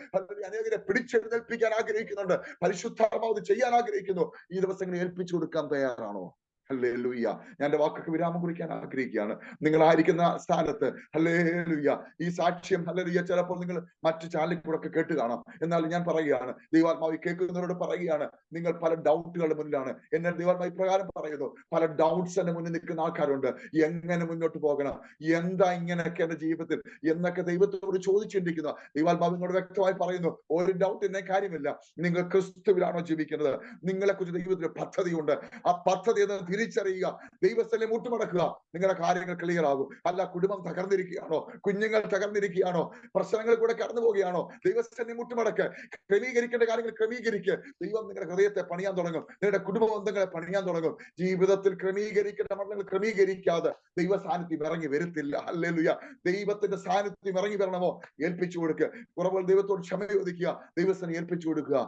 അനേകരെ പിടിച്ചെഴുന്നേൽപ്പിക്കാൻ ആഗ്രഹിക്കുന്നുണ്ട്. പരിശുദ്ധാത്മാവ് ചെയ്യാൻ ആഗ്രഹിക്കുന്നു. ഈ ദിവസങ്ങളിൽ ഏൽപ്പിച്ചു കൊടുക്കാൻ തയ്യാറാണോ? ഹല്ലേലൂയ. ഞാൻ എൻ്റെ വാക്കൊക്കെ വിരാമം കുറിക്കാൻ ആഗ്രഹിക്കുകയാണ്. നിങ്ങളായിരിക്കുന്ന സ്ഥാനത്ത് ഹല്ലേലൂയ ഈ സാക്ഷ്യം ഹല്ലേലൂയ ചിലപ്പോൾ നിങ്ങൾ മറ്റു ചാനലിൽ കൂടെ ഒക്കെ കേട്ട് കാണാം. എന്നാൽ ഞാൻ പറയുകയാണ്, ദൈവാത്മാവ് കേൾക്കുന്നവരോട് പറയുകയാണ്, നിങ്ങൾ പല ഡൗട്ടുകളുടെ മുന്നിലാണ്. എന്നാൽ ദൈവാത്മാവ് ഇപ്രകാരം പറയുന്നു, പല ഡൗട്ട്സിന്റെ മുന്നിൽ നിൽക്കുന്ന ആൾക്കാരുണ്ട്. എങ്ങനെ മുന്നോട്ട് പോകണം, എന്താ ഇങ്ങനെയൊക്കെ എന്റെ ജീവിതത്തിൽ എന്നൊക്കെ ദൈവത്തോട് ചോദിച്ചിരിക്കുന്ന ദൈവാത്മാവിനോട് വ്യക്തമായി പറയുന്നു, ഒരു ഡൗട്ട് എന്നെ കാര്യമില്ല. നിങ്ങൾ ക്രിസ്തുവിലാണോ ജീവിക്കുന്നത്? നിങ്ങളെ കുറിച്ച് ദൈവത്തിന് പദ്ധതിയുണ്ട്. ആ പദ്ധതി തിരിച്ചറിയുക. ദൈവസ്ഥലം മുട്ടുമടക്കുക. നിങ്ങളുടെ കാര്യങ്ങൾ ക്ലിയർ ആകും. അല്ല, കുടുംബം തകർന്നിരിക്കുകയാണോ? കുഞ്ഞുങ്ങൾ തകർന്നിരിക്കുകയാണോ? പ്രശ്നങ്ങൾ കൂടെ കടന്നു പോവുകയാണോ? ദൈവസ്ഥലം മുട്ടുമടക്ക്. ക്രമീകരിക്കേണ്ട കാര്യങ്ങൾ ക്രമീകരിക്കുക. ദൈവം നിങ്ങളുടെ ഹൃദയത്തെ പണിയാൻ തുടങ്ങും. നിങ്ങളുടെ കുടുംബ ബന്ധങ്ങളെ പണിയാൻ തുടങ്ങും. ജീവിതത്തിൽ ക്രമീകരിക്കേണ്ട മണ്ഡലങ്ങൾ ക്രമീകരിക്കാതെ ദൈവ സാന്നിധ്യം ഇറങ്ങി വരത്തില്ല. ഹല്ലേലൂയ. ദൈവത്തിന്റെ സാന്നിധ്യം ഇറങ്ങി വരണമോ? ഏൽപ്പിച്ചു കൊടുക്കുക. കുറവുകൾ ദൈവത്തോട് ക്ഷമ ചോദിക്കുക. ദൈവസ്ഥനെ ഏൽപ്പിച്ചു കൊടുക്കുക.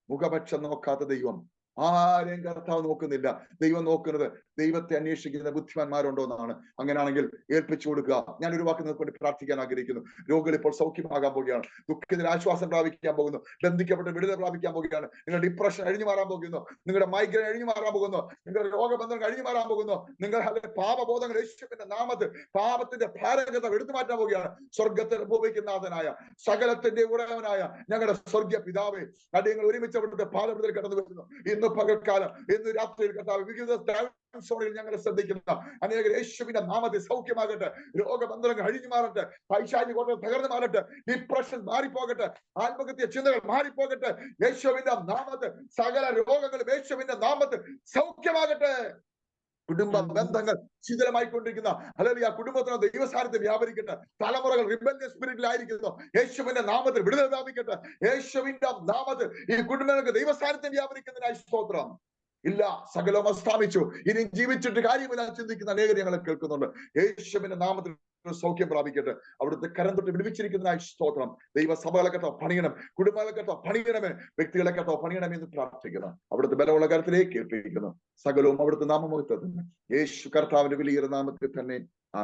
മുഖപക്ഷം നോക്കാത്ത ദൈവം ആരെയും കർത്താവ് നോക്കുന്നില്ല. ദൈവം നോക്കുന്നത് ദൈവത്തെ അന്വേഷിക്കുന്ന ബുദ്ധിമാന്മാരുണ്ടോ എന്നാണ്. അങ്ങനെയാണെങ്കിൽ ഏൽപ്പിച്ചു കൊടുക്കുക. ഞാൻ ഒരു വാക്ക് നിങ്ങൾക്ക് വേണ്ടി പ്രാർത്ഥിക്കാൻ ആഗ്രഹിക്കുന്നു. രോഗികൾ ഇപ്പോൾ സൗഖ്യമാകാൻ പോവുകയാണ്. ദുഃഖത്തിന് ആശ്വാസം പ്രാപിക്കാൻ പോകുന്നു. ബന്ധിക്കപ്പെട്ട് വിടുതൽ പ്രാപിക്കാൻ പോവുകയാണ്. നിങ്ങളുടെ ഡിപ്രഷൻ അഴിഞ്ഞു മാറാൻ പോകുന്നു. നിങ്ങളുടെ മൈഗ്രൈൻ അഴിഞ്ഞു മാറാൻ പോകുന്നു. നിങ്ങളുടെ രോഗബന്ധങ്ങൾ അഴിഞ്ഞു മാറാൻ പോകുന്നു. നിങ്ങൾ പാപബോധങ്ങൾ യേശുവിന്റെ നാമത്തിൽ പാപത്തിന്റെ ഭാരകത എടുത്തു മാറ്റാൻ പോവുകയാണ്. സ്വർഗത്തിൽ അനുഭവിക്കുന്നതായ സകലത്തിന്റെ ഉടയവനായ ഞങ്ങളുടെ സ്വർഗീയ പിതാവേ, അടിയങ്ങൾ ഒരുമിച്ച് അവിടുത്തെ പാലവിടുതൽ കടന്നു വരുന്നു. ഇന്ന് പകൽക്കാലം, ഇന്ന് രാത്രിയിൽ കർത്താവ് വിവിധ സോണിൽ ഞങ്ങളെ ശ്രദ്ധിക്കുന്ന അനേകർ യേശുവിന്റെ നാമത്തിൽ സൗഖ്യമാകട്ടെ. രോഗബന്ധങ്ങൾ അഴിഞ്ഞു മാറട്ടെ. പൈശാചിക കോട്ടകൾ തകർന്നു മാറട്ടെ. ഡിപ്രഷൻ മാറിപ്പോകട്ടെ. ആത്മഹത്യ ചിന്തകൾ മാറിപ്പോകട്ടെ. യേശുവിന്റെ നാമത്തിൽ സകല രോഗങ്ങളും യേശുവിന്റെ നാമത്തിൽ സൗഖ്യമാകട്ടെ. കുടുംബ ബന്ധങ്ങൾ ശിഥിലമായിക്കൊണ്ടിരിക്കുന്ന അല്ലെങ്കിൽ ആ കുടുംബത്തിന് ദൈവസാന്നിധ്യം വ്യാപരിക്കട്ടെ. തലമുറകൾ റിബല്യസ് സ്പിരിറ്റിലായിരിക്കുന്നു. യേശുവിന്റെ നാമത്തിൽ വിടുതൽ വ്യാപിക്കട്ടെ. യേശുവിന്റെ നാമത്തിൽ ഈ കുടുംബങ്ങൾക്ക് ദൈവസാന്നിധ്യം വ്യാപരിക്കുന്നതിനായി സ്തോത്രം. ഇല്ല, സകലവും അസ്തമിച്ചു, ഇനി ജീവിച്ചിട്ട് കാര്യമില്ല ചിന്തിക്കുന്ന അനേകം ഞങ്ങളെ കേൾക്കുന്നുണ്ട്. യേശുവിന്റെ നാമത്തിൽ സൗഖ്യം പ്രാപിക്കട്ടെ. അവിടുത്തെ കരം തൊട്ട് വിടുവിച്ചിരിക്കുന്നതിനായി സ്തോത്രം. ദൈവസഭകളെ കർത്താവ് പണിയണം. കുടുംബങ്ങളെ കർത്താവ് പണിയണമേ. വ്യക്തികളെ കർത്താവ് പണിയണമേ എന്ന് പ്രാർത്ഥിക്കണം. അവിടുത്തെ ബലമുള്ള കരത്തിലേക്ക് ഏൽപ്പിക്കുന്നു. സകലവും അവിടുത്തെ നാമമഹത്വത്തിന് യേശു കർത്താവിന്റെ വലിയ നാമത്തിൽ തന്നെ